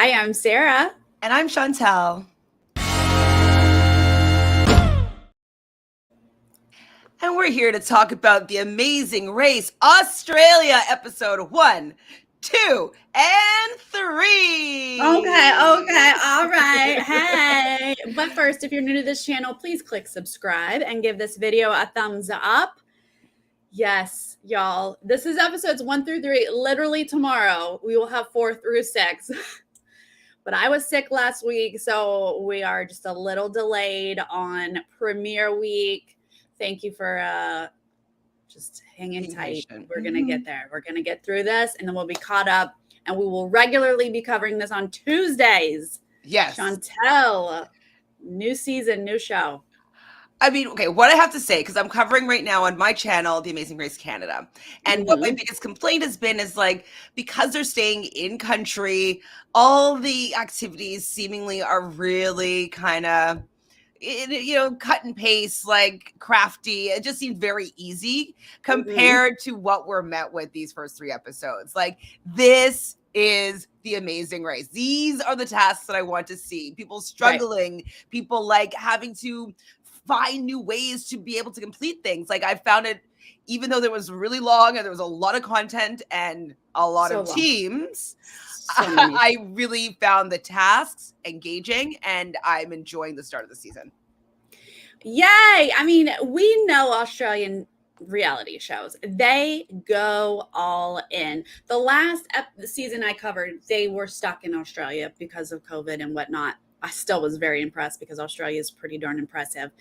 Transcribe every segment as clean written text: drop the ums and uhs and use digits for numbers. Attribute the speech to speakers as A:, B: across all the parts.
A: Hi, I'm Sarah.
B: And I'm Chantele. And we're here to talk about The Amazing Race Australia, episode 1, 2, and 3.
A: Okay, all right. Hey. But first, if you're new to this channel, please click subscribe and give this video a thumbs up. Yes, y'all. This is episodes 1 through 3. Literally tomorrow, we will have 4 through 6. But I was sick last week, so we are just a little delayed on premiere week. Thank you for just hanging tight. We're going to get there. We're going to get through this, and then we'll be caught up, and we will regularly be covering this on Tuesdays.
B: Yes.
A: Chantele, new season, new show.
B: I mean, okay, what I have to say, because I'm covering right now on my channel, The Amazing Race Canada. And what my biggest complaint has been is like, because they're staying in country, all the activities seemingly are really kind of, cut and paste, like crafty. It just seemed very easy compared to what we're met with these first 3 episodes. Like, this is The Amazing Race. These are the tasks that I want to see. People struggling, people like having to find new ways to be able to complete things. Like, I found it, even though there was really long and there was a lot of content and a lot of teams, I really found the tasks engaging, and I'm enjoying the start of the season.
A: Yay! I mean, we know Australian reality shows. They go all in. The last season I covered, they were stuck in Australia because of COVID and whatnot. I still was very impressed because Australia is pretty darn impressive.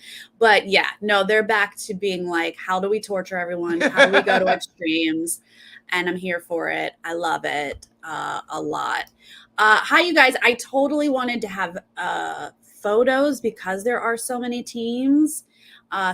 A: But yeah, no, they're back to being like, how do we torture everyone? How do we go to extremes? And I'm here for it. I love it a lot. Hi, you guys. I totally wanted to have photos because there are so many teams.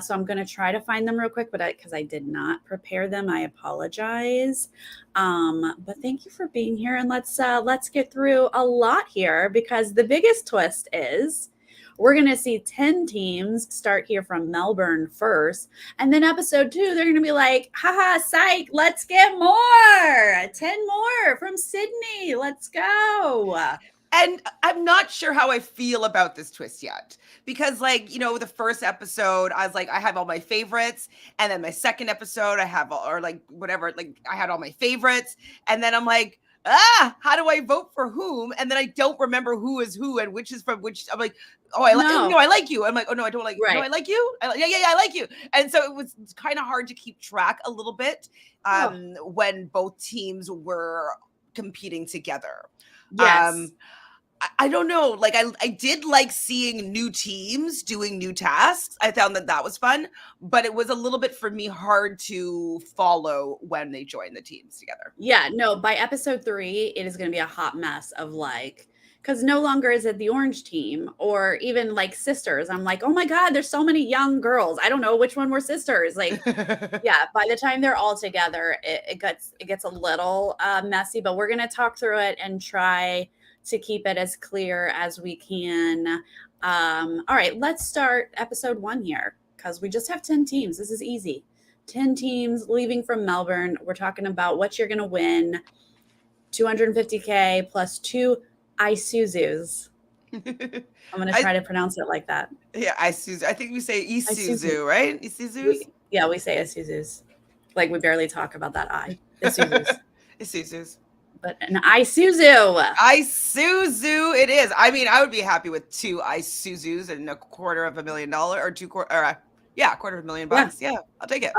A: So I'm going to try to find them real quick, but because I did not prepare them, I apologize. But thank you for being here, and let's get through a lot here, because the biggest twist is we're going to see 10 teams start here from Melbourne first, and then episode 2, they're going to be like, haha, psych, let's get more. 10 more from Sydney. Let's go.
B: And I'm not sure how I feel about this twist yet, because the first episode, I was like, I have all my favorites. And then my second episode, I have, or like whatever, like I had all my favorites. And then I'm like, how do I vote for whom? And then I don't remember who is who and which is from which. I'm like, I like you. I'm like, oh no, I don't like, no, I like you. Yeah, I like you. And so it was kind of hard to keep track a little bit when both teams were competing together.
A: Yes.
B: I don't know. Like, I did like seeing new teams doing new tasks. I found that was fun, but it was a little bit for me hard to follow when they joined the teams together.
A: Yeah, no, by episode 3, it is going to be a hot mess of like, because no longer is it the orange team or even like sisters. I'm like, oh my God, there's so many young girls. I don't know which one were sisters. Like, yeah, by the time they're all together, it gets a little messy, but we're going to talk through it and try to keep it as clear as we can. All right, let's start episode 1 here, because we just have 10 teams. This is easy. 10 teams leaving from Melbourne. We're talking about what you're going to win. $250K plus 2 Isuzus. I'm going to try to pronounce it like that.
B: Yeah, Isuzu. I think we say Isuzu, right? Isuzus?
A: Yeah, we say Isuzus. Like, we barely talk about that I. Isuzus.
B: Isuzus.
A: But an Isuzu.
B: Isuzu it is. I mean, I would be happy with 2 Isuzus and $250,000 or $250,000. Yeah, I'll take it.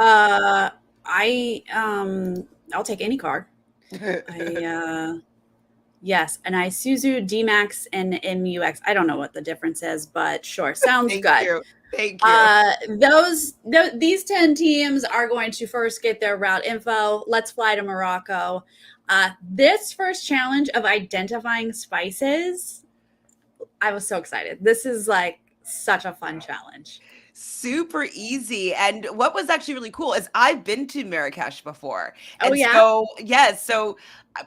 A: I'll take any car. Yes, an Isuzu D-Max and MUX. I don't know what the difference is, but sure, sounds good.
B: Thank you.
A: These 10 teams are going to first get their route info. Let's fly to Morocco. This first challenge of identifying spices, I was so excited. This is like such a fun challenge.
B: super easy. And what was actually really cool is I've been to Marrakesh before.
A: Oh
B: And
A: yeah.
B: so, yes, so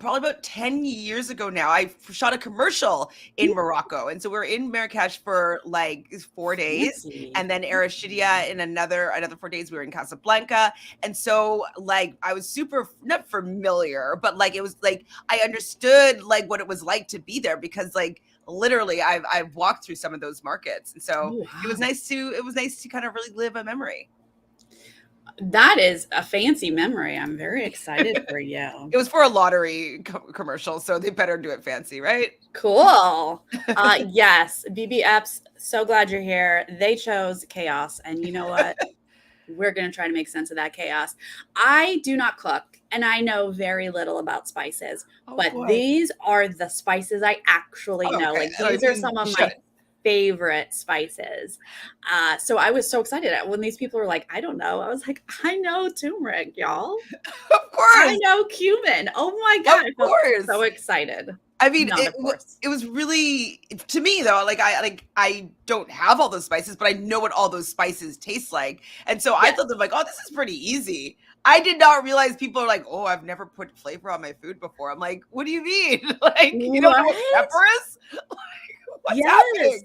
B: probably about 10 years ago now, I shot a commercial in Morocco. And so we are in Marrakesh for like 4 days.
A: Fancy.
B: And then Arashidia in another 4 days, we were in Casablanca. And so like I was super not familiar, but like it was like I understood like what it was like to be there because like literally I've walked through some of those markets. And so
A: Oh,
B: it was
A: wow.
B: nice to kind of really live a memory.
A: That is a fancy memory. I'm very excited for you.
B: It was for a lottery commercial, so they better do it fancy, right?
A: Cool. Yes, BBFs, so glad you're here. They chose chaos, and you know what? We're going to try to make sense of that chaos. I do not cook, and I know very little about spices, but
B: boy.
A: these are the spices I actually know.
B: Okay.
A: Like these are some of my favorite spices. So I was so excited when these people were like, I don't know. I was like, I know turmeric, y'all.
B: Of course.
A: I know cumin. Oh my God.
B: Of course.
A: So excited.
B: I mean,
A: Not,
B: it was really, to me though, like I don't have all those spices, but I know what all those spices taste like. And so I thought them like, oh, this is pretty easy. I did not realize people are like, oh, I've never put flavor on my food before. I'm like, what do you mean? Like, you don't know what pepper is? What's happening?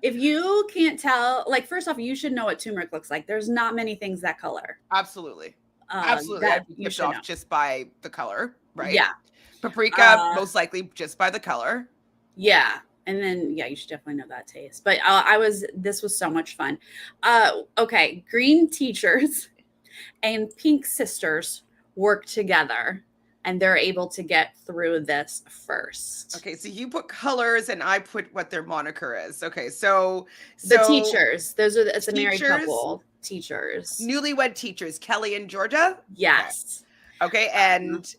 A: If you can't tell, like, first off, you should know what turmeric looks like. There's not many things that color.
B: Absolutely. Absolutely. I'd be tipped off just by the color, right?
A: Yeah.
B: Paprika, most likely just by the color.
A: Yeah. And then, yeah, you should definitely know that taste. But this was so much fun. Okay. Green teachers and pink sisters work together and they're able to get through this first.
B: Okay. So you put colors and I put what their moniker is. Okay. So
A: the teachers, it's a married couple. Teachers.
B: Newlywed teachers, Kelly and Georgia?
A: Yes.
B: Okay. And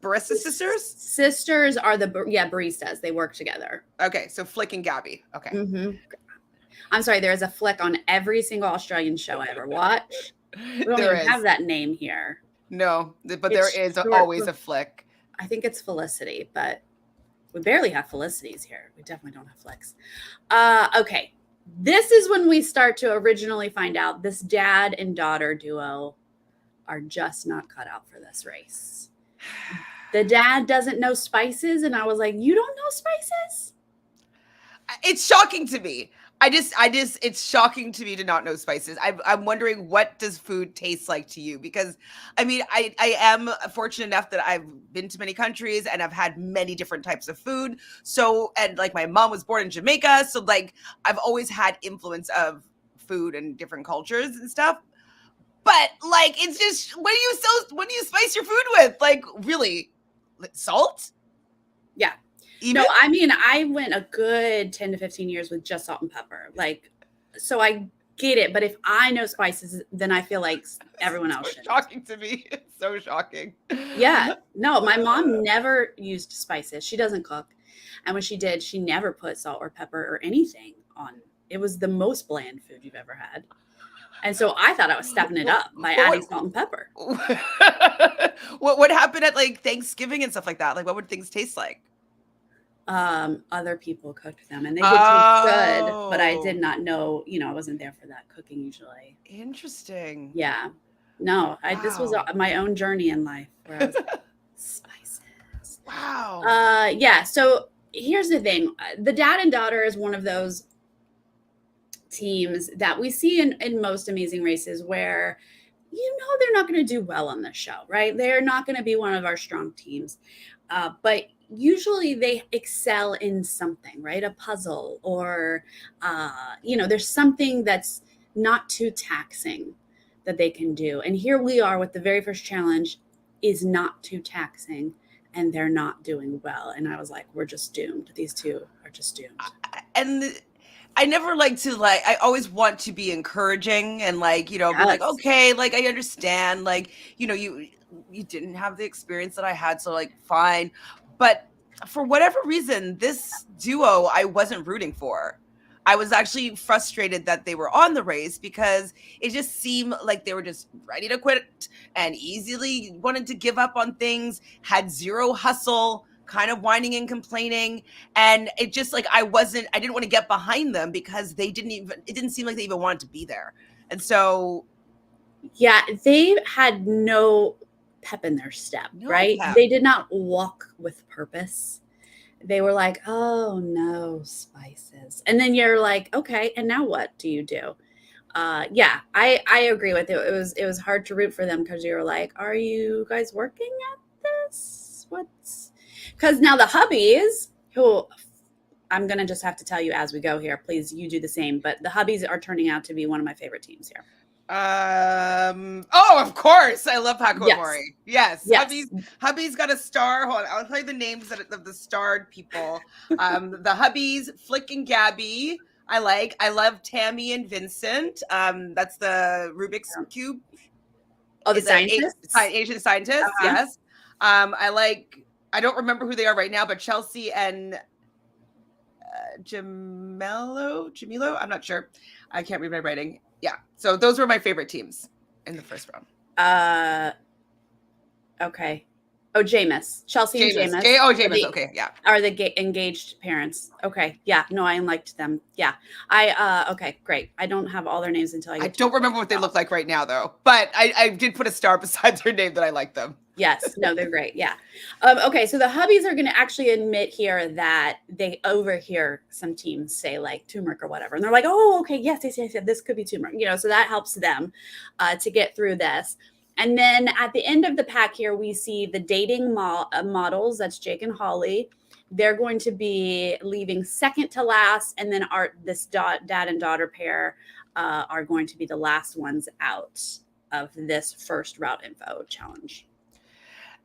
B: barista sisters?
A: Sisters are baristas. They work together.
B: Okay, so Flick and Gabby. Okay.
A: Mm-hmm. I'm sorry, there is a Flick on every single Australian show I ever watch. We don't even have that name here.
B: No, but there is always a Flick.
A: I think it's Felicity, but we barely have Felicities here. We definitely don't have Flicks. Okay, this is when we start to originally find out this dad and daughter duo are just not cut out for this race. The dad doesn't know spices, and I was like, you don't know spices?
B: It's shocking to me. It's shocking to me to not know spices. I'm wondering, what does food taste like to you? Because I mean, I am fortunate enough that I've been to many countries and I've had many different types of food. So, and like my mom was born in Jamaica. So like I've always had influence of food and different cultures and stuff. But like, it's just, what do you spice your food with? Like, really? Salt?
A: Yeah.
B: Even?
A: No, I mean, I went a good 10 to 15 years with just salt and pepper. Like, so I get it. But if I know spices, then I feel like everyone else should.
B: Shocking to me. It's so shocking.
A: Yeah. No, my mom never used spices. She doesn't cook. And when she did, she never put salt or pepper or anything on. It was the most bland food you've ever had. And so I thought I was stepping it up by adding salt and pepper.
B: What happened at like Thanksgiving and stuff like that? Like, what would things taste like?
A: Other people cooked them and they did taste good, but I did not know, I wasn't there for that cooking usually.
B: Interesting.
A: Yeah. No, this was my own journey in life where I was like, spices.
B: Wow.
A: Yeah. So here's the thing. The dad and daughter is one of those teams that we see in most Amazing Races where, they're not going to do well on this show, right? They're not going to be one of our strong teams. But usually they excel in something, right? A puzzle or, there's something that's not too taxing that they can do. And here we are with the very first challenge is not too taxing and they're not doing well. And I was like, we're just doomed. These two are just doomed.
B: And I never like to I always want to be encouraging and be like, okay, like I understand, like, you didn't have the experience that I had. So like, fine. But for whatever reason, this duo, I wasn't rooting for. I was actually frustrated that they were on the race because it just seemed like they were just ready to quit and easily wanted to give up on things, had zero hustle. kind of whining and complaining. And it just like, I didn't want to get behind them because it didn't seem like they even wanted to be there. And so.
A: Yeah, they had no pep in their step, right?
B: Pep.
A: They did not walk with purpose. They were like, oh no, spices. And then you're like, okay, and now what do you do? Yeah, I agree with it. It was hard to root for them because you were like, are you guys working at this? Because now the hubbies, who I'm gonna just have to tell you as we go here, please you do the same. But the hubbies are turning out to be one of my favorite teams here.
B: Oh, of course. I love Paco Amore. Yes. Hubby's got a star. Hold on. I'll tell you the names of the starred people. The hubbies, Flick and Gabby. I love Tammy and Vincent. That's the Rubik's Cube.
A: Oh, the scientists?
B: Asian scientists. Yes. I don't remember who they are right now, but Chelsea and Jamilo. I'm not sure. I can't read my writing. Yeah. So those were my favorite teams in the first round.
A: Okay. Oh, Jameis. Chelsea and Jameis.
B: Jameis. Okay. Yeah.
A: Are the engaged parents. Okay. Yeah. No, I liked them. Yeah. Okay, great. I don't have all their names until I
B: don't remember what they look like right now though, but I did put a star beside their name that I like them.
A: Yes. No, they're great. Yeah. Okay. So the hubbies are going to actually admit here that they overhear some teams say like turmeric or whatever. And they're like, oh, okay. Yes. This could be turmeric, so that helps them to get through this. And then at the end of the pack here, we see the dating models. That's Jake and Holly. They're going to be leaving second to last. And then this dad and daughter pair are going to be the last ones out of this first route info challenge.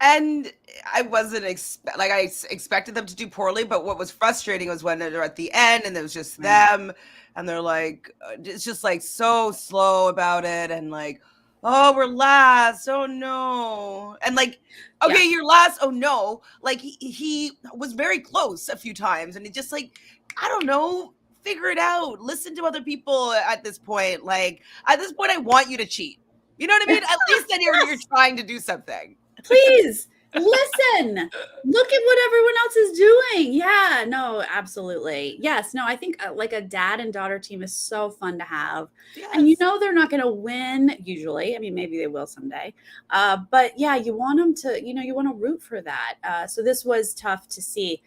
B: And I wasn't I expected them to do poorly, but what was frustrating was when they're at the end and it was just them and they're like, it's just like so slow about it. And like, oh, we're last. Oh no. And like, okay, you're last. Oh no. Like he was very close a few times and it just like, I don't know, figure it out. Listen to other people at this point. Like at this point, I want you to cheat. You know what I mean? At least then you're trying to do something.
A: Please listen. Look at what everyone else is doing. Yeah, no, absolutely. Yes, no, I think like a dad and daughter team is so fun to have. Yes. And they're not going to win usually. I mean, maybe they will someday. But yeah, you want them to, you want to root for that. So this was tough to see.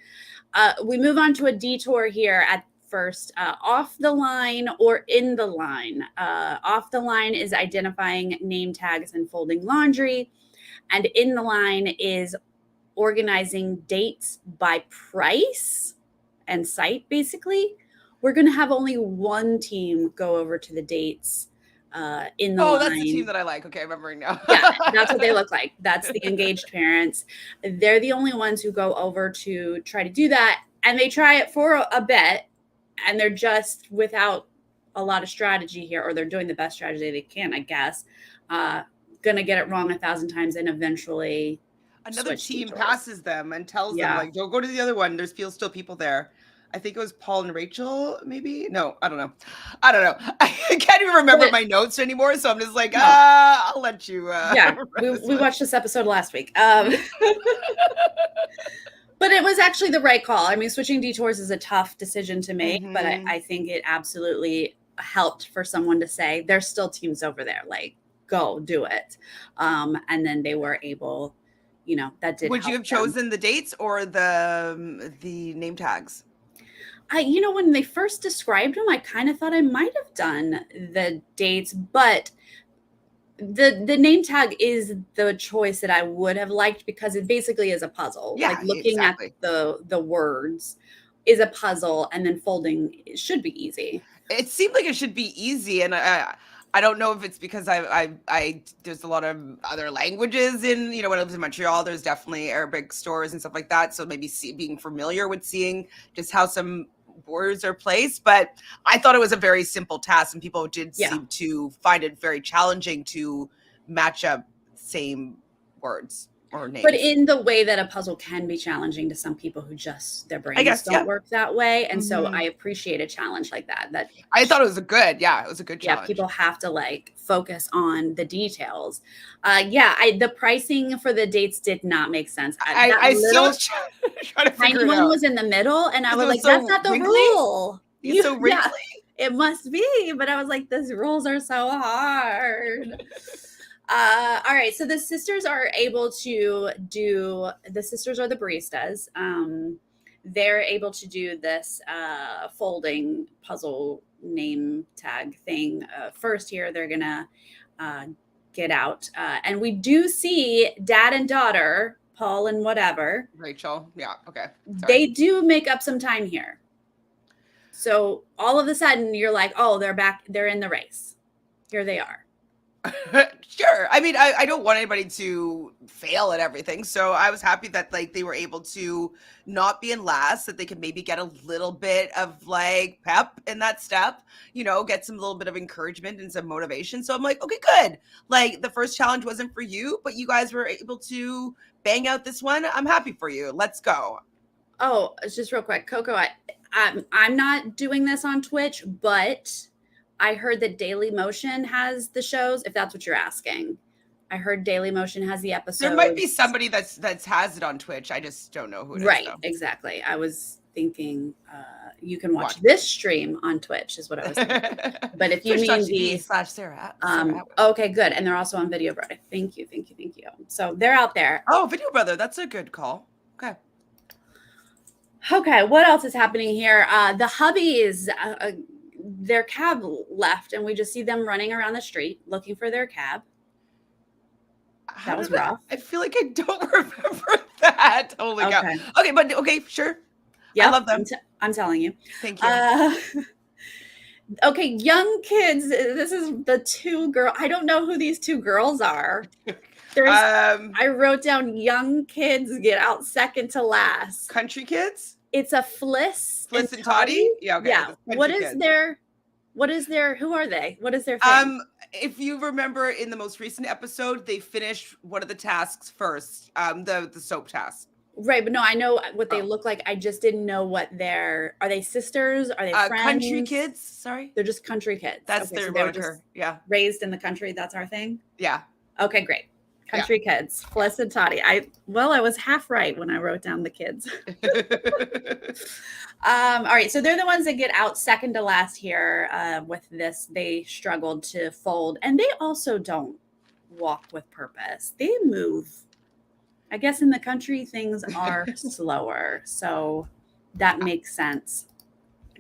A: We move on to a detour here at first. Off the line or in the line. Off the line is identifying name tags and folding laundry. And in the line is organizing dates by price and site, basically. We're going to have only one team go over to the dates in the line. Oh,
B: that's the team that I like. Okay, I'm remembering now.
A: Yeah, that's what they look like. That's the engaged parents. They're the only ones who go over to try to do that. And they try it for a bit, and they're just without a lot of strategy here, or they're doing the best strategy they can, I guess. Going to get it wrong 1,000 times and eventually
B: another team passes them and tells them like, don't go to the other one. There's still people there. I think it was Paul and Rachel, maybe. No, I don't know. I can't even remember my notes anymore. So I'm just like, I'll let you.
A: We watched this episode last week. But it was actually the right call. I mean, switching detours is a tough decision to make, but I think it absolutely helped for someone to say, there's still teams over there. Like, go do it. And then they were able, that did.
B: Would you have chosen the dates or the name tags?
A: When they first described them, I kind of thought I might have done the dates, but the name tag is the choice that I would have liked because it basically is a puzzle.
B: Yeah,
A: like looking at the words is a puzzle, and then folding should be easy.
B: It seemed like it should be easy, and I don't know if it's because I there's a lot of other languages in, when I lived in Montreal, there's definitely Arabic stores and stuff like that. So maybe being familiar with seeing just how some words are placed. But I thought it was a very simple task and people did seem to find it very challenging to match up same words. or names.
A: But in the way that a puzzle can be challenging to some people who just their brains don't work that way. And so I appreciate a challenge like that.
B: I thought it was a good challenge.
A: Yeah, people have to like focus on the details. The pricing for the dates did not make sense.
B: I still was trying to figure it out.
A: Tiny one was in the middle, and I was like,
B: so
A: that's not the
B: wrinkly?
A: rule.
B: It's so wrinkly?
A: Yeah, it must be. But I was like, these rules are so hard. All right, so the sisters are able to do, the sisters are the baristas. They're able to do this folding puzzle name tag thing. First here, they're gonna get out. And we do see dad and daughter, Paul and whatever.
B: Rachel, yeah, okay.
A: Sorry. They do make up some time here. So all of a sudden you're like, oh, they're back, they're in the race. Here they are.
B: Sure. I mean, I don't want anybody to fail at everything. So I was happy that like they were able to not be in last, that they could maybe get a little bit of like pep in that step, you know, get some little bit of encouragement and some motivation. So I'm like, okay, good. Like the first challenge wasn't for you, but you guys were able to bang out this one. I'm happy for you. Let's go.
A: Oh, just real quick, Coco, I'm not doing this on Twitch, but I heard that Daily Motion has the shows, if that's what you're asking. I heard Daily Motion has the episodes.
B: There might be somebody that's has it on Twitch. I just don't know who it is.
A: Right, exactly. I was thinking you can watch this stream on Twitch is what I was thinking. But if you mean the
B: /Sarah.
A: Okay, good. And they're also on Video Brother. Thank you. So they're out there.
B: Oh, Video Brother. That's a good call.
A: Okay, what else is happening here? The hubbies, their cab left, and we just see them running around the street looking for their cab. That was rough.
B: I feel like I don't remember that. Holy cow. Okay, but okay, sure. Yeah, I love them.
A: I'm telling you.
B: Thank you.
A: Okay, young kids. This is the two girls. I don't know who these two girls are. I wrote down young kids get out second to last.
B: Country kids?
A: It's a Fliss
B: and Toddy? Yeah, okay.
A: Yeah. What is their who are they? What is their thing?
B: If you remember in the most recent episode, they finished one of the tasks first. The soap task.
A: Right, but no, I know what they look like. I just didn't know what are they sisters? Are they friends?
B: Country kids? Sorry.
A: They're just country kids.
B: That's their moniker. Yeah.
A: Raised in the country, that's our thing?
B: Yeah.
A: Okay, great. Country kids, Fliss and Toddy. I was half right when I wrote down the kids. All right, so they're the ones that get out second to last here with this. They struggled to fold, and they also don't walk with purpose. They move. I guess in the country, things are slower, so that makes sense.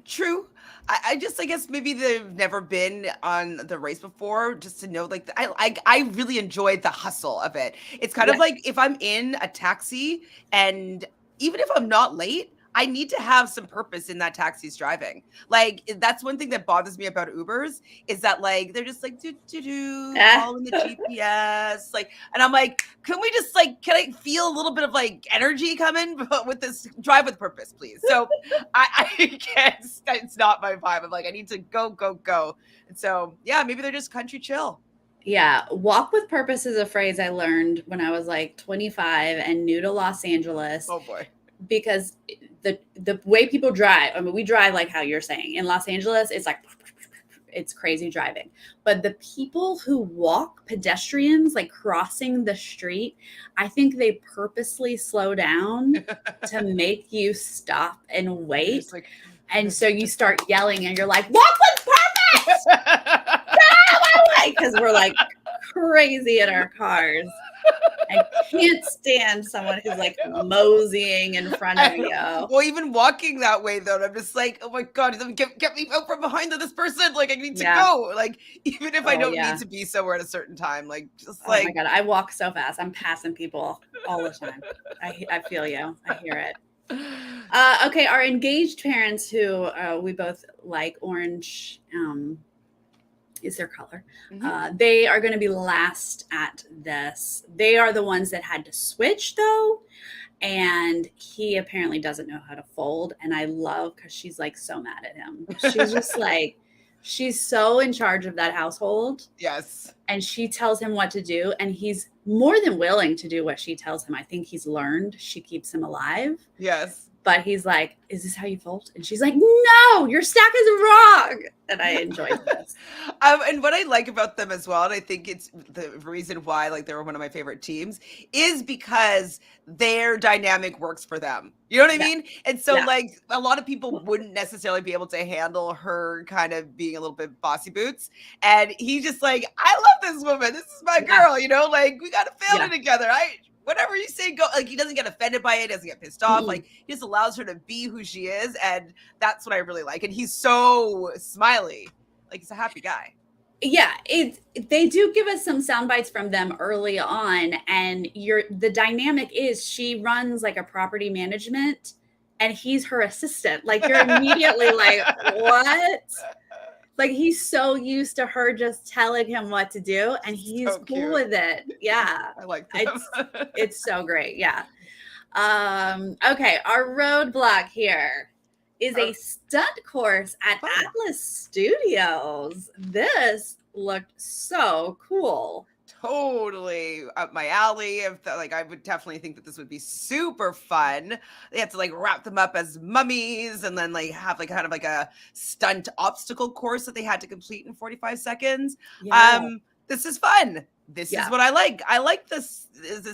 B: True. I guess maybe they've never been on the race before, just to know, like, I really enjoyed the hustle of it. It's kind of like if I'm in a taxi and even if I'm not late, I need to have some purpose in that taxi's driving. Like, that's one thing that bothers me about Ubers is that, like, they're just like, following the GPS. Like, and I'm like, can we just, like, can I feel a little bit of, like, energy coming with this drive with purpose, please? So I guess it's not my vibe. I'm like, I need to go. And so, yeah, maybe they're just country chill.
A: Yeah. Walk with purpose is a phrase I learned when I was like 25 and new to Los Angeles.
B: Oh, boy.
A: Because the way people drive, I mean, we drive like how you're saying. In Los Angeles, it's like, it's crazy driving. But the people who walk, pedestrians, like crossing the street, I think they purposely slow down to make you stop and wait. Like, and so you start yelling and you're like, walk with purpose! Because we're like crazy in our cars. I can't stand someone who's like moseying in front of you.
B: Well, even walking that way, though, I'm just like, oh my God, get me out from behind this person. Like, I need to go. Like, even if I don't need to be somewhere at a certain time, like, just like.
A: Oh my God, I walk so fast. I'm passing people all the time. I feel you. I hear it. Okay, our engaged parents who we both like, orange is their color. Mm-hmm. They are going to be last at this. They are the ones that had to switch though. And he apparently doesn't know how to fold. And I love, because she's like so mad at him. She's just like, She's so in charge of that household.
B: Yes.
A: And she tells him what to do. And he's more than willing to do what she tells him. I think he's learned she keeps him alive.
B: Yes.
A: But he's like, is this how you fold? And she's like, no, your stack is wrong. And I enjoyed this.
B: And what I like about them as well, and I think it's the reason why like they were one of my favorite teams, is because their dynamic works for them. You know what I mean? And so like a lot of people wouldn't necessarily be able to handle her kind of being a little bit bossy boots. And he's just like, I love this woman. This is my girl, you know, like we got a family together. Whatever you say, go. Like he doesn't get offended by it, doesn't get pissed off. Like he just allows her to be who she is, and that's what I really like. And he's so smiley, like he's a happy guy.
A: Yeah, they do give us some sound bites from them early on, and the dynamic is she runs like a property management, and he's her assistant. Like you're immediately like, what? Like he's so used to her just telling him what to do, and he's so cool with it. Yeah,
B: I like them.
A: It's so great. Yeah. Okay, our roadblock here is a stunt course at Atlas Studios. This looked so cool.
B: Totally up my alley. I would definitely think that this would be super fun. They have to like wrap them up as mummies and then like have like kind of like a stunt obstacle course that they had to complete in 45 seconds. Yeah. This is fun. This is what I like. I like this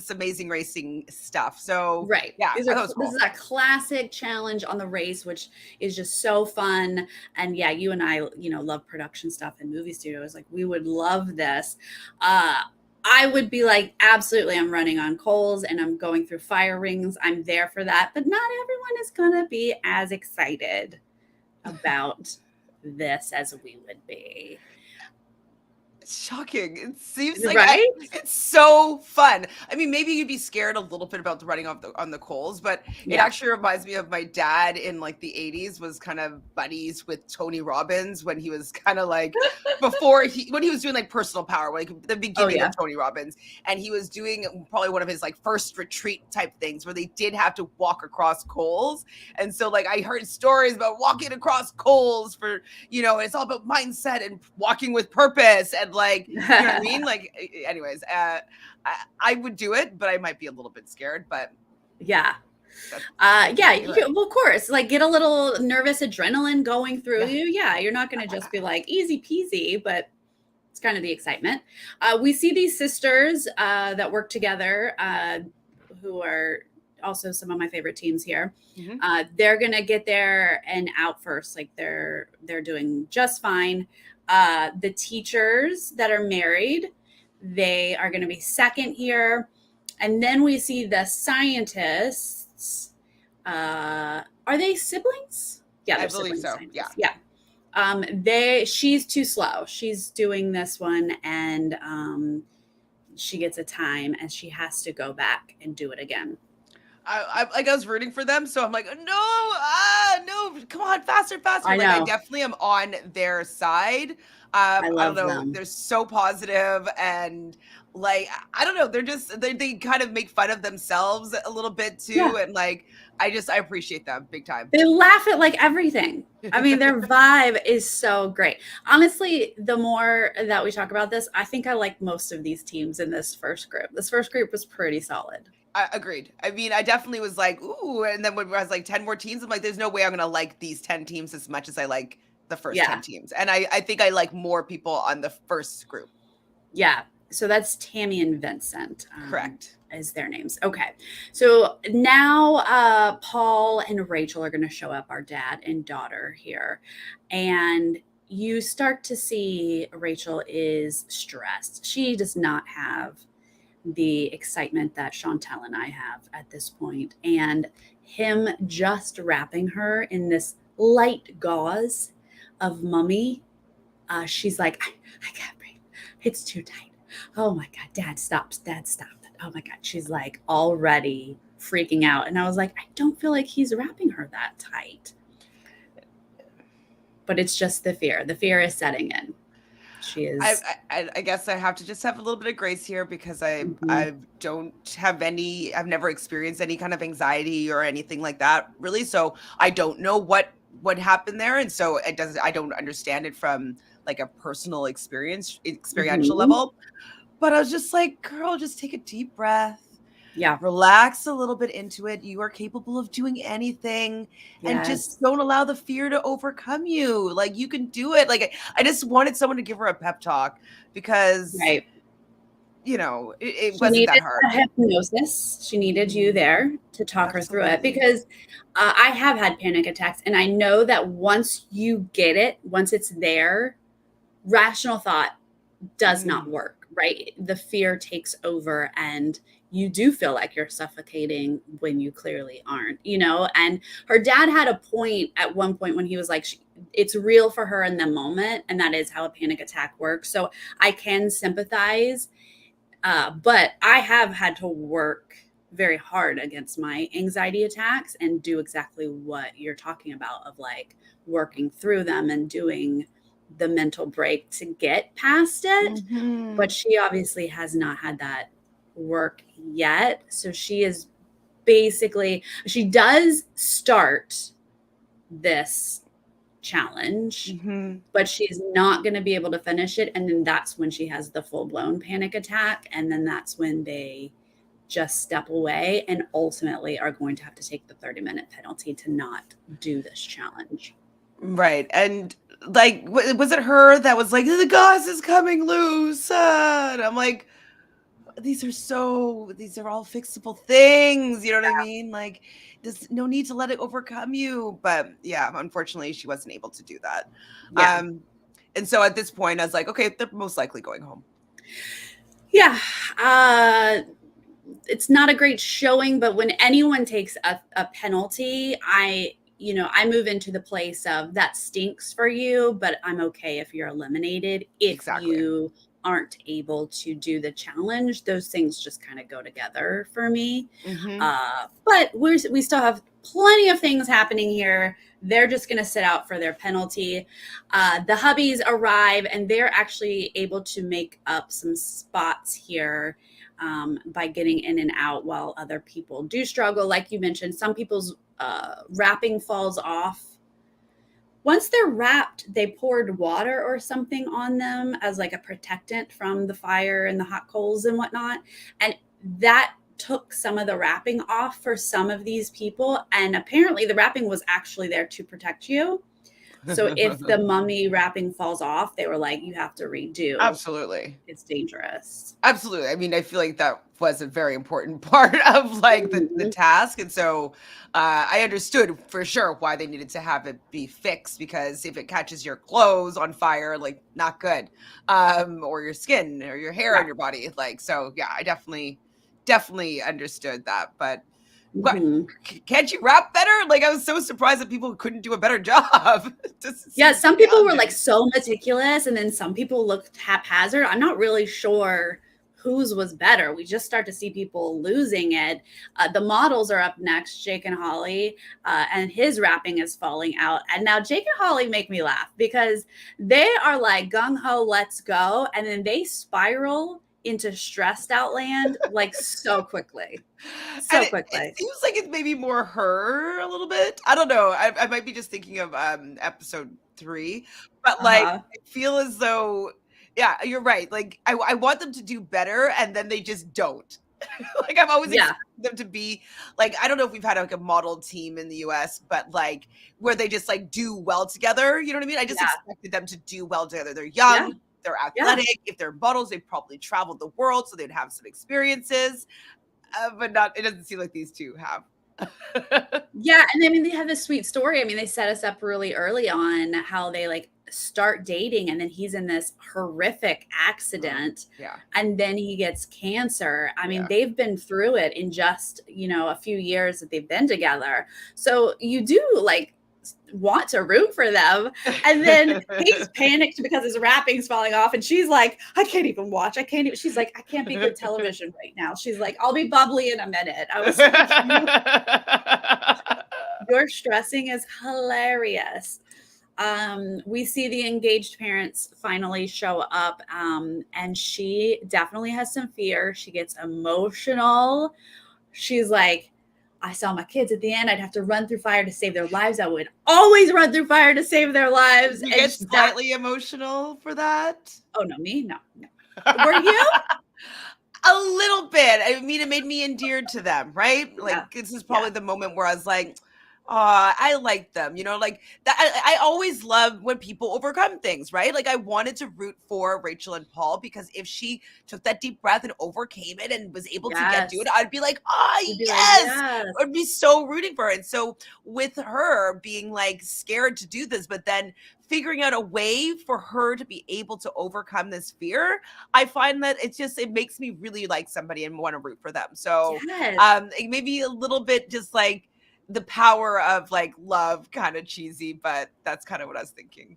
B: amazing racing stuff. So
A: right.
B: Yeah.
A: This is a classic challenge on the race, which is just so fun. And yeah, you and I, love production stuff in movie studios. Like we would love this. I would be like, absolutely, I'm running on coals and I'm going through fire rings. I'm there for that. But not everyone is going to be as excited about this as we would be.
B: Shocking. It seems like it's so fun. I mean, maybe you'd be scared a little bit about the running off on the coals, but it actually reminds me of my dad in like the 80s was kind of buddies with Tony Robbins when he was kind of like when he was doing like personal power, like the beginning of Tony Robbins, and he was doing probably one of his like first retreat type things where they did have to walk across coals. And so like I heard stories about walking across coals for, it's all about mindset and walking with purpose and like, you know what I mean? Like, anyways, I would do it, but I might be a little bit scared, but
A: well, of course, like get a little nervous adrenaline going through you. Yeah. You're not going to just be like easy peasy, but it's kind of the excitement. We see these sisters that work together who are also some of my favorite teams here. They're going to get there and out first. Like they're doing just fine. The teachers that are married, they are going to be second here. And then we see the scientists. Are they siblings? Yeah,
B: I believe so.
A: Scientists. Yeah. She's too slow. She's doing this one and she gets a time and she has to go back and do it again.
B: I was rooting for them, so I'm like, no, come on, faster. I definitely am on their side. I don't know. Them. They're so positive and like, I don't know. They kind of make fun of themselves a little bit too. Yeah. And like, I appreciate them big time.
A: They laugh at like everything. I mean, their vibe is so great. Honestly, the more that we talk about this, I think I like most of these teams in this first group. This first group was pretty solid.
B: Agreed. I mean, I definitely was like, ooh, and then when I was like 10 more teams, I'm like, there's no way I'm going to like these 10 teams as much as I like the first 10 teams. And I think I like more people on the first group.
A: Yeah. So that's Tammy and Vincent.
B: Correct.
A: As their names. Okay. So now Paul and Rachel are going to show up, our dad and daughter here. And you start to see Rachel is stressed. She does not have the excitement that Chantele and I have at this point. And him just wrapping her in this light gauze of mummy. She's like, I can't breathe. It's too tight. Oh my God, Dad, stop it. Oh my God. She's like already freaking out. And I was like, I don't feel like he's wrapping her that tight. But it's just the fear. The fear is setting in. She is.
B: I guess I have to just have a little bit of grace here because I don't have I've never experienced any kind of anxiety or anything like that really. So I don't know what what happened there, and so I don't understand it from like a personal experiential
A: Mhm.
B: level. But I was just like, girl, just take a deep breath,
A: Yeah.
B: relax a little bit into it. You are capable of doing anything, and just
A: Yes.
B: don't allow the fear to overcome you. Like, you can do it. Like, I just wanted someone to give her a pep talk because,
A: Right.
B: it
A: She
B: wasn't that
A: needed
B: hard.
A: a hypnosis. She needed you there to talk her through it
B: Absolutely.
A: because I have had panic attacks, and I know that once you get it, once it's there, rational thought does not
B: Mm.
A: work, right? The fear takes over, and you do feel like you're suffocating when you clearly aren't, And her dad had a point at one point when he was like, it's real for her in the moment, and that is how a panic attack works. So I can sympathize, but I have had to work very hard against my anxiety attacks and do exactly what you're talking about, of like working through them and doing the mental break to get past it. But
B: Mhm.
A: she obviously has not had that work yet. So she is basically, she does start this challenge,
B: Mhm.
A: but she's not going to be able to finish it. And then that's when she has the full blown panic attack. And then that's when they just step away and ultimately are going to have to take the 30-minute penalty to not do this challenge.
B: Right, and, like, was it her that was like, "The gauze is coming loose," and I'm like, these are all fixable things, you know what I mean? Like, there's no need to let it overcome you, but, yeah, unfortunately, she wasn't able to do that,
A: Yeah.
B: and so at this point, I was like, "Okay, they're most likely going home."
A: Yeah. Uh, it's not a great showing, but when anyone takes a penalty, I move into the place of that stinks for you, but I'm okay if you're eliminated. If
B: Exactly.
A: you aren't able to do the challenge, those things just kind of go together for me.
B: Mhm.
A: But we still have plenty of things happening here. They're just going to sit out for their penalty. The hubbies arrive, and they're actually able to make up some spots here, by getting in and out, while other people do struggle. Like you mentioned, some people's wrapping falls off. Once they're wrapped, they poured water or something on them as like a protectant from the fire and the hot coals and whatnot. And that took some of the wrapping off for some of these people. And apparently, the wrapping was actually there to protect you. So if the mummy wrapping falls off, they were like, you have to redo.
B: Absolutely.
A: It's dangerous.
B: Absolutely. I mean, I feel like that was a very important part of like the
A: Mhm.
B: task. And so I understood for sure why they needed to have it be fixed, because if it catches your clothes on fire, like not good. Or your skin or your hair on
A: Right.
B: your body. Like, so yeah, I definitely understood that. But what,
A: Mhm.
B: can't you rap better? Like, I was so surprised that people couldn't do a better job. This
A: Yeah,
B: seems
A: some people were like
B: challenging.
A: so meticulous, and then some people looked haphazard. I'm not really sure whose was better. We just start to see people losing it. The models are up next, Jake and Holly, and his rapping is falling out. And now Jake and Holly make me laugh because they are like gung ho, let's go, and then they spiral into stressed out land like so quickly,
B: And
A: so
B: it
A: quickly.
B: seems like it's maybe more her a little bit. I don't know. I might be just thinking of episode 3, but
A: Uh
B: like
A: huh.
B: I feel as though, yeah, you're right. Like I want them to do better, and then they just don't. Like, I've always
A: Yeah.
B: expected them to be like, I don't know if we've had like a model team in the US, but like where they just like do well together. You know what I mean? I just
A: Yeah.
B: expected them to do well together. They're
A: Yeah.
B: young, they're
A: Yeah.
B: athletic. If they're models, they've probably traveled the world, so they'd have some experiences. But not, it doesn't seem like these 2 have.
A: Yeah, and I mean, they have this sweet story. I mean, they set us up really early on how they like start dating, and then he's in this horrific
B: Oh,
A: accident,
B: yeah,
A: and then he gets cancer. I mean,
B: yeah.
A: they've been through it in just, a few years that they've been together. So you do like want to root for them. And then he's panicked because his wrapping's falling off, and she's like, I can't even watch. I can't even. She's like, I can't be good television right now. She's like, I'll be bubbly in a minute. I was like, your stressing is hilarious. We see the engaged parents finally show up, and she definitely has some fear. She gets emotional. She's like, I saw my kids at the end. I'd have to run through fire to save their lives. I would always run through fire to save their lives.
B: You
A: And
B: get slightly emotional for that?
A: oh no, me? No, no. Were you?
B: A little bit. I mean, it made me endeared to them, right?
A: Yeah.
B: Like, this is probably the moment where I was like, I like them, you know, like that. I always love when people overcome things, right? Like, I wanted to root for Rachel and Paul because if she took that deep breath and overcame it and was able to get to it, I'd be like,
A: You'd be
B: yes,
A: like, yes.
B: I'd be so rooting for her. And so with her being like scared to do this, but then figuring out a way for her to be able to overcome this fear, I find that it makes me really like somebody and want to root for them. So
A: Yes.
B: it may be a little bit just like the power of like love, kind of cheesy, but that's kind of what I was thinking.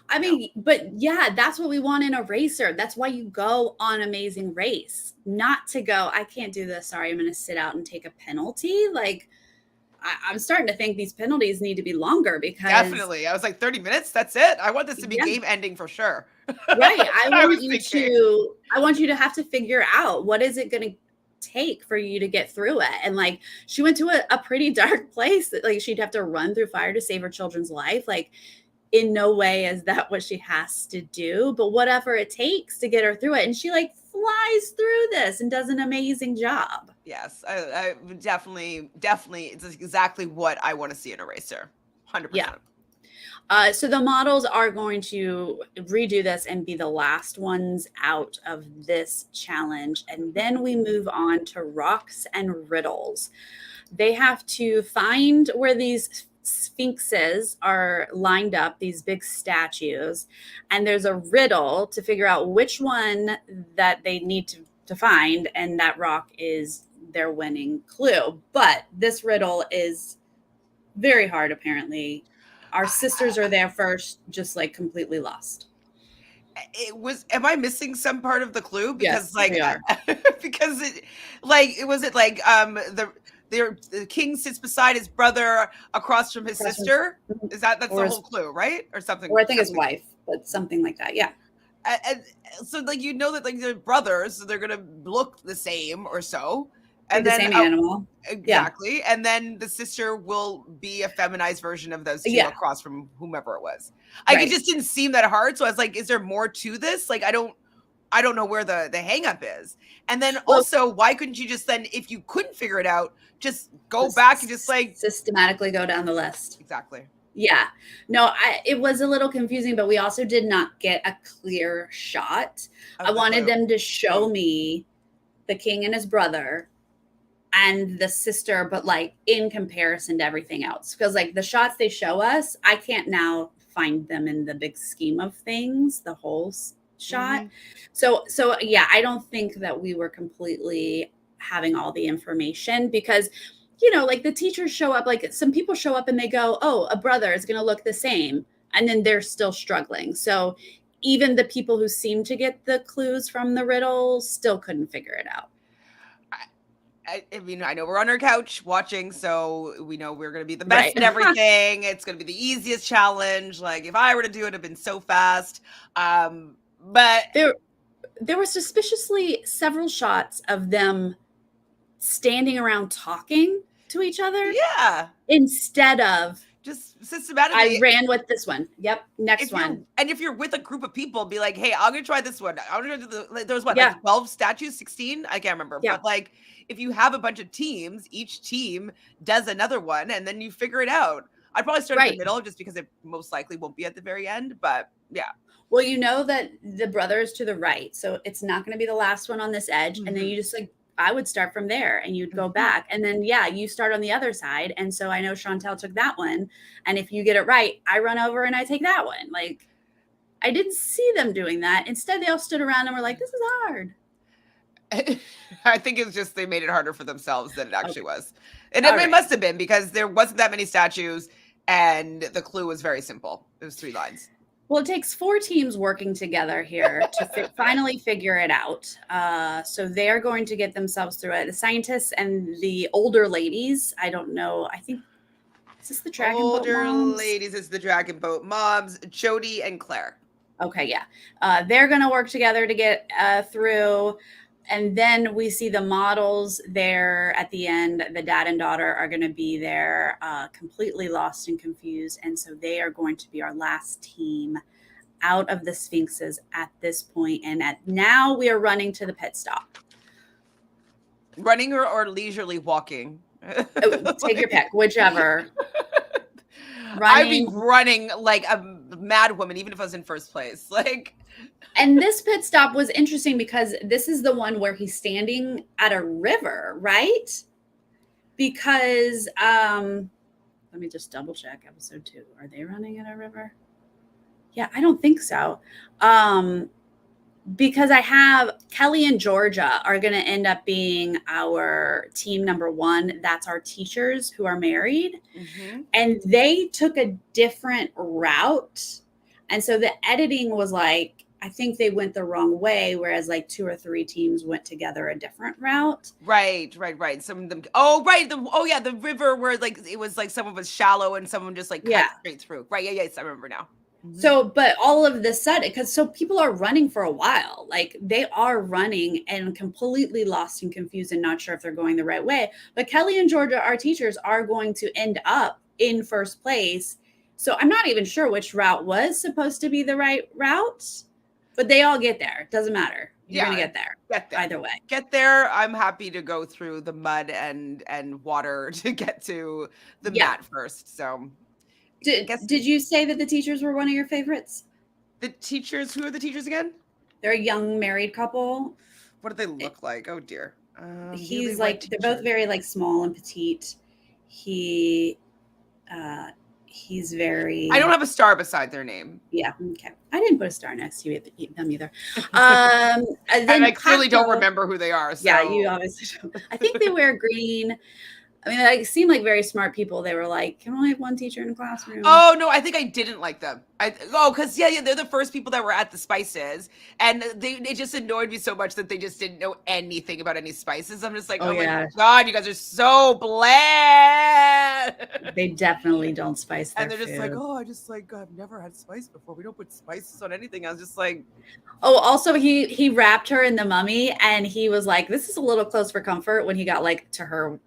A: I mean, but yeah, that's what we want in a racer. That's why you go on Amazing Race, not to go, I can't do this. Sorry, I'm going to sit out and take a penalty. Like, I'm starting to think these penalties need to be longer because
B: Definitely. I was like 30 minutes. That's it. I want this to be
A: Yeah.
B: game ending for sure.
A: Right. I
B: was
A: want you to have to figure out what is it going to take for you to get through it. And like, she went to a pretty dark place that like she'd have to run through fire to save her children's life. Like, in no way is that what she has to do, but whatever it takes to get her through it. And she like flies through this and does an amazing job.
B: Yes, I definitely, it's exactly what I want to see in a racer. 100%.
A: Yeah. So the models are going to redo this and be the last ones out of this challenge. And then we move on to rocks and riddles. They have to find where these sphinxes are lined up, these big statues, and there's a riddle to figure out which one that they need to find, and that rock is their winning clue. But this riddle is very hard, apparently. Our sisters are there first, just like completely lost.
B: Am I missing some part of the clue? Because
A: Yes, we are.
B: because the king sits beside his brother across from his sister. That's the whole clue, right? Or something.
A: Or I think his wife, but something like that. Yeah.
B: And so like, you know that like they're brothers, so they're gonna look the same or so. And
A: the same animal.
B: Exactly. Yeah. And then the sister will be a feminized version of those two across from whomever it was. Like, it just didn't seem that hard. So I was like, is there more to this? Like, I don't know where the hang up is. And then also, why couldn't you just then, if you couldn't figure it out, just go back and just like
A: systematically go down the list?
B: Exactly.
A: Yeah. No, it was a little confusing, but we also did not get a clear shot. I wanted them to show me the king and his brother and the sister, but like in comparison to everything else. Because like the shots they show us, I can't now find them in the big scheme of things, the whole shot. So yeah, I don't think that we were completely having all the information because, you know, like the teachers show up, like some people show up and they go, oh, a brother is going to look the same. And then they're still struggling. So even the people who seem to get the clues from the riddle still couldn't figure it out.
B: I mean, I know we're on our couch watching, so we know we're going to be the best at everything. It's going to be the easiest challenge. Like, if I were to do it, it'd been so fast. But
A: there were suspiciously several shots of them standing around talking to each other.
B: Yeah.
A: Instead of
B: just systematically.
A: I ran with this one. Yep. Next one.
B: And if you're with a group of people, be like, hey, I'm going to try this one. I'm going to do there was what, like 12 statues, 16? I can't remember. Yeah. But like, if you have a bunch of teams, each team does another one, and then you figure it out. I'd probably start in the middle just because it most likely won't be at the very end. But yeah.
A: Well, you know that the brother is to the right. So it's not going to be the last one on this edge. And then you just like, I would start from there and you'd go back. And then, you start on the other side. And so I know Chantele took that one. And if you get it right, I run over and I take that one. Like, I didn't see them doing that. Instead, they all stood around and were like, this is hard.
B: I think it was just they made it harder for themselves than it actually was. And it must have been because there wasn't that many statues and the clue was very simple. It was 3 lines.
A: Well, it takes 4 teams working together here to finally figure it out. So they're going to get themselves through it. The scientists and the older ladies, I don't know. I think, is this the Dragon Boat moms?
B: Older ladies is the Dragon Boat moms, Jody and Claire.
A: Okay, yeah. They're going to work together to get through. And then we see the models there at the end. The dad and daughter are going to be there, completely lost and confused. And so they are going to be our last team out of the Sphinxes at this point. And now we are running to the pit stop.
B: Running or leisurely walking?
A: Take your pick, whichever.
B: I'd be running like a mad woman, even if I was in first place. Like,
A: and this pit stop was interesting because this is the one where he's standing at a river, right? Because let me just double check episode 2. Are they running at a river? Yeah, I don't think so. Because I have Kelly and Georgia are going to end up being our team number 1. That's our teachers who are married. Mm-hmm. And they took a different route. And so the editing was like, I think they went the wrong way, whereas like 2 or 3 teams went together a different route.
B: Right. Some of them. Oh, right. The river where like it was like some of was shallow and some of them just like cut straight through. Right. Yeah. Yes, I remember now. Mm-hmm.
A: So, but all of the sudden, so people are running for a while, like they are running and completely lost and confused and not sure if they're going the right way. But Kelly and Georgia, our teachers, are going to end up in first place. So I'm not even sure which route was supposed to be the right route, but they all get there. Doesn't matter. You're going to get there. Either way.
B: Get there. I'm happy to go through the mud and water to get to the mat first. So
A: did you say that the teachers were one of your favorites?
B: The teachers? Who are the teachers again?
A: They're a young married couple.
B: What do they look like? Oh dear.
A: He's like, they're both very like small and petite. He's very.
B: I don't have a star beside their name.
A: Yeah. Okay. I didn't put a star next to them either.
B: And I clearly don't remember who they are. So.
A: Yeah, you obviously don't. I think they wear green. I mean, they seem like very smart people. They were like, can we only have one teacher in the classroom?
B: Oh, no, I think I didn't like them. Because, they're the first people that were at the spices. And it just annoyed me so much that they just didn't know anything about any spices. I'm just like, oh my God, you guys are so bland.
A: They definitely don't spice their
B: And they're just
A: food.
B: like, I've never had spice before. We don't put spices on anything. I was just like.
A: Oh, also, he wrapped her in the mummy. And he was like, this is a little close for comfort when he got like to her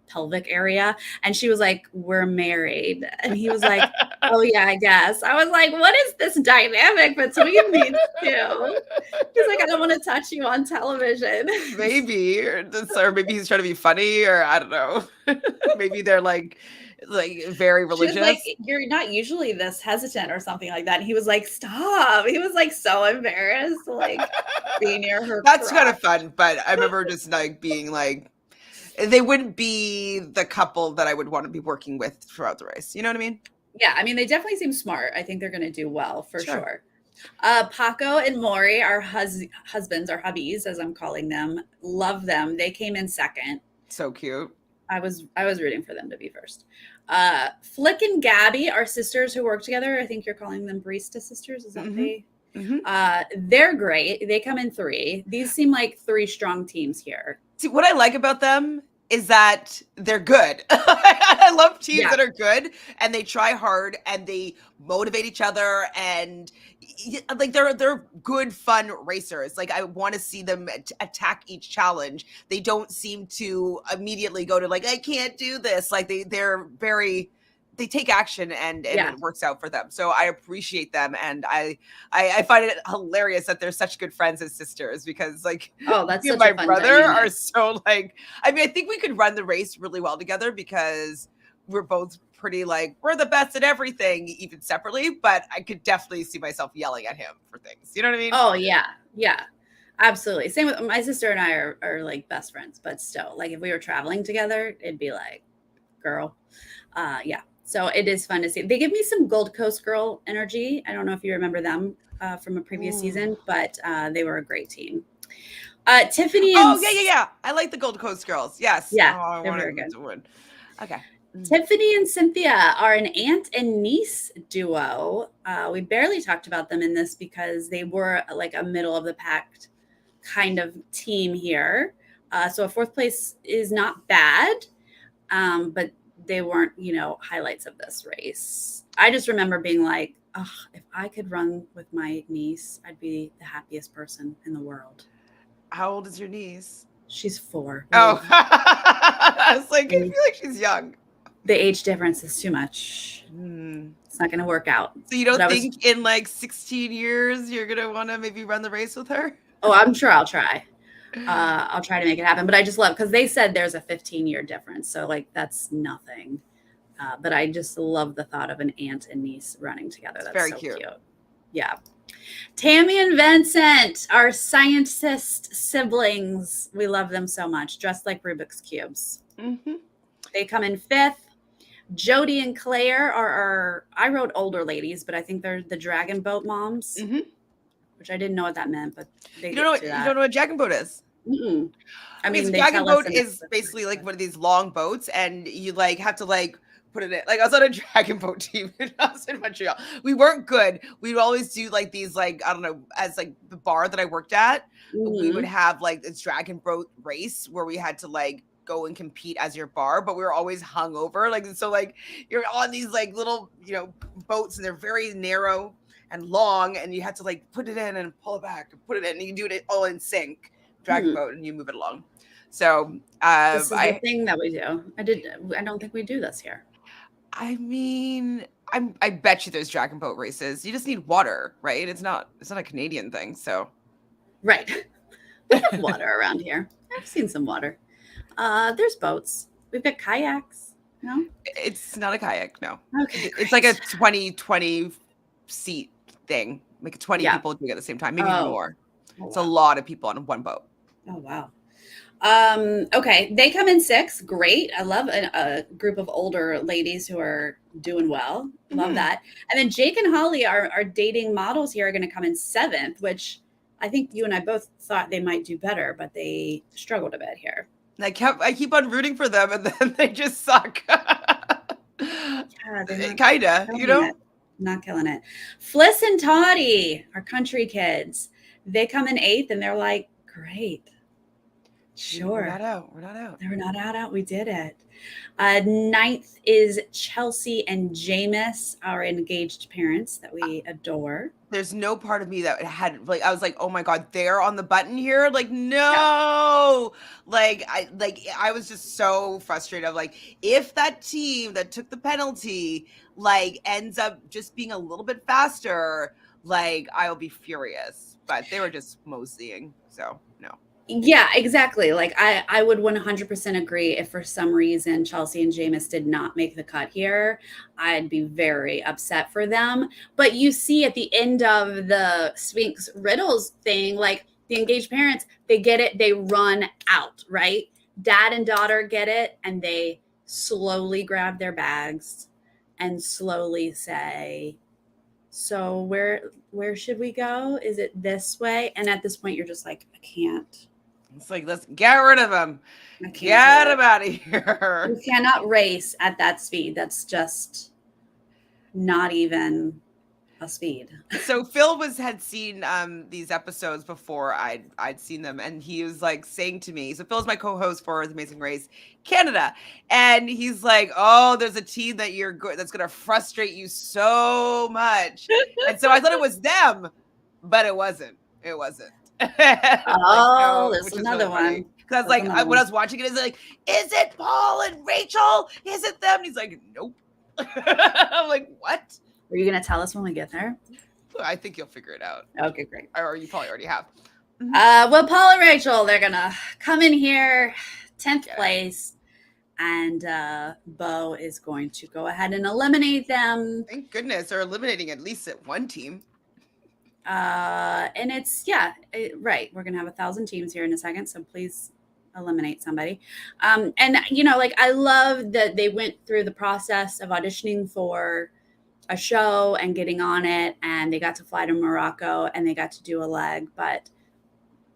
A: pelvic area, and she was like, we're married, and he was like, oh yeah, I guess. I was like, what is this dynamic between these two? He's like, I don't want to touch you on television.
B: Maybe or maybe he's trying to be funny, or I don't know. Maybe they're like very religious.
A: She was like, you're not usually this hesitant or something like that. And he was like, stop. He was like so embarrassed, like being near her.
B: That's kind of fun, but I remember just like being like, they wouldn't be the couple that I would want to be working with throughout the race. You know what I mean?
A: Yeah. I mean, they definitely seem smart. I think they're going to do well for sure. Paco and Maury, our husbands, our hubbies, as I'm calling them, love them. They came in second.
B: So cute.
A: I was rooting for them to be first. Flick and Gabby, our sisters who work together. I think you're calling them barista sisters. Is that they? Mm-hmm. They're great. They come in 3. These seem like 3 strong teams here.
B: See, what I like about them is that they're good. I love teams that are good and they try hard and they motivate each other, and like they're good, fun racers. Like I want to see them attack each challenge. They don't seem to immediately go to like, I can't do this. Like they take action and it works out for them. So I appreciate them. And I find it hilarious that they're such good friends as sisters, because like,
A: that's
B: me and my brother are so like, I mean, I think we could run the race really well together because we're both pretty like, we're the best at everything, even separately, but I could definitely see myself yelling at him for things. You know what I mean?
A: Oh yeah. Yeah, absolutely. Same with my sister and I are like best friends, but still, like if we were traveling together, it'd be like, girl. Yeah. So it is fun to see. They give me some Gold Coast Girl energy. I don't know if you remember them from a previous season, but they were a great team. Tiffany and
B: yeah. I like the Gold Coast Girls. Yes.
A: Yeah,
B: I want
A: very
B: to win. Okay.
A: Tiffany and Cynthia are an aunt and niece duo. We barely talked about them in this because they were like a middle of the pack kind of team here. So a 4th place is not bad, but they weren't, highlights of this race. I just remember being like, if I could run with my niece, I'd be the happiest person in the world.
B: How old is your niece?
A: She's 4.
B: Oh,
A: Ooh.
B: I was like, I feel like she's young.
A: The age difference is too much. It's not going to work out.
B: So you
A: But
B: don't
A: I was,
B: think in like 16 years you're gonna want to maybe run the race with her?
A: oh, I'm sure I'll try. I'll try to make it happen. But I just love, because they said there's a 15-year difference. So, like, that's nothing. But I just love the thought of an aunt and niece running together. That's
B: very
A: so
B: cute.
A: Yeah. Tammy and Vincent, our scientist siblings. We love them so much, dressed like Rubik's Cubes.
B: Mm-hmm.
A: They come in 5th. Jody and Claire are I wrote older ladies, but I think they're the dragon boat moms, which I didn't know what that meant, but they
B: You
A: get
B: don't know
A: to
B: what,
A: that.
B: you don't know what dragon boat is?
A: Mm-mm. I
B: Okay,
A: mean,
B: so
A: they
B: dragon
A: tell us
B: boat
A: in
B: is
A: the
B: basically
A: first,
B: like one of these long boats, and you like have to like put it in. Like I was on a dragon boat team when I was in Montreal. We weren't good. We'd always do like these like I don't know, as like the bar that I worked at, we would have like this dragon boat race where we had to like go and compete as your bar, but we were always hungover. Like so, like you're on these like little boats, and they're very narrow and long, and you had to like put it in and pull it back and put it in, and you do it all in sync. Dragon boat, and you move it along. So
A: this is the thing that we do. I don't think we do this here.
B: I mean, I bet you there's dragon boat races. You just need water, right? It's not a Canadian thing, so
A: Right. We have water around here. I've seen some water. There's boats. We've got kayaks. No?
B: It's not a kayak, no.
A: Okay.
B: It's like a 20 seat thing. Like 20 people doing it at the same time, maybe even more. It's a lot of people on one boat.
A: Oh wow. Okay, they come in 6th. Great. I love a group of older ladies who are doing well. Love that. And then Jake and Holly, are dating models here, are going to come in 7th, which I think you and I both thought they might do better, but they struggled a bit here.
B: I keep on rooting for them, and then they just suck. Kinda,
A: not killing it. Fliss and Toddy, our country kids, they come in 8th, and they're like, great. Sure.
B: We're not out.
A: They were not out. We did it. 9th is Chelsea and Jameis, our engaged parents that we adore.
B: There's no part of me that had like I was like, oh my god, they're on the button here. Like, no. I was just so frustrated. Of like, if that team that took the penalty like ends up just being a little bit faster, like I will be furious. But they were just moseying. So no.
A: Yeah, exactly. Like I would 100% agree if for some reason Chelsea and Jameis did not make the cut here. I'd be very upset for them. But you see at the end of the Sphinx Riddles thing, like the engaged parents, they get it, they run out, right? Dad and daughter get it, and they slowly grab their bags and slowly say, so where should we go? Is it this way? And at this point, you're just like, I can't.
B: It's like, let's get rid of them. Get them out of here.
A: You cannot race at that speed. That's just not even a speed.
B: So Phil had seen these episodes before I'd seen them, and he was like saying to me, so Phil's my co-host for The Amazing Race Canada, and he's like, oh, there's a team that that's gonna frustrate you so much. And so I thought it was them, but it wasn't.
A: There's another one.
B: Because I was like, when I was watching it, is it Paul and Rachel? Is it them? And he's like, nope. I'm like, what?
A: Are you going to tell us when we get there?
B: I think you'll figure it out.
A: Okay, great.
B: Or you probably already have.
A: Well, Paul and Rachel, they're going to come in here 10th place, and Bo is going to go ahead and eliminate them.
B: Thank goodness they're eliminating at least one team.
A: And it's, right. We're going to have 1,000 teams here in a second, so please eliminate somebody. And, I love that they went through the process of auditioning for a show and getting on it, and they got to fly to Morocco, and they got to do a leg, but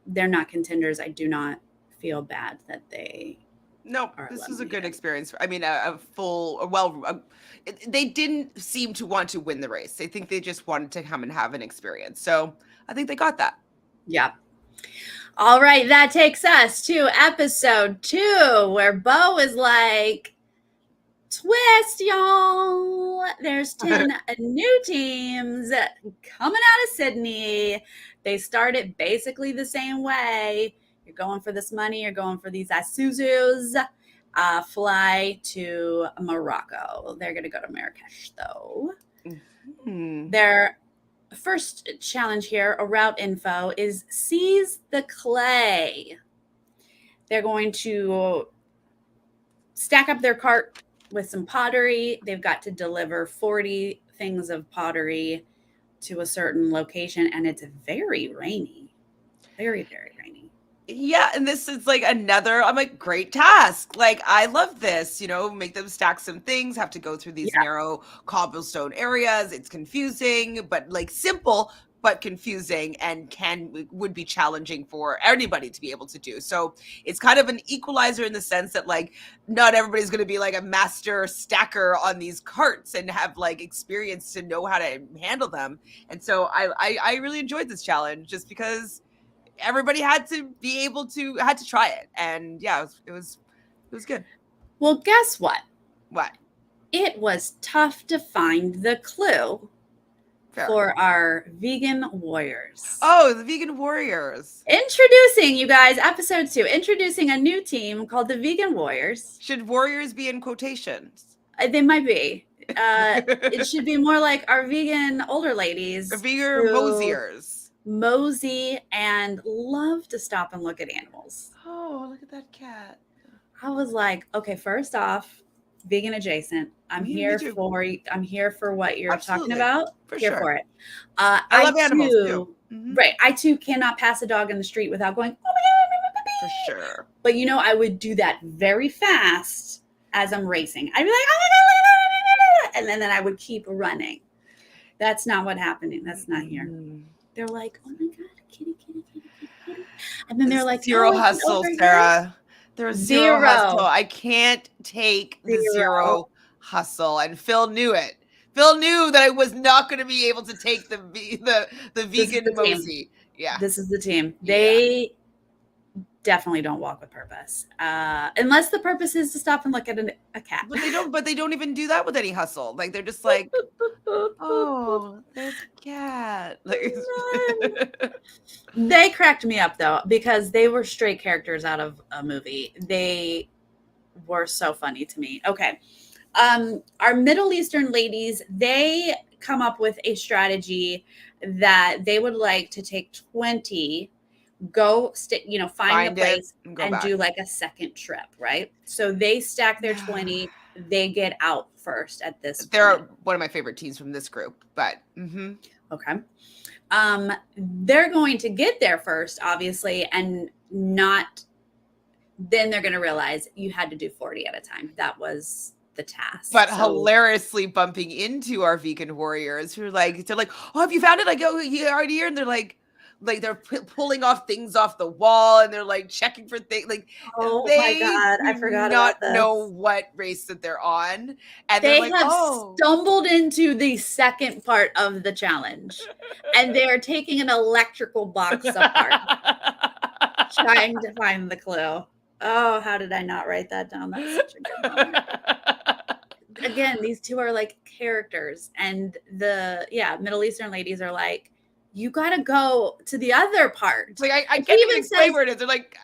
A: they're not contenders. I do not feel bad that they
B: this was a good experience. I mean, they didn't seem to want to win the race. I think they just wanted to come and have an experience. So I think they got that.
A: Yeah. All right. That takes us to episode 2, where Bo is like, twist, y'all. There's 10 new teams coming out of Sydney. They started basically the same way. You're going for this money. You're going for these Isuzus. Fly to Morocco. They're going to go to Marrakesh, though.
B: Mm-hmm.
A: Their first challenge here, a route info, is seize the clay. They're going to stack up their cart with some pottery. They've got to deliver 40 things of pottery to a certain location, and it's very rainy. Very, very rainy.
B: Yeah, and this is like another, I'm like, great task. Like, I love this, make them stack some things, have to go through these narrow cobblestone areas. It's confusing, but like simple, but confusing, and would be challenging for anybody to be able to do. So it's kind of an equalizer in the sense that like not everybody's going to be like a master stacker on these carts and have like experience to know how to handle them. And so I really enjoyed this challenge just because everybody had to try it. And yeah, it was good.
A: Well, guess what?
B: What?
A: It was tough to find the clue. Fair. For our vegan warriors.
B: Oh, the vegan warriors.
A: Introducing, you guys, episode 2, introducing a new team called the Vegan Warriors.
B: Should warriors be in quotations?
A: They might be. It should be more like our vegan older ladies.
B: Vegan mosiers.
A: Mosey and love to stop and look at animals.
B: Oh, look at that cat.
A: I was like, okay, first off, vegan adjacent. I'm here for what you're talking about.
B: For
A: here
B: sure.
A: For it.
B: I love animals too.
A: Mm-hmm. Right. I too cannot pass a dog in the street without going, oh my God.
B: For sure.
A: But I would do that very fast as I'm racing. I'd be like, oh my God. And then I would keep running. That's not what happened. That's not here. They're like, oh my God, kitty. And then they're like,
B: zero hustle, Sarah. There's zero hustle. I can't take the zero hustle. And Phil knew it. Phil knew that I was not going to be able to take the vegan mosey. Yeah.
A: This is the team. They definitely don't walk with purpose. Unless the purpose is to stop and look at a cat.
B: But they don't even do that with any hustle. Like they're just like, oh, there's a cat.
A: They cracked me up though, because they were straight characters out of a movie. They were so funny to me. Okay. Our Middle Eastern ladies, they come up with a strategy that they would like to take 20, go find a place and do like a second trip, right? So they stack their 20, they get out first at this point.
B: They're one of my favorite teams from this group, but
A: okay. They're going to get there first, obviously, and then they're going to realize you had to do 40 at a time. That was the task.
B: But hilariously bumping into our vegan warriors who they're like, oh, have you found it? I go, yeah, right here. And they're like they're pulling off things off the wall and they're like checking for things. Like,
A: oh my God, I forgot about this.
B: Know what race that they're on. And
A: they have stumbled into the second part of the challenge and they're taking an electrical box apart, trying to find the clue. Oh, how did I not write that down? That's such a good moment. Again, these two are like characters, and the Middle Eastern ladies are like, you got to go to the other part.
B: Like I can't even explain where it is. They're like,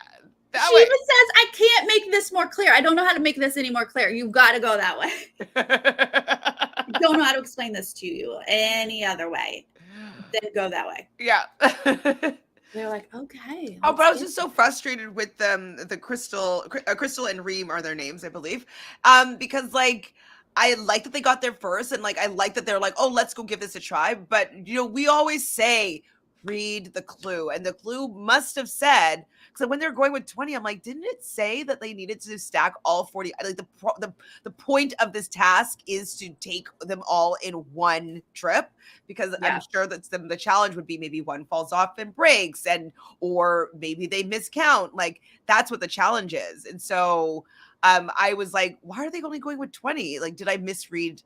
B: that
A: she
B: way.
A: Even says, I can't make this more clear. I don't know how to make this any more clear. You've got to go that way. I don't know how to explain this to you any other way. Then go that way.
B: Yeah.
A: They're like, okay.
B: Oh, but I was just so frustrated with them. The Crystal and Reem are their names, I believe. Because I like that they got there first, and I like that they're like, oh, let's go give this a try. But we always say, read the clue, and the clue must have said, because when they're going with 20, I'm like, didn't it say that they needed to stack all 40? Like the point of this task is to take them all in one trip, because I'm sure that the challenge would be maybe one falls off and breaks, or maybe they miscount. Like that's what the challenge is, and so. I was like, why are they only going with 20? Like, did I misread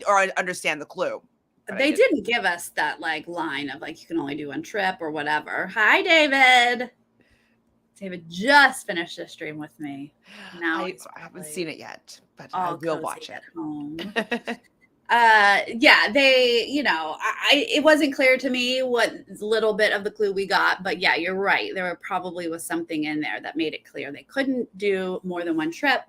B: or understand the clue?
A: But they didn't give us that line of you can only do one trip or whatever. Hi, David. David just finished the stream with me. Now
B: I haven't seen it yet, but I will watch it.
A: At home. Yeah, they, it wasn't clear to me what little bit of the clue we got, but yeah, you're right. There probably was something in there that made it clear they couldn't do more than one trip.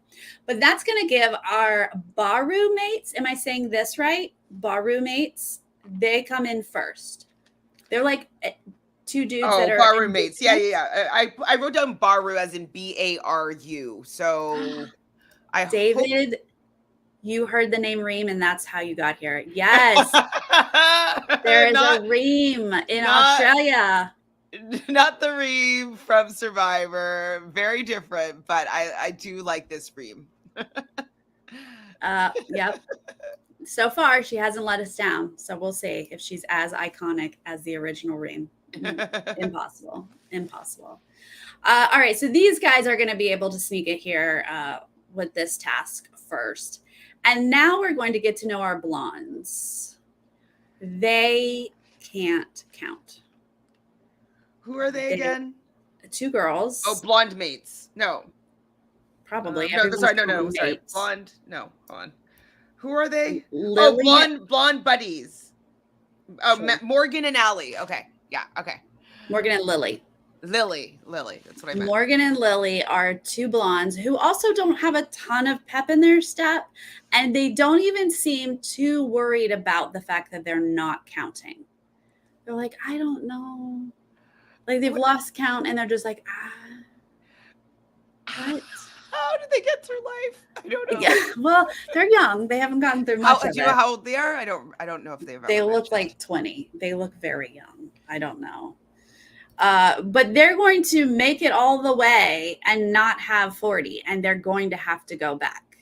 A: But that's going to give our Baru mates, am I saying this right? Baru mates, they come in first. They're like two dudes that are
B: bar roommates. Yeah. I wrote down Baru as in Baru. So I
A: David, you heard the name Reem, and that's how you got here. Yes. There is a Reem in Australia.
B: Not the Reem from Survivor. Very different, but I do like this Reem.
A: Yep. So far, she hasn't let us down. So we'll see if she's as iconic as the original Reem. Impossible. All right. So these guys are going to be able to sneak it here with this task first. And now we're going to get to know our blondes. They can't count.
B: Who are they again?
A: Two girls.
B: Oh, blonde mates. No.
A: Probably.
B: No, sorry. Blonde. No, hold on. Who are they?
A: Lily.
B: Oh, blonde buddies. Oh, sure. Morgan and Allie. Okay. Yeah. Okay.
A: Morgan and Lily.
B: Lily. That's what I meant.
A: Morgan and Lily are two blondes who also don't have a ton of pep in their step, and they don't even seem too worried about the fact that they're not counting. They're like, I don't know. Like they've lost count, and they're just like, what?
B: How did they get through life? I don't know.
A: Yeah, well, they're young. They haven't gotten through much of it.
B: Do you know how old they are? I don't know if they've.
A: They look like 20. They look very young. I don't know. But they're going to make it all the way and not have 40, and they're going to have to go back.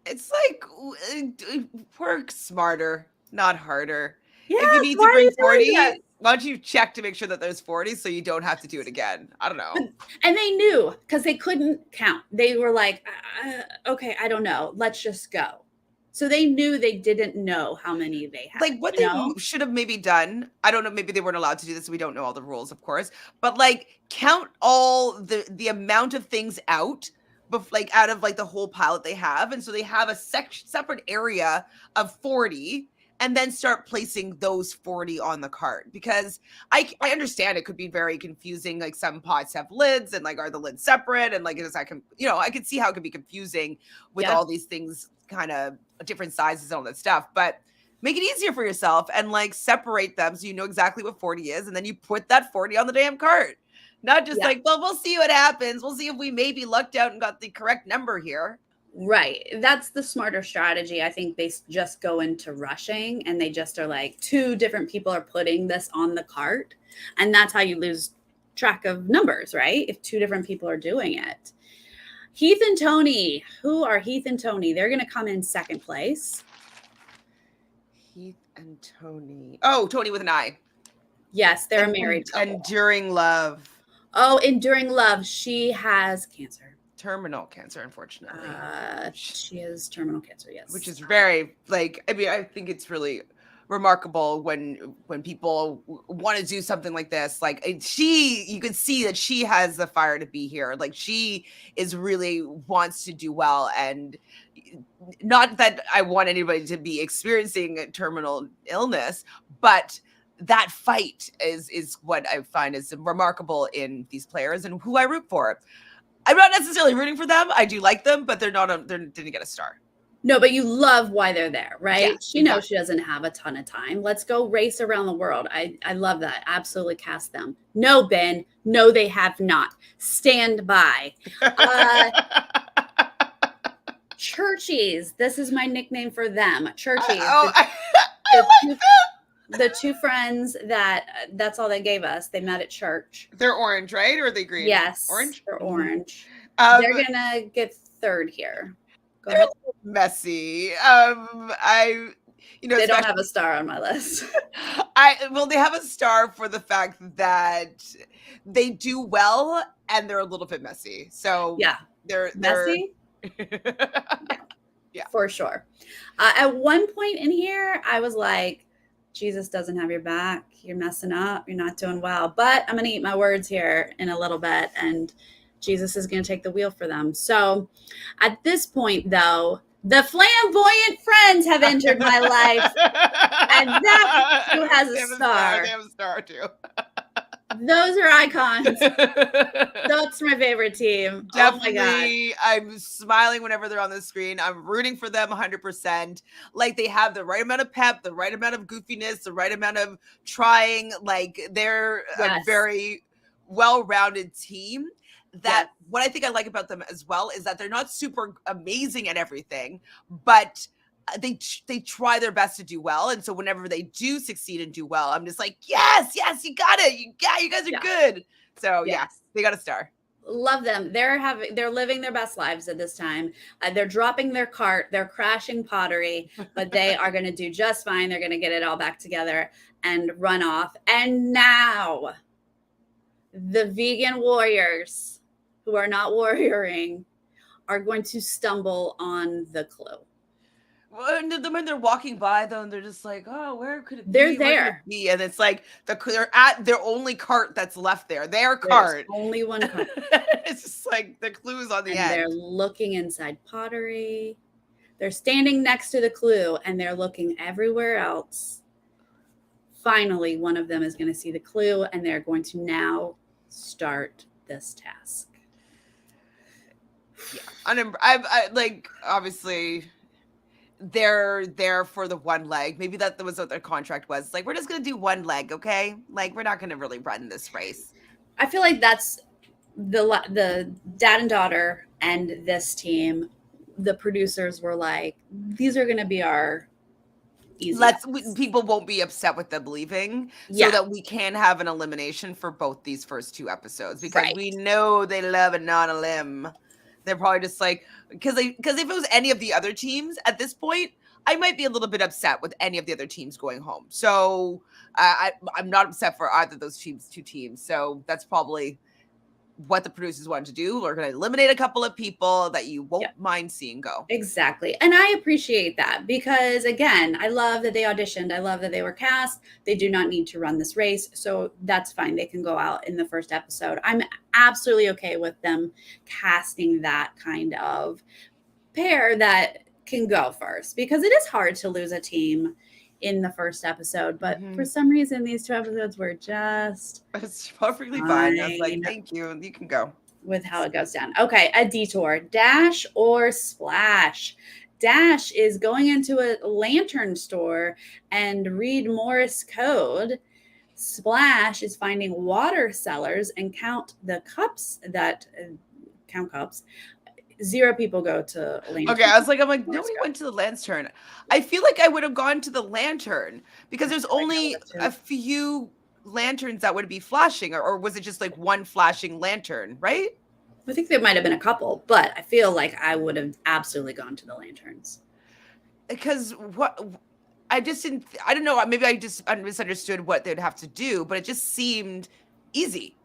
B: It's like work smarter, not harder.
A: Yeah,
B: if you need to bring 40, why don't you check to make sure that there's 40 so you don't have to do it again? I don't know.
A: And they knew because they couldn't count. They were like, okay, I don't know. Let's just go. So they knew they didn't know how many they had.
B: Like what they should have maybe done. I don't know. Maybe they weren't allowed to do this. So we don't know all the rules, of course. But like count all the amount of things out, like out of like the whole pile that they have. And so they have a separate area of 40 and then start placing those 40 on the cart, because I understand it could be very confusing. Like some pots have lids and like, are the lids separate? And like, I could see how it could be confusing with all these things, kind of different sizes and all that stuff, but make it easier for yourself and like separate them so you know exactly what 40 is. And then you put that 40 on the damn cart, not just like, well, we'll see what happens. We'll see if we maybe lucked out and got the correct number here.
A: Right. That's the smarter strategy. I think they just go into rushing and they just are like, two different people are putting this on the cart. And that's how you lose track of numbers, right? If two different people are doing it. Heath and Tony. Who are Heath and Tony? They're going to come in second place.
B: Heath and Tony. Oh, Tony with an I.
A: Yes, they're a married couple.
B: Enduring love.
A: Oh, enduring love. She has cancer.
B: Terminal cancer, unfortunately.
A: She has terminal cancer, yes.
B: Which is very, like, I mean, I think it's really remarkable when people want to do something like this. Like, you can see that she has the fire to be here. Like, she is really wants to do well. And not that I want anybody to be experiencing a terminal illness, but that fight is what I find is remarkable in these players and who I root for. I'm not necessarily rooting for them. I do like them, but they didn't get a star.
A: No, but you love why they're there, right?
B: Yeah,
A: she knows she doesn't have a ton of time. Let's go race around the world. I love that. Absolutely cast them. No, Ben. No, they have not. Stand by. Churchies. This is my nickname for them. Churchies. The two friends that's all they gave us. They met at church.
B: They're orange, right? Or are they green?
A: Yes.
B: Orange?
A: They're orange. They're going to get third here. Go
B: ahead. Messy. They
A: don't have a star on my list.
B: They have a star for the fact that they do well and they're a little bit messy. So
A: yeah,
B: they're
A: messy. Yeah, for sure. At one point in here, I was like, Jesus doesn't have your back. You're messing up. You're not doing well. But I'm going to eat my words here in a little bit, and Jesus is going to take the wheel for them. So at this point, though, The flamboyant friends have entered my life, and that too has a star.
B: They have a star too.
A: Those are icons. That's my favorite team.
B: Definitely,
A: Oh my God.
B: I'm smiling whenever they're on the screen. I'm rooting for them 100%. Like they have the right amount of pep, the right amount of goofiness, the right amount of trying. Like they're a very well-rounded team. That what I think I like about them as well is that they're not super amazing at everything, but they try their best to do well. And so whenever they do succeed and do well, I'm just like, yes, you got it. You guys are good. So they got a star.
A: Love them. They're living their best lives at this time. They're dropping their cart. They're crashing pottery, but they are going to do just fine. They're going to get it all back together and run off. And now the vegan warriors who are not warrioring are going to stumble on the clue.
B: When they're walking by, though, and they're just like, "Oh, where could it be?
A: They're there."
B: And it's like they're at their only cart that's left there. Their cart.
A: There's only one cart.
B: It's just like the clue's on the
A: and
B: end.
A: They're looking inside pottery. They're standing next to the clue, and they're looking everywhere else. Finally, one of them is going to see the clue, and they're going to now start this task.
B: Yeah, I like obviously. They're there for the one leg. Maybe that was what their contract was. Like, we're just gonna do one leg, okay? Like, we're not gonna really run this race.
A: I feel like that's the dad and daughter and this team. The producers were like, these are gonna be our easy.
B: People won't be upset with them leaving, so that we can have an elimination for both these first two episodes because we know they love a non-elim. They're probably just like, because if it was any of the other teams at this point, I might be a little bit upset with any of the other teams going home. So I'm not upset for either of those two teams. So that's probably what the producers wanted to do. We're going to eliminate a couple of people that you won't mind seeing go.
A: Exactly. And I appreciate that because, again, I love that they auditioned. I love that they were cast. They do not need to run this race. So that's fine. They can go out in the first episode. I'm absolutely okay with them casting that kind of pair that can go first because it is hard to lose a team in the first episode, but for some reason these two episodes were just
B: it's perfectly fine. I was like, thank you, you can go
A: with how it goes down. Okay, a detour, dash or splash. Dash is going into a lantern store and read Morse code. Splash is finding water cellars and count the cups that count cups. 0 people go to lantern.
B: Okay, I'm like, nobody went to the lantern. I feel like I would have gone to the lantern because there's only a few lanterns that would be flashing, or was it just like one flashing lantern, right?
A: I think there might have been a couple, but I feel like I would have absolutely gone to the lanterns.
B: Because I don't know, maybe I just misunderstood what they'd have to do, but it just seemed easy.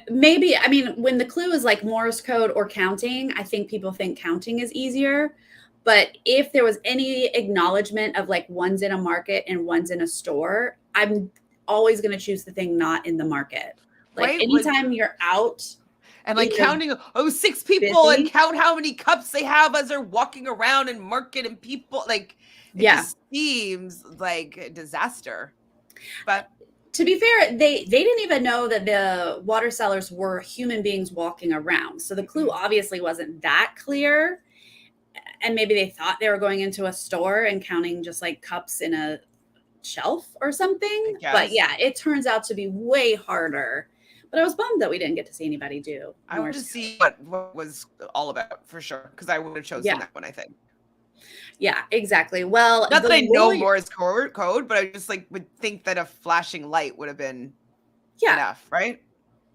A: Maybe, I mean, when the clue is like Morse code or counting, I think people think counting is easier. But if there was any acknowledgement of like one's in a market and one's in a store, I'm always going to choose the thing not in the market. Like anytime you're out.
B: And like counting 6 people and count how many cups they have as they're walking around and market and people like, it just seems like a disaster. But
A: to be fair, they didn't even know that the water cellars were human beings walking around. So the clue obviously wasn't that clear. And maybe they thought they were going into a store and counting just like cups in a shelf or something. But yeah, it turns out to be way harder. But I was bummed that we didn't get to see anybody do.
B: I want to see what was all about for sure. Because I would have chosen that one, I think.
A: Yeah, exactly. Well,
B: not that I know Morse code, but I just like would think that a flashing light would have been enough, right?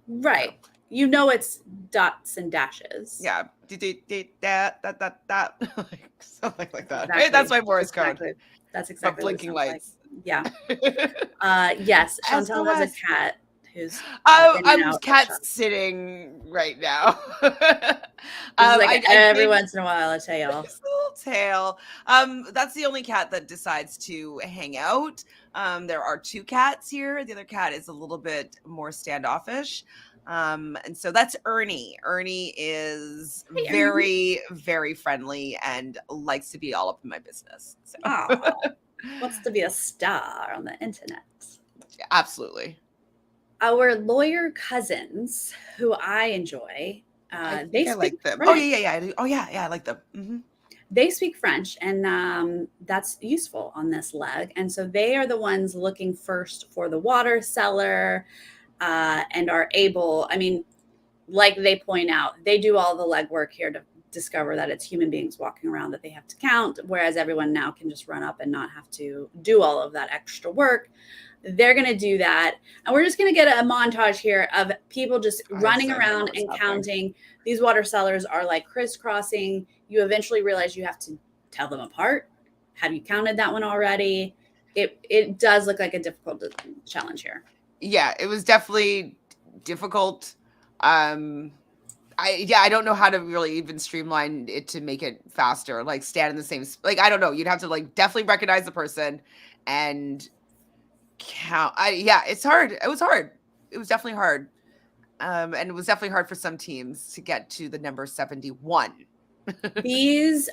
A: Right. You know, it's dots and dashes.
B: Yeah. Something like that. Exactly. Right? That's my Morse code.
A: That's exactly.
B: But blinking lights.
A: Like. Yeah. Yes. Chantele has a cat. Who's
B: I'm cat sitting right now.
A: Like every once in a while, a tail.
B: Just a little tail. That's the only cat that decides to hang out. There are 2 cats here. The other cat is a little bit more standoffish. And so that's Ernie. Ernie is
A: Hey, Ernie.
B: very, very friendly and likes to be all up in my business. So
A: Oh, wants to be a star on the internet.
B: absolutely.
A: Our lawyer cousins, who I enjoy,
B: I
A: they
B: think I
A: speak
B: like them. Oh
A: French.
B: yeah, yeah, yeah. Oh yeah, yeah. I like them.
A: They speak French, and that's useful on this leg. And so they are the ones looking first for the water cellar and are able, I mean, like they point out, they do all the legwork here to discover that it's human beings walking around that they have to count, whereas everyone now can just run up and not have to do all of that extra work. They're going to do that. And we're just going to get a montage here of people just running
B: I never
A: around
B: what's
A: and
B: happening.
A: counting. These water cellars are like crisscrossing. You eventually realize you have to tell them apart. Have you counted that one already? It does look like a difficult challenge here.
B: Yeah, it was definitely difficult. I don't know how to really even streamline it to make it faster. Like stand in the same like I don't know. You'd have to like definitely recognize the person and count. Yeah, it's hard. It was hard. It was definitely hard. And it was definitely hard for some teams to get to the number 71.
A: These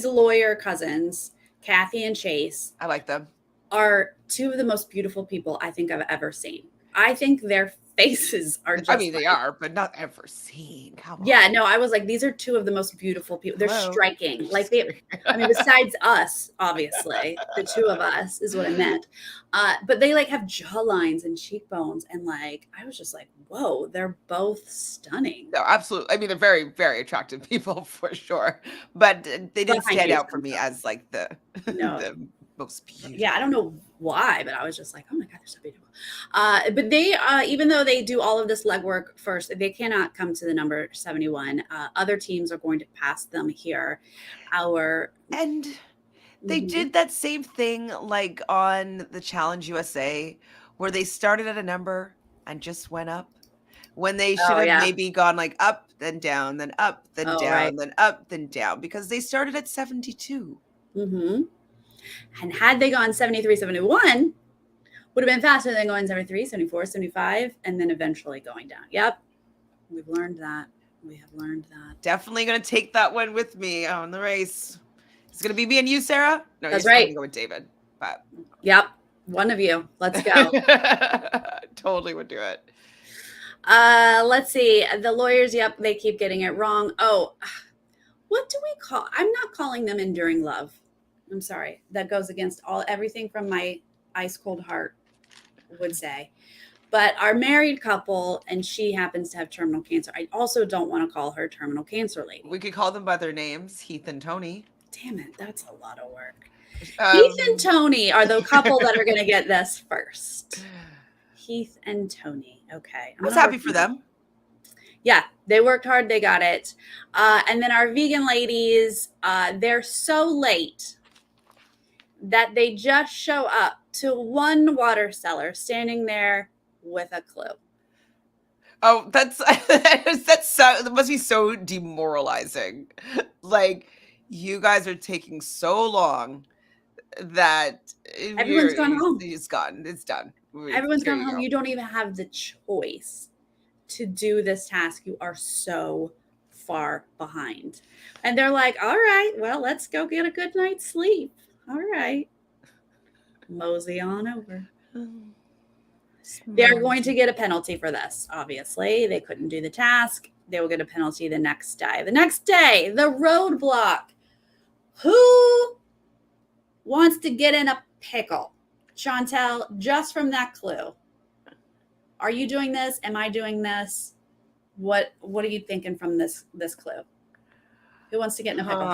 A: lawyer cousins, Kathy and Chase,
B: I like them.
A: are two of the most beautiful people I think I've ever seen. I think their faces are
B: I
A: just
B: mean, they
A: like,
B: are, but not ever seen. Come on.
A: yeah, no, I was like, these are two of the most beautiful people. They're
B: Hello.
A: striking. Like I mean, besides us, obviously, the two of us is what I meant. But they like have jawlines and cheekbones. And like, I was just like, whoa, they're both stunning.
B: No, absolutely. I mean, they're very, very attractive people for sure, but they didn't
A: Behind
B: stand
A: you is
B: out for me
A: stunning.
B: as like the
A: No,
B: the most beautiful.
A: yeah, I don't know why, but I was just like, oh my God, they're so beautiful. But they, even though they do all of this legwork first, they cannot come to the number 71. Other teams are going to pass them here. Our
B: And they
A: Mhm.
B: did that same thing like on the Challenge USA where they started at a number and just went up when they should
A: Oh
B: have
A: yeah.
B: maybe gone like up, then down, then up, then
A: Oh right.
B: down, then up, then down because they started at 72.
A: hmm And had they gone 73, 71, would have been faster than going 73, 74, 75, and then eventually going down. Yep. We've learned that. We have learned that.
B: Definitely going to take that one with me on the race. It's going to be me and you, Sarah? No, you're
A: That's
B: still going
A: right.
B: to go with David. But
A: Yep. One of you. Let's go.
B: totally would do it.
A: Let's see. The lawyers, yep, they keep getting it wrong. Oh, what do we call? I'm not calling them enduring love. I'm sorry. That goes against everything from my ice cold heart would say. But our married couple, and she happens to have terminal cancer. I also don't want to call her terminal cancer lady.
B: We could call them by their names, Heath and Tony.
A: Damn it, that's a lot of work. Heath and Tony are the couple that are going to get this first. Heath and Tony. Okay.
B: I was happy for them.
A: Yeah, they worked hard. They got it. And then our vegan ladies, they're so late that they just show up to one water cellar standing there with a clue.
B: Oh, that's that must be so demoralizing. Like you guys are taking so long that
A: Everyone's gone home.
B: It's gone. It's done.
A: Everyone's
B: There
A: gone
B: you
A: home.
B: go.
A: You don't even have the choice to do this task. You are so far behind. And they're like, all right, well, let's go get a good night's sleep. All right. Mosey on over. They're going to get a penalty for this, obviously. They couldn't do the task. They will get a penalty the next day. The next day, the roadblock. Who wants to get in a pickle? Chantele, just from that clue. Are you doing this? Am I doing this? What are you thinking from this clue? Who wants to get in a pickle?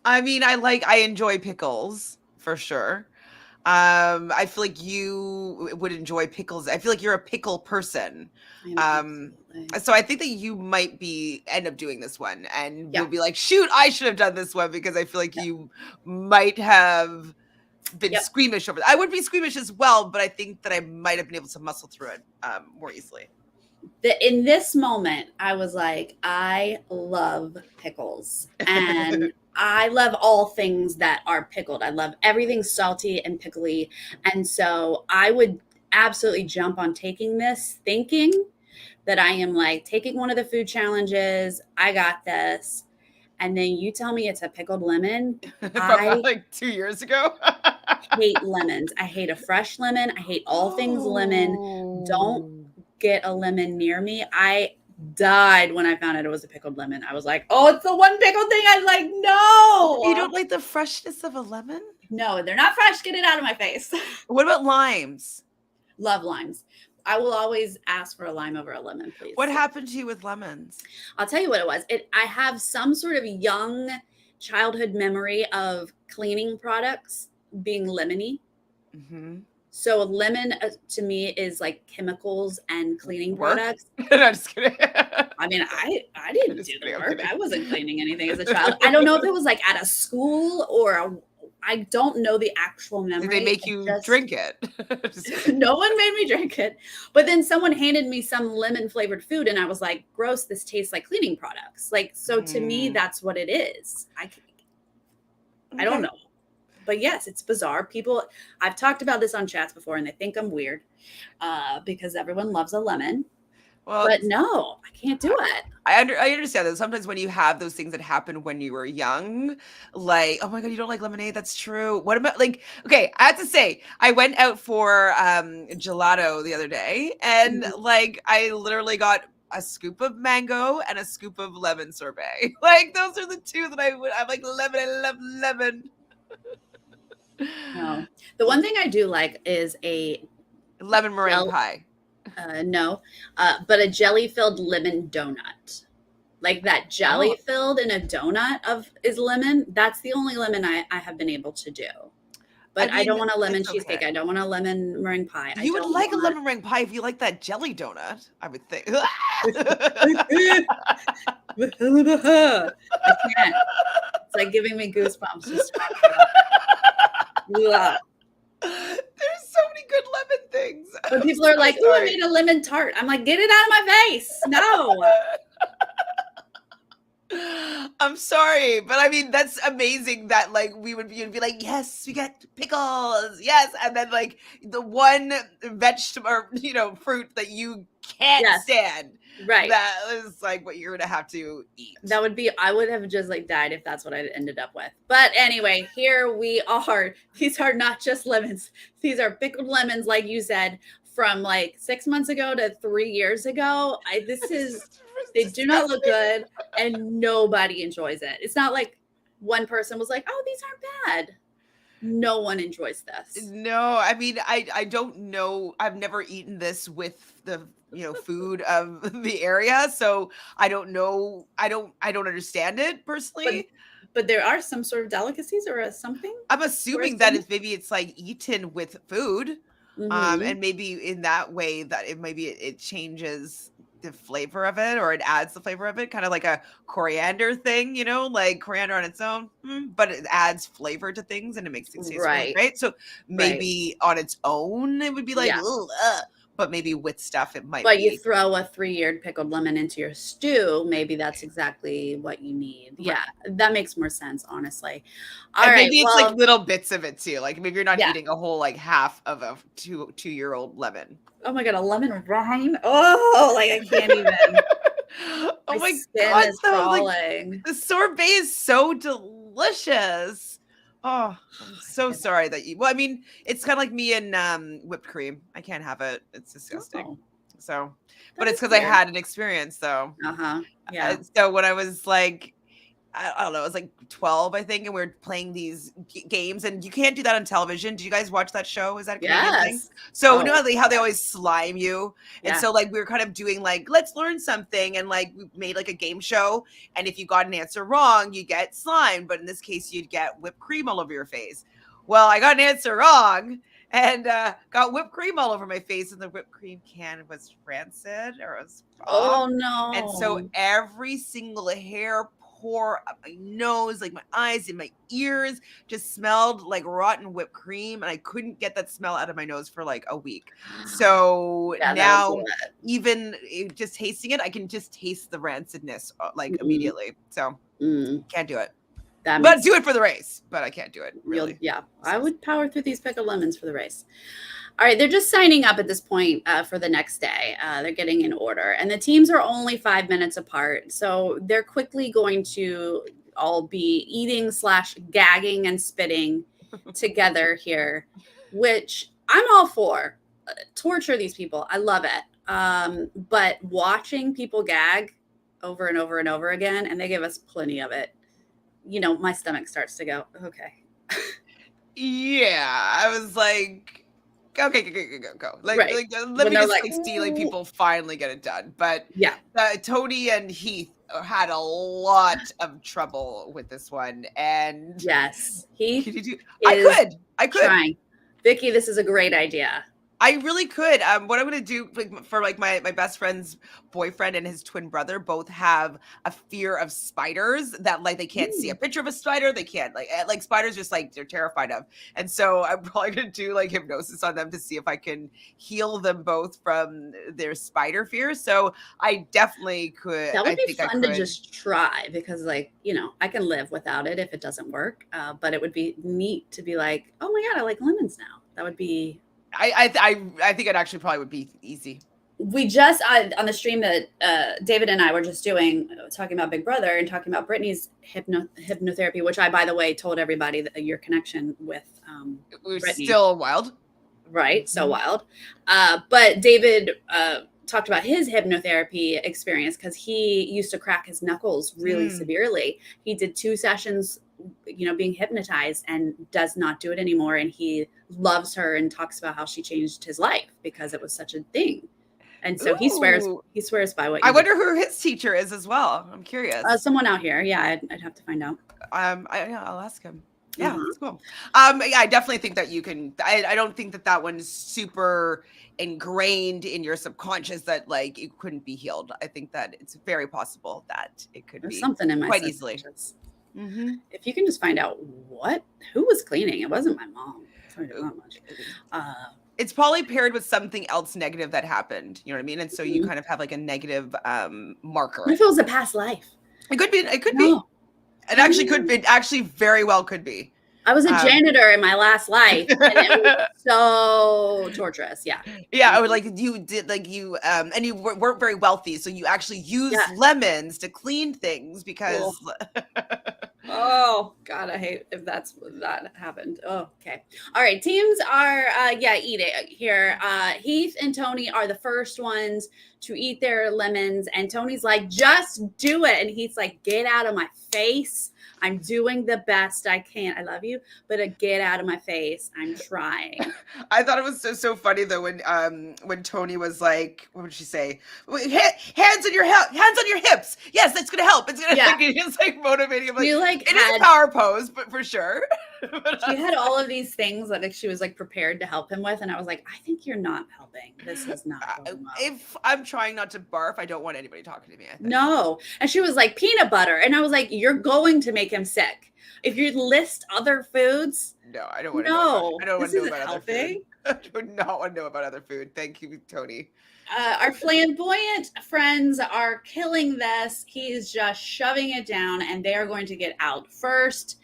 B: I mean, I enjoy pickles for sure. I feel like you would enjoy pickles. I feel like you're a pickle person. So I think that you might end up doing this one and you'll be like, shoot, I should have done this one because I feel like you might have been squeamish over it. I would be squeamish as well, but I think that I might have been able to muscle through it more easily.
A: In this moment, I was like, I love pickles and I love all things that are pickled. I love everything salty and pickly. And so I would absolutely jump on taking this thinking that I am like taking one of the food challenges. I got this. And then you tell me it's a pickled lemon.
B: From
A: I
B: like 2 years ago.
A: hate lemons. I hate a fresh lemon. I hate all things lemon. Don't
B: Oh.
A: get a lemon near me. I died when I found out it was a pickled lemon. I was like, oh, it's the one pickled thing I like.
B: You
A: No,
B: don't like the freshness of a lemon?
A: no, they're not fresh. Get it out of my face.
B: What about limes?
A: Love limes. I will always ask for a lime over a lemon, please.
B: What happened to you with lemons?
A: I'll tell you what it was. I have some sort of young childhood memory of cleaning products being lemony.
B: Mm-hmm.
A: So a lemon to me is like chemicals and cleaning products.
B: No, just kidding.
A: I mean, I didn't
B: Just
A: do the
B: kidding, I'm
A: work.
B: kidding.
A: I wasn't cleaning anything as a child. I don't know if it was like at a school or I don't know the actual memory.
B: Did they make you drink it?
A: No one made me drink it. But then someone handed me some lemon flavored food and I was like, gross, this tastes like cleaning products. Like, so to me, that's what it is. I don't know. But yes, it's bizarre. People, I've talked about this on chats before and they think I'm weird because everyone loves a lemon. Well, but no, I can't do it.
B: I understand that sometimes when you have those things that happen when you were young, like, oh my God, you don't like lemonade? That's true. What about like, okay, I have to say, I went out for gelato the other day and like, I literally got a scoop of mango and a scoop of lemon sorbet. Like those are the two that I'm like lemon. I love lemon.
A: No, the one thing I do like is a
B: lemon meringue pie.
A: No, but a jelly-filled lemon donut. Like that jelly filled in a donut is lemon. That's the only lemon I have been able to do. But I don't want a lemon cheesecake. I don't want a lemon meringue pie.
B: You would like a lemon meringue pie if you like that jelly donut, I would think.
A: I can't. It's like giving me goosebumps just talking about it.
B: There's so many good lemon things.
A: But people are like, "Oh, I made a lemon tart." I'm like, "Get it out of my face!" No.
B: I'm sorry, but I mean that's amazing that like we would be like, yes, we got pickles, yes, and then like the one vegetable or fruit that you can't stand,
A: right?
B: That is like what you're gonna have to eat.
A: That would be, I would have just like died if that's what I ended up with. But anyway, here we are. These are not just lemons; these are pickled lemons, like you said, from like 6 months ago to 3 years ago. They do not look good and nobody enjoys it. It's not like one person was like, oh, these aren't bad. No one enjoys this.
B: No, I mean, I don't know. I've never eaten this with the food of the area, so I don't know. I don't understand it personally.
A: But there are some sort of delicacies or something.
B: I'm assuming that it's like eaten with food, and maybe in that way that it changes the flavor of it, or it adds the flavor of it, kind of like a coriander thing, like coriander on its own, but it adds flavor to things and it makes things taste really great. So maybe on its own it would be like, but maybe with stuff it might.
A: But you throw a 3-year pickled lemon into your stew, maybe that's exactly what you need. Right. Yeah, that makes more sense, honestly.
B: Maybe it's like little bits of it too. Like maybe you're not eating a whole like half of a two-year-old lemon.
A: Oh my God, a lemon rind? Oh, like I can't even.
B: Oh my God, like, the sorbet is so delicious. Oh, I'm so sorry that you. Well, I mean, it's kind of like me and whipped cream. I can't have it. It's disgusting. Oh. So, but it's because I had an experience, though.
A: Yeah.
B: So when I was like, I don't know, I was like 12, I think, and we were playing these games, and you can't do that on television. Did you guys watch that show? Is that a Canadian thing? So you know how they always slime you? And so like we were kind of doing like, let's learn something, and like we made like a game show, and if you got an answer wrong, you get slimed, but in this case, you'd get whipped cream all over your face. Well, I got an answer wrong, and got whipped cream all over my face, and the whipped cream can was rancid or was wrong.
A: Oh no.
B: And so every single hair pore up my nose, like my eyes and my ears just smelled like rotten whipped cream, and I couldn't get that smell out of my nose for like a week. So now even just tasting it, I can just taste the rancidness like immediately. So can't do it. But do it for the race, but I can't do it really.
A: I would power through these pickled lemons for the race. All right, they're just signing up at this point for the next day. They're getting in order, and the teams are only 5 minutes apart, so they're quickly going to all be eating / gagging and spitting together here, which I'm all for. Torture these people. I love it. But watching people gag over and over and over again, and they give us plenty of it, my stomach starts to go, okay.
B: Yeah, I was like, okay, go. Like,
A: right.
B: Let me just stealing people finally get it done. But
A: yeah,
B: Tony and Heath had a lot of trouble with this one. And
A: yes, Heath
B: I could.
A: Trying. Vicky, this is a great idea.
B: I really could. What I'm gonna do, for my best friend's boyfriend and his twin brother both have a fear of spiders that they can't see a picture of a spider. They can't like spiders, just they're terrified of. And so I'm probably gonna do hypnosis on them to see if I can heal them both from their spider fear. So I definitely could.
A: That would be fun to just try, because I can live without it if it doesn't work. But it would be neat to be like, oh my God, I like lemons now. That would be.
B: I think it actually probably would be easy.
A: We just on the stream that David and I were just doing, talking about Big Brother and talking about Brittany's hypnotherapy, which I, by the way, told everybody that your connection with
B: Brittany, still wild,
A: right? So wild. But David talked about his hypnotherapy experience because he used to crack his knuckles really severely. He did 2 sessions, being hypnotized, and does not do it anymore. And he loves her and talks about how she changed his life because it was such a thing. And so he swears by what.
B: I wonder who his teacher is as well. I'm curious.
A: Someone out here. Yeah, I'd have to find out.
B: I'll ask him. Yeah, that's cool. Yeah, I definitely think that you can. I don't think that one's super ingrained in your subconscious that it couldn't be healed. I think that it's very possible that it could be
A: something in my
B: quite easily.
A: If you can just find out who was cleaning, it wasn't my mom.
B: It's probably paired with something else negative that happened. You know what I mean? And so you kind of have a negative marker.
A: What if it was a past life?
B: It could be. It could be. It actually could be. Actually, very well could be.
A: I was a janitor in my last life, and it was so torturous. Yeah.
B: Yeah, I would you did and you weren't very wealthy, so you actually used lemons to clean things because.
A: Oh God, I hate if that happened. Oh, okay. All right. Teams are eating here. Heath and Tony are the first ones to eat their lemons, and Tony's like, just do it. And Heath's like, get out of my face. I'm doing the best I can. I love you, but get out of my face. I'm trying.
B: I thought it was so funny though when Tony was like, what would she say? Hands on your hips. Yes, that's gonna help. It's gonna it's motivating him. It is a power pose, but for sure.
A: She had all of these things that she was prepared to help him with, and I was like, I think you're not helping. This is not going well.
B: If I'm trying not to barf, I don't want anybody talking to me. I think.
A: No, and she was like peanut butter, and I was like, you're going to make him sick if you list other foods.
B: No, I don't want to. No, I don't want to know about
A: helping.
B: other food. I do not want to know about other food. Thank you, Tony.
A: Our flamboyant friends are killing this. He's just shoving it down, and they are going to get out first.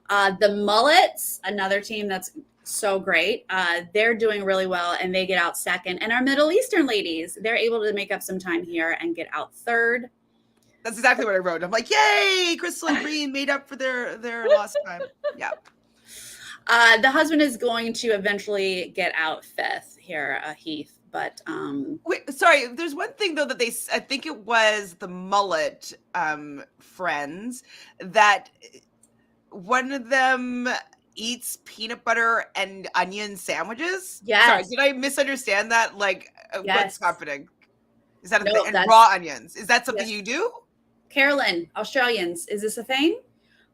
A: The Mullets, another team that's so great. They're doing really well, and they get out second. And our Middle Eastern ladies, they're able to make up some time here and get out third.
B: That's exactly what I wrote. I'm like, yay, Crystal and Green made up for their lost time. Yeah.
A: The husband is going to eventually get out fifth here, Heath. But
B: wait, sorry. There's one thing though that I think it was the Mullet friends that one of them eats peanut butter and onion sandwiches.
A: Yes.
B: Sorry, did I misunderstand that?
A: Yes.
B: What's happening? Is that a thing? And raw onions. Is that something you do?
A: Carolyn, Australians, is this a thing?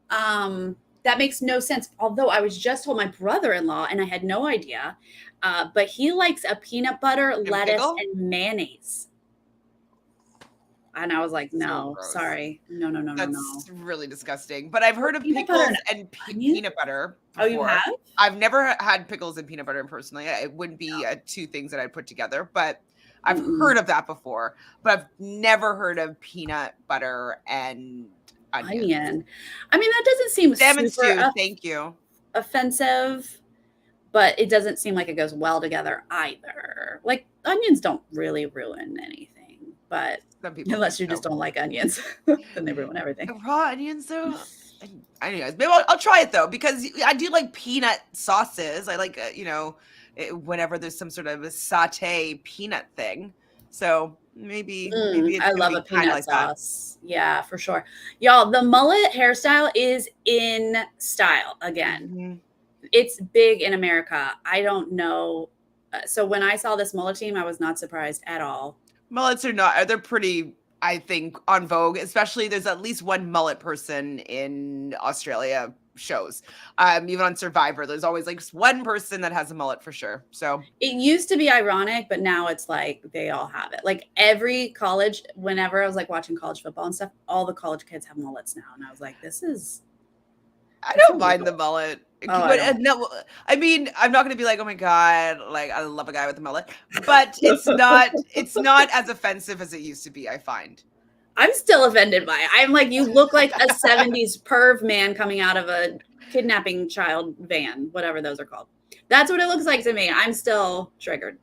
A: That makes no sense. Although I was just told my brother-in-law, and I had no idea, but he likes a peanut butter, lettuce,
B: pickle?
A: And mayonnaise. And I was like, no, sorry. No.
B: That's really disgusting. But I've heard of pickles and peanut butter before.
A: Oh, you have?
B: I've never had pickles and peanut butter personally. It wouldn't be two things that I'd put together, but I've heard of that before. But I've never heard of peanut butter and
A: onion. I mean, that doesn't seem
B: Salmon
A: super
B: stew, thank you.
A: offensive, but it doesn't seem like it goes well together either. Like onions don't really ruin anything, but
B: Some people
A: unless
B: think
A: you
B: so.
A: just don't like onions, then they ruin everything.
B: Raw onions, though. Anyways, maybe I'll try it though, because I do like peanut sauces. I like whenever there's some sort of a saute peanut thing. So maybe it's
A: I
B: gonna
A: love
B: be
A: a
B: kind of
A: peanut
B: like that.
A: sauce. Yeah, for sure. Y'all, the mullet hairstyle is in style again.
B: Mhm.
A: It's big in America. I don't know. So when I saw this mullet team, I was not surprised at all.
B: Mullets are not. They're pretty, I think, on vogue. Especially, there's at least one mullet person in Australia shows. Even on Survivor, there's always like one person that has a mullet for sure. So
A: It used to be ironic, but now it's like they all have it. Like every college, whenever I was like watching college football and stuff, all the college kids have mullets now, and I was like, this is.
B: I
A: It's
B: don't mind the
A: illegal.
B: mullet.
A: Oh, I
B: But
A: don't.
B: no, I mean, I'm not gonna be like, oh my god, like I love a guy with a mullet. But it's not as offensive as it used to be, I find.
A: I'm still offended by it. I'm like, you look like a 70s perv man coming out of a kidnapping child van, whatever those are called. That's what it looks like to me. I'm still triggered.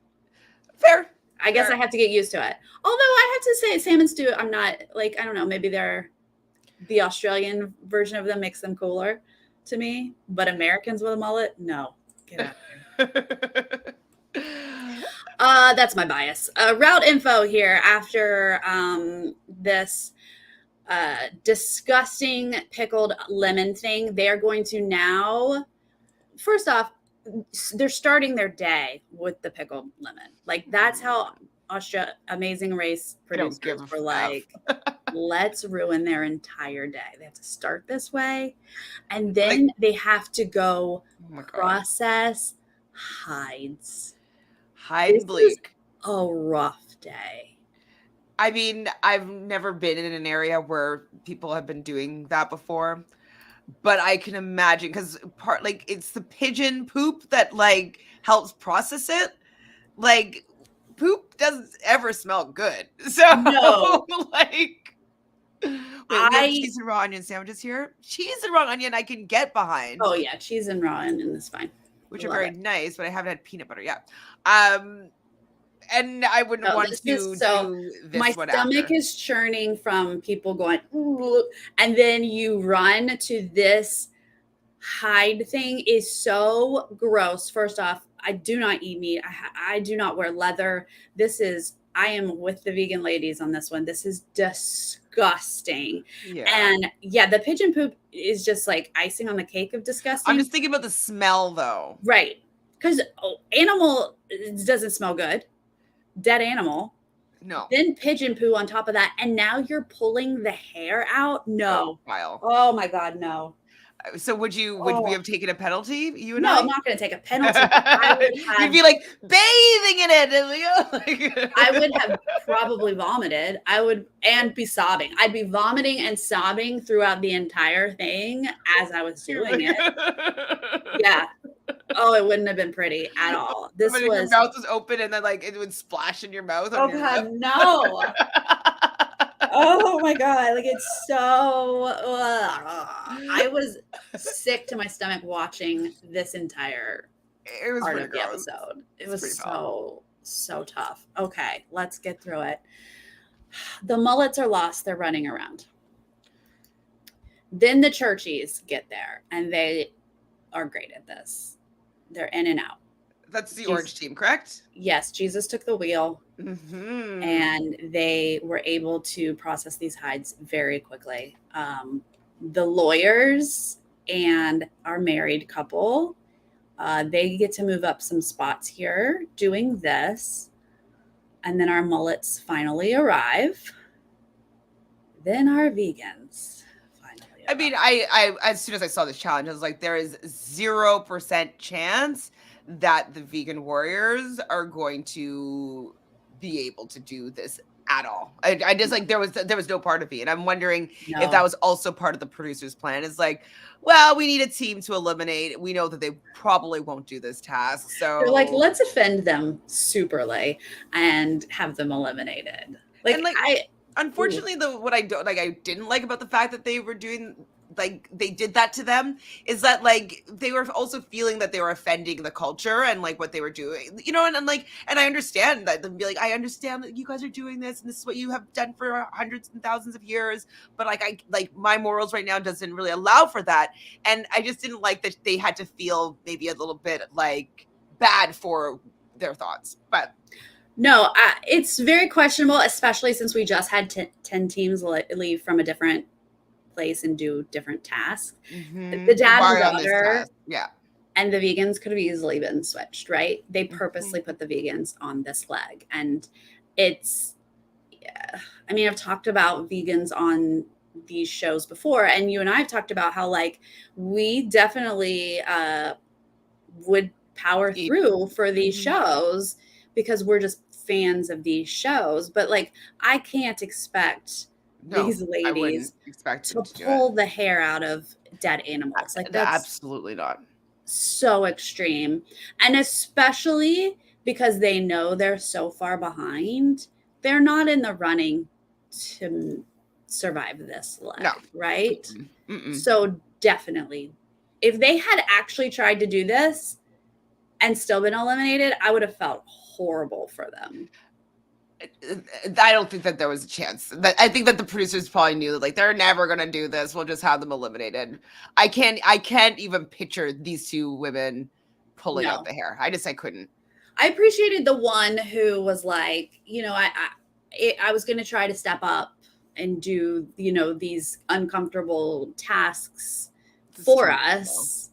B: Fair.
A: I guess
B: Fair.
A: I have to get used to it. Although I have to say, salmon stew, I'm not like, I don't know, maybe the Australian version of them makes them cooler to me. But Americans with a mullet, no. Get out. That's my bias. Route info here after this disgusting pickled lemon thing. They're going to now, first off, they're starting their day with the pickled lemon. Like that's how Amazing Race producers were like, let's ruin their entire day. They have to start this way, and then they have to go process hides.
B: Hide and bleak.
A: A rough day.
B: I mean, I've never been in an area where people have been doing that before, but I can imagine because it's the pigeon poop that like helps process it. Like poop doesn't ever smell good. So
A: No.
B: like wait, we have cheese and raw onion sandwiches here. Cheese and raw onion I can get behind.
A: Oh yeah, cheese and raw onion is fine.
B: Which are very nice, but I haven't had peanut butter yet. And I wouldn't want to do this
A: my
B: one
A: stomach
B: after.
A: is churning from people going, ooh, and then you run to this hide thing is so gross. First off, I do not eat meat. I do not wear leather. I am with the vegan ladies on this one. This is disgusting.
B: Yeah.
A: And yeah, the pigeon poop is just like icing on the cake of disgusting.
B: I'm just thinking about the smell though.
A: Right. Because animal doesn't smell good. Dead animal.
B: No.
A: Then pigeon poo on top of that. And now you're pulling the hair out? No. Oh my God, no.
B: So would you have taken a penalty? You and
A: No,
B: I?
A: I'm not going to take a penalty. You'd
B: be like bathing in it.
A: I would have probably vomited. And be sobbing. I'd be vomiting and sobbing throughout the entire thing as I was doing it. Yeah. Oh, it wouldn't have been pretty at all. Your
B: mouth was open and then like it would splash in your mouth.
A: Oh God, no. Oh my God. Like it's so, I was sick to my stomach watching this entire part of the episode. It was so tough. Okay, let's get through it. The mullets are lost. They're running around. Then the churchies get there and they are great at this. They're in and out.
B: That's the orange team, correct?
A: Yes, Jesus took the wheel,
B: mm-hmm.
A: and they were able to process these hides very quickly. The lawyers and our married couple, they get to move up some spots here doing this. And then our mullets finally arrive. Then our vegans.
B: I mean, I as soon as I saw this challenge, I was like, there is 0% chance that the vegan warriors are going to be able to do this at all. I just like there was no part of me, and I'm wondering if that was also part of the producer's plan. It's like, well, we need a team to eliminate. We know that they probably won't do this task, so
A: they're like, let's offend them superly and have them eliminated.
B: Unfortunately, what I didn't like about the fact that they were doing, like, they did that to them, is that, like, they were also feeling that they were offending the culture and, like, what they were doing, and I understand that, they'd be like, I understand that you guys are doing this and this is what you have done for hundreds and thousands of years, but my morals right now doesn't really allow for that. And I just didn't like that they had to feel maybe a little bit like bad for their thoughts. But
A: no, it's very questionable, especially since we just had 10 teams leave from a different place and do different tasks. The dad and daughter and the vegans could have easily been switched, right? They purposely put the vegans on this leg. And I mean, I've talked about vegans on these shows before, and you and I have talked about how, like, we definitely would power through for these shows because we're just fans of these shows. But, like, I can't expect these ladies to pull the hair out of dead animals. Like, that's
B: absolutely not.
A: So extreme. And especially because they know they're so far behind, they're not in the running to survive this leg, right? So definitely, if they had actually tried to do this and still been eliminated, I would have felt horrible for them.
B: I don't think that there was a chance. I think that the producers probably knew that, like, they're never gonna do this. We'll just have them eliminated. I can't even picture these two women pulling out the hair. I couldn't.
A: I appreciated the one who was like, you know, I was gonna try to step up and do, you know, these uncomfortable tasks for us.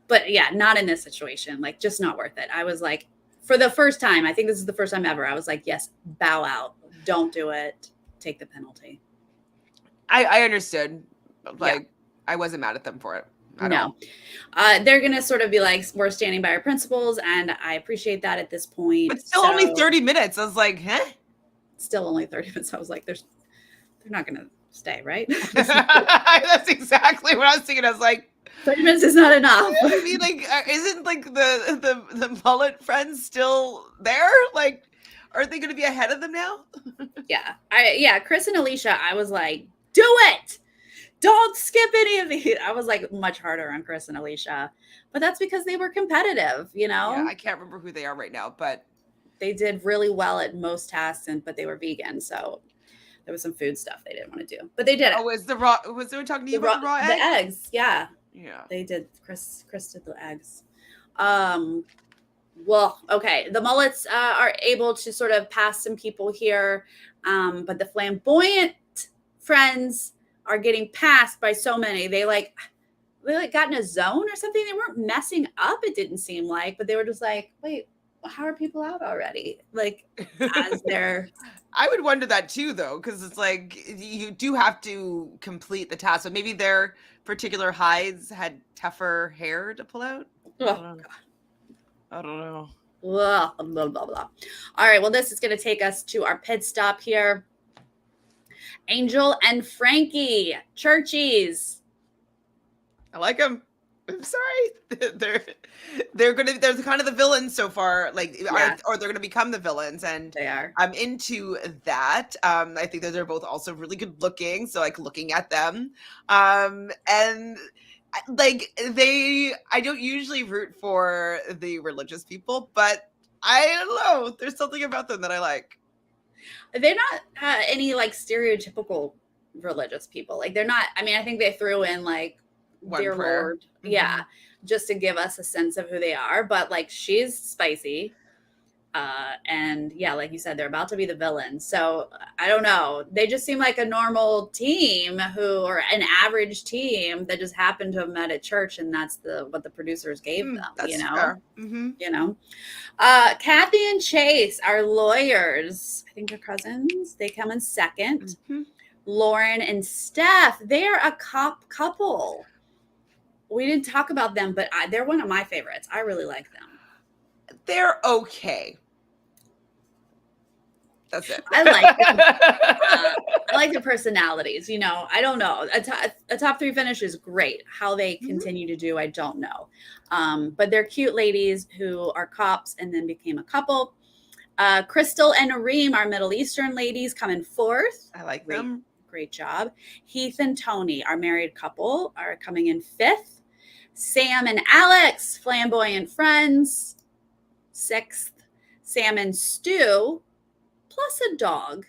A: But yeah, not in this situation. Like, just not worth it. I was like, for the first time, I think this is the first time ever, I was like, yes, bow out. Don't do it. Take the penalty.
B: I understood. Like, I wasn't mad at them for it.
A: No. They're going to sort of be like, we're standing by our principles, and I appreciate that at this point.
B: But still only 30 minutes. I was like, huh?
A: Still only 30 minutes. I was like, they're not going to stay, right?
B: That's exactly what I was thinking. I was like,
A: 30 minutes is not enough.
B: I mean, like, isn't, like, the mullet friends still there? Like, are they going to be ahead of them now?
A: Yeah. Chris and Alicia, I was like, do it. Don't skip any of these. I was like much harder on Chris and Alicia, but that's because they were competitive, you know?
B: Yeah, I can't remember who they are right now, but
A: they did really well at most tasks, but they were vegan, so there was some food stuff they didn't want to do, but they did it.
B: Oh, was they talking to you about the raw eggs?
A: The eggs, yeah.
B: Yeah.
A: They did. Chris did the eggs. Well, okay. The mullets are able to sort of pass some people here, but the flamboyant friends are getting passed by so many. They got in a zone or something. They weren't messing up, it didn't seem like, but they were just like, wait, how are people out already? Like, as they're...
B: I would wonder that too, though, because it's like you do have to complete the task. So maybe their particular hides had tougher hair to pull out. I don't know.
A: Blah, blah, blah, blah. All right. Well, this is going to take us to our pit stop here. Angel and Frankie, Churchies.
B: I like them. I'm sorry. They're kind of the villains so far, like, or they're gonna become the villains, and
A: they are.
B: I'm into that. I think that they're both also really good looking, so, like, looking at them, and like, I don't usually root for the religious people, but I don't know, there's something about them that I like.
A: They're not any, like, stereotypical religious people. Like, they're not. I mean, I think they threw in, like,
B: one
A: dear
B: prayer.
A: Lord, just to give us a sense of who they are. But, like, she's spicy, and yeah, like you said, they're about to be the villains. So I don't know. They just seem like a normal team or an average team that just happened to have met at church, and that's what the producers gave them.
B: That's
A: you know,
B: fair.
A: You know. Kathy and Chase are lawyers. I think they're cousins. They come in second. Lauren and Steph, they're a cop couple. We didn't talk about them, but they're one of my favorites. I really like them.
B: They're okay. That's it.
A: I like them. I like their personalities. You know, I don't know. A top three finish is great. How they continue to do, I don't know. But they're cute ladies who are cops and then became a couple. Crystal and Reem, our Middle Eastern ladies, come in fourth.
B: I like
A: Great,
B: them.
A: great job. Heath and Tony, our married couple, are coming in fifth. Sam and Alex, flamboyant friends, sixth. Sam and Stu, plus a dog,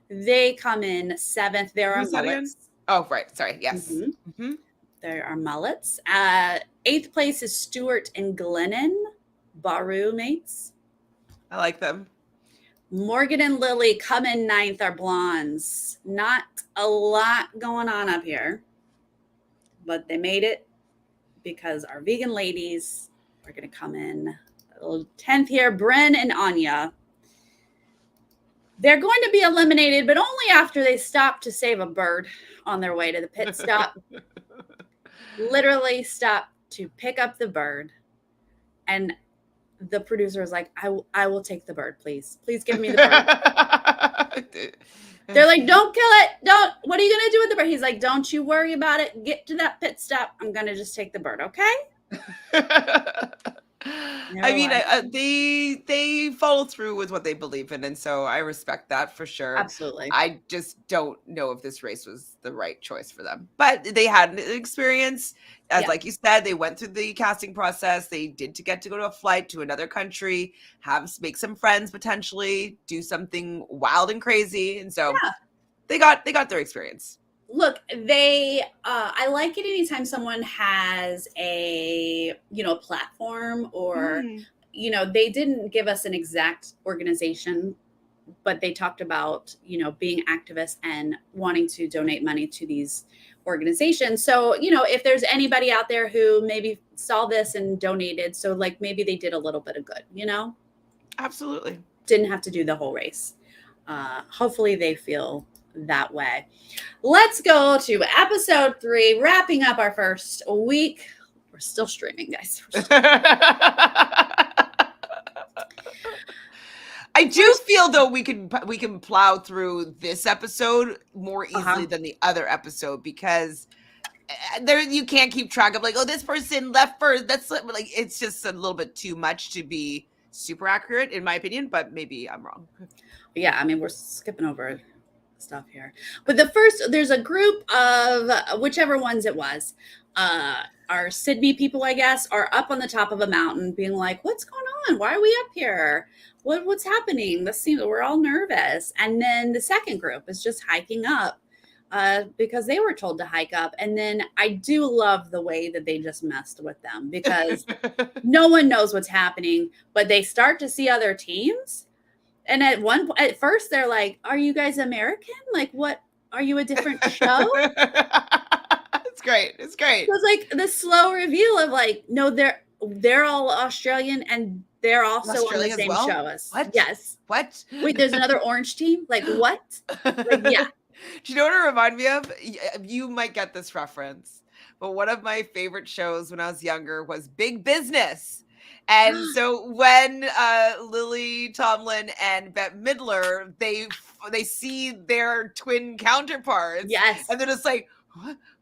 A: they come in seventh. There are mullets.
B: Oh, right. Sorry. Yes.
A: Mm-hmm. There are mullets. Eighth place is Stuart and Glennon, Baru mates.
B: I like them.
A: Morgan and Lily come in ninth, are blondes. Not a lot going on up here, but they made it because our vegan ladies are going to come in 10th here. Bryn and Anya. They're going to be eliminated, but only after they stop to save a bird on their way to the pit stop. Literally stop to pick up the bird. And the producer was like, I will take the bird, please. Please give me the bird. They're like, don't kill it. What are you going to do with the bird? He's like, don't you worry about it. Get to that pit stop. I'm going to just take the bird, okay?
B: I mean, they follow through with what they believe in, and so I respect that for sure.
A: Absolutely.
B: I just don't know if this race was the right choice for them, but they had an experience. Like you said, they went through the casting process. They did get to go to a flight to another country, make some friends, potentially do something wild and crazy, and so they got their experience.
A: Look, I like it anytime someone has a, platform or, they didn't give us an exact organization, but they talked about, being activists and wanting to donate money to these organizations. So, if there's anybody out there who maybe saw this and donated, so like maybe they did a little bit of good,
B: Absolutely.
A: Didn't have to do the whole race. Hopefully they feel that way. Let's go to episode 3, wrapping up our first week. We're still streaming, guys.
B: I do feel though we can plow through this episode more easily than the other episode, because there you can't keep track of like, oh, this person left first. That's like, it's just a little bit too much to be super accurate in my opinion, but maybe I'm wrong.
A: Yeah, I mean, we're skipping over stuff here, but there's a group of whichever ones it was, our Sydney people, I guess, are up on the top of a mountain being like, what's going on? Why are we up here? What's happening? We're all nervous. And then the second group is just hiking up because they were told to hike up. And then I do love the way that they just messed with them, because no one knows what's happening, but they start to see other teams. And at first they're like, are you guys American? Like, what? Are you a different show?
B: It's great. It's great.
A: It was like the slow reveal of like, no, they're all Australian and they're also on the same show as.
B: What?
A: Yes.
B: What?
A: Wait, there's another orange team? Like, what? Like, yeah.
B: Do you know what it reminded me of? You might get this reference, but one of my favorite shows when I was younger was Big Business. And so when Lily Tomlin and Bette Midler, they see their twin counterparts.
A: Yes.
B: And they're just like,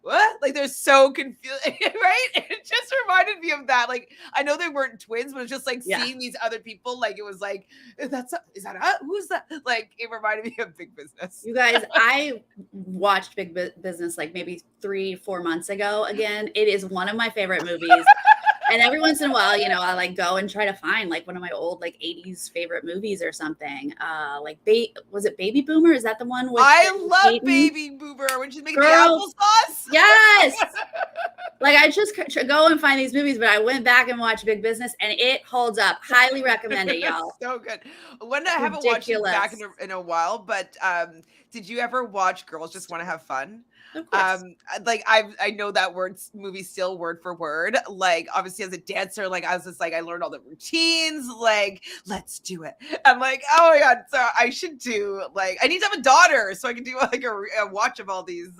B: what? Like, they're so confused, right? It just reminded me of that. Like, I know they weren't twins, but it's just like seeing these other people. Like, it was like, is that who's that? Like, it reminded me of Big Business.
A: You guys, I watched Big Business like maybe 3-4 months ago again. It is one of my favorite movies. And every once in a while, I like go and try to find like one of my old like 80s favorite movies or something. Like was it Baby Boomer? Is that the one with
B: I love Baby Boomer when she's making the applesauce?
A: Yes. Like, I just go and find these movies, but I went back and watched Big Business and it holds up. Highly recommend it, y'all.
B: So good. When I haven't watched it back in a while, but did you ever watch Girls Just Want to Have Fun?
A: Of course.
B: Like I know that movie still word for word. Like, obviously as a dancer, like I was just like, I learned all the routines, like, let's do it. I'm like, oh my God. So I should do, like, I need to have a daughter so I can do like a watch of all these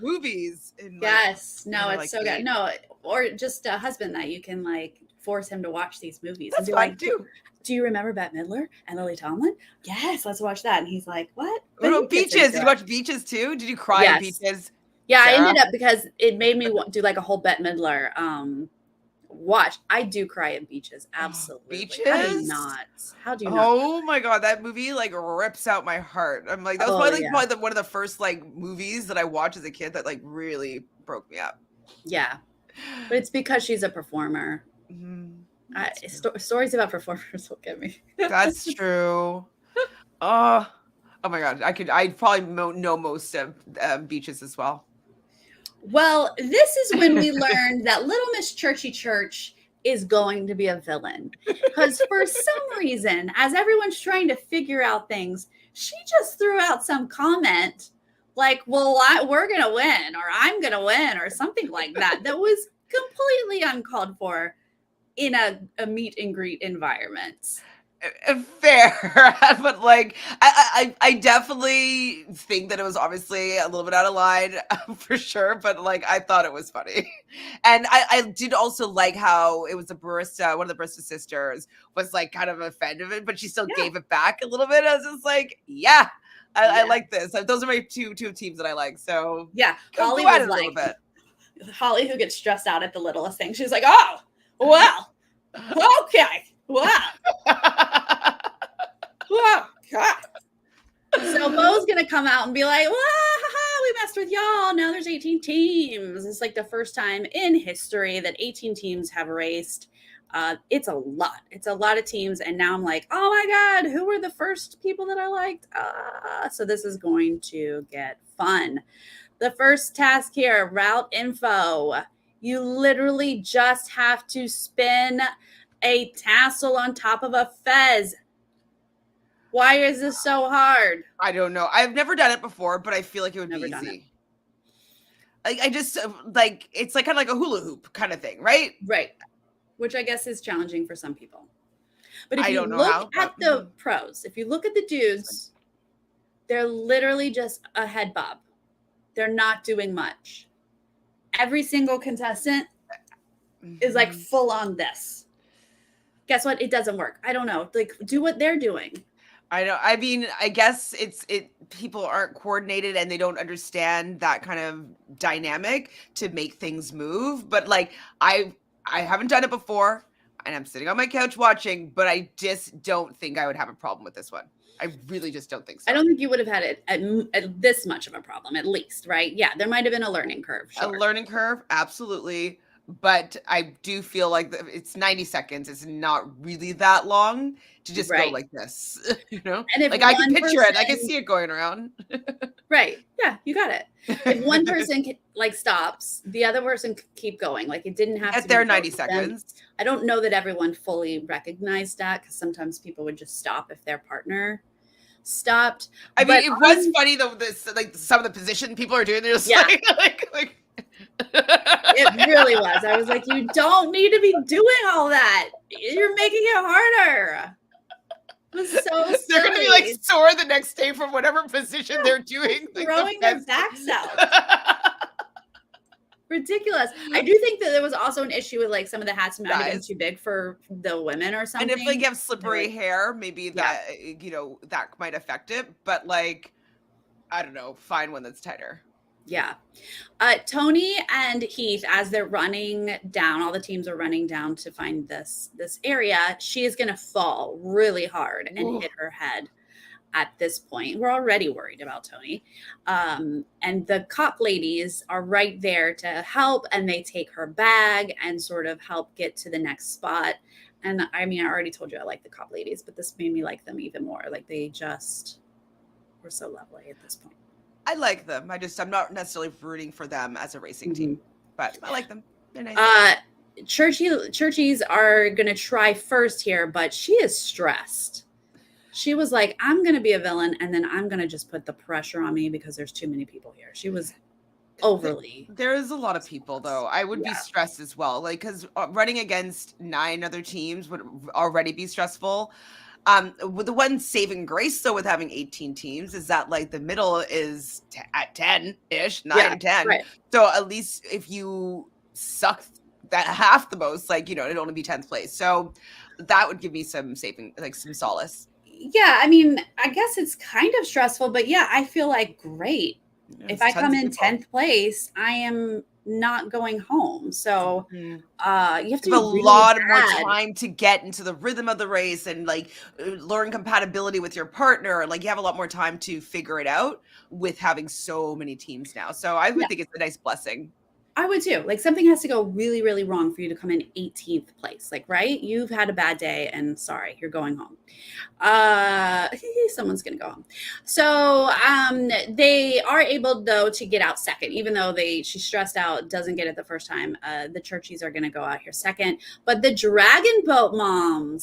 B: movies. And,
A: yes.
B: Like,
A: no, it's
B: like
A: so good. No, or just a husband that you can like force him to watch these movies.
B: That's
A: and be
B: fine
A: like,
B: too.
A: Do you remember Bette Midler and Lily Tomlin? Yes, let's watch that. And he's like, what?
B: What about Beaches? Did you watch Beaches too? Did you cry at Beaches?
A: Yeah,
B: Sarah?
A: I ended up, because it made me do like a whole Bette Midler watch. I do cry at beaches. Absolutely. How do you
B: Beaches?
A: not? How do you not?
B: Oh my god, that movie like rips out my heart. I'm like, that was
A: Oh
B: probably
A: yeah.
B: one of the first like movies that I watched as a kid that like really broke me up.
A: Yeah. But it's because she's a performer.
B: Mhm. That's true.
A: Stories about performers will get me.
B: That's true. Oh, oh my god, I'd probably know most of beaches as well.
A: Well, this is when we learned that Little Miss Churchy Church is going to be a villain. Because for some reason, as everyone's trying to figure out things, she just threw out some comment like, well, we're going to win, or I'm going to win, or something like that, that was completely uncalled for in a meet and greet environment.
B: Fair, but like I definitely think that it was obviously a little bit out of line for sure, but like I thought it was funny, and I did also like how it was the barista, one of the barista sisters was like kind of offended of it, but she still
A: Yeah.
B: gave it back a little bit. I was just like, yeah, I
A: Yeah.
B: like this. Those are my two teams that I like. So
A: Yeah,
B: go
A: Holly
B: at
A: was
B: it a little bit.
A: Holly, who gets stressed out at the littlest thing. She's like, oh, well, okay, wow. Whoa, God. So Bo's gonna come out and be like, "Wow, we messed with y'all. Now there's 18 teams." It's like the first time in history that 18 teams have raced. It's a lot. It's a lot of teams, and now I'm like, "Oh my God, who were the first people that I liked?" So this is going to get fun. The first task here: route info. You literally just have to spin a tassel on top of a fez. Why is this so hard?
B: I don't know. I've never done it before, but I feel like it would
A: Never
B: be
A: done it.
B: easy. I just like it's like kind of like a hula hoop kind of thing, right?
A: Right. Which I guess is challenging for some people. But if
B: I
A: you
B: don't know
A: look
B: how,
A: at
B: but
A: the pros, if you look at the dudes, they're literally just a head bob. They're not doing much. Every single contestant is like full on this. Guess what? It doesn't work. I don't know. Like, do what they're doing.
B: I know. I mean, I guess people aren't coordinated and they don't understand that kind of dynamic to make things move. But like I haven't done it before and I'm sitting on my couch watching, but I just don't think I would have a problem with this one. I really just don't think so.
A: I don't think you would have had it at this much of a problem, at least, right? Yeah, there might have been a learning curve. Sure.
B: A learning curve, absolutely. But I do feel like it's 90 seconds. It's not really that long to just go like this, you know?
A: And if
B: like I can
A: one
B: picture it. I
A: person-
B: can see it going around.
A: Right. Yeah, you got it. If one person like stops, the other person could keep going. Like it didn't have to
B: At their
A: be
B: 90
A: both of them.
B: seconds.
A: I don't know that everyone fully recognized that because sometimes people would just stop if their partner stopped.
B: I mean, it was funny though. This like some of the position people are doing. They're just like.
A: It really was. I was like, you don't need to be doing all that. You're making it harder. It was so silly.
B: They're going to be like sore the next day from whatever position they're doing. Like
A: throwing their backs out. Ridiculous. I do think that there was also an issue with like some of the hats might have been too big for the women or something.
B: And if they have slippery hair, maybe that, you know, that might affect it. But like, I don't know, find one that's tighter.
A: Yeah. Tony and Heath, as they're running down, all the teams are running down to find this area. She is going to fall really hard and hit her head at this point. We're already worried about Tony. And the cop ladies are right there to help, and they take her bag and sort of help get to the next spot. And I mean, I already told you I like the cop ladies, but this made me like them even more. Like they just were so lovely at this point.
B: I like them. I'm not necessarily rooting for them as a racing team, but I like them. They're nice.
A: Churchies are going to try first here, but she is stressed. She was like, I'm going to be a villain, and then I'm going to just put the pressure on me because there's too many people here. She was overly.
B: There is a lot of people, though. I would be stressed as well. Like, because running against 9 other teams would already be stressful. With the one saving grace, though, with having 18 teams is that like the middle is at 10-ish, 9 and 10. Right. So at least if you suck that half the most, like, you know, it'd only be 10th place. So that would give me some saving, like some solace.
A: Yeah, I mean, I guess it's kind of stressful, but yeah, I feel like great. If I come in 10th place, I am not going home. So
B: Mhm.
A: you have to
B: You have
A: be
B: a
A: really
B: lot more
A: bad.
B: time to get into the rhythm of the race and like learn compatibility with your partner. Like you have a lot more time to figure it out with having so many teams now. So I would think it's a nice blessing.
A: I would too. Like something has to go really, really wrong for you to come in 18th place. Like, right? You've had a bad day and sorry, you're going home. Someone's gonna go home. So they are able though to get out second, even though she's stressed out, doesn't get it the first time. The Churchies are gonna go out here second, but the Dragon Boat I'm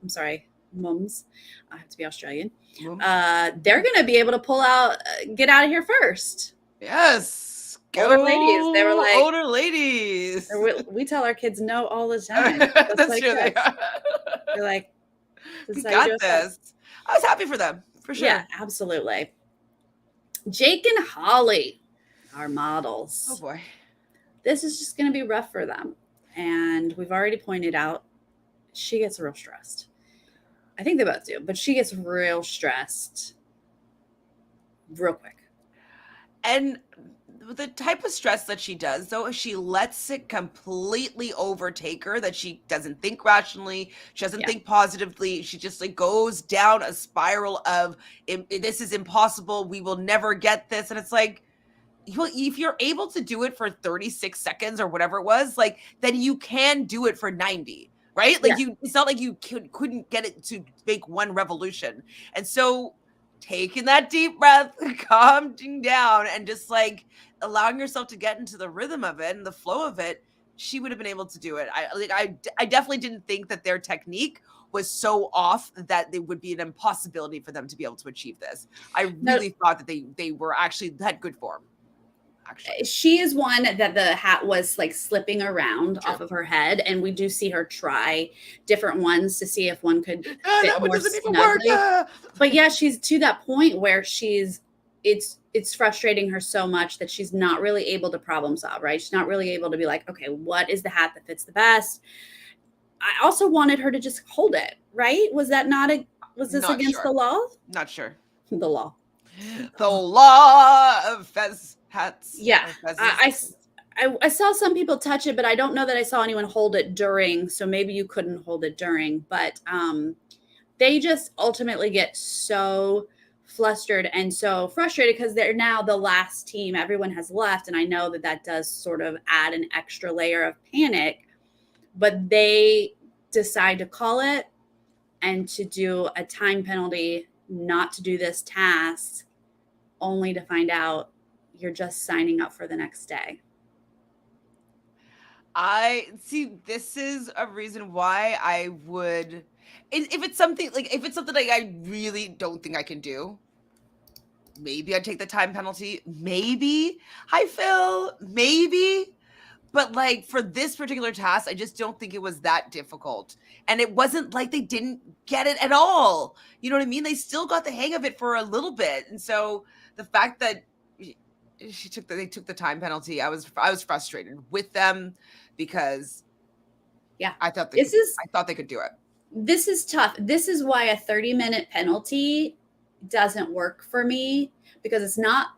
A: sorry, mums. I have to be Australian. They're gonna be able to get out of here first.
B: Yes.
A: Older ladies, they were
B: Go
A: like,
B: older ladies.
A: we tell our kids no all the time. Just
B: That's
A: like
B: true. They
A: this.
B: are.
A: They're like, this
B: We
A: is how you do
B: got
A: a stunt.
B: this. I was happy for them, for sure.
A: Yeah, absolutely. Jake and Holly, our
B: Oh
A: models.
B: boy.
A: This is just going to be rough for them. And we've already pointed out she gets real stressed. I think they both do, but she gets real stressed real quick.
B: And the type of stress that she does, though, is she lets it completely overtake her, that she doesn't think rationally, she doesn't think positively. She just like goes down a spiral of this is impossible. We will never get this. And it's like, if you're able to do it for 36 seconds or whatever it was, like, then you can do it for 90, right? Like it's not like you couldn't get it to make one revolution. And so taking that deep breath, calming down, and just like allowing yourself to get into the rhythm of it and the flow of it, she would have been able to do it. I definitely didn't think that their technique was so off that it would be an impossibility for them to be able to achieve this. I really thought that they were actually had good form. Actually,
A: she is one that the hat was like slipping around off of her head, and we do see her try different ones to see if one could fit more snugly. But yeah, she's to that point where it's frustrating her so much that she's not really able to problem solve, right? She's not really able to be like, okay, what is the hat that fits the best? I also wanted her to just hold it, right? Was this against the law?
B: Not sure.
A: The law.
B: The law of fez hats.
A: Yeah. I saw some people touch it, but I don't know that I saw anyone hold it during. So maybe you couldn't hold it during. But they just ultimately get so flustered and so frustrated because they're now the last team. Everyone has left. And I know that does sort of add an extra layer of panic. But they decide to call it and to do a time penalty, not to do this task, only to find out you're just signing up for the next day.
B: I see. This is a reason why I would, if it's something like I really don't think I can do, maybe I'd take the time penalty. Maybe I feel maybe. But like for this particular task, I just don't think it was that difficult. And it wasn't like they didn't get it at all. You know what I mean? They still got the hang of it for a little bit. And so the fact that they took the time penalty, I was frustrated with them because I thought they could do it.
A: This is tough. This is why a 30-minute penalty doesn't work for me, because it's not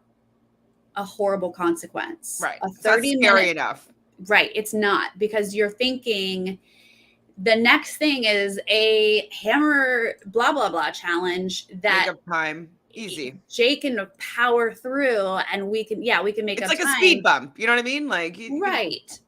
A: a horrible consequence.
B: Right.
A: A 30-minute,
B: scary enough.
A: Right. It's not, because you're thinking the next thing is a hammer blah, blah, blah challenge that
B: make up time. Easy.
A: Jake can power through and we can make up time.
B: It's like a speed bump. You know what I mean? Like,
A: right.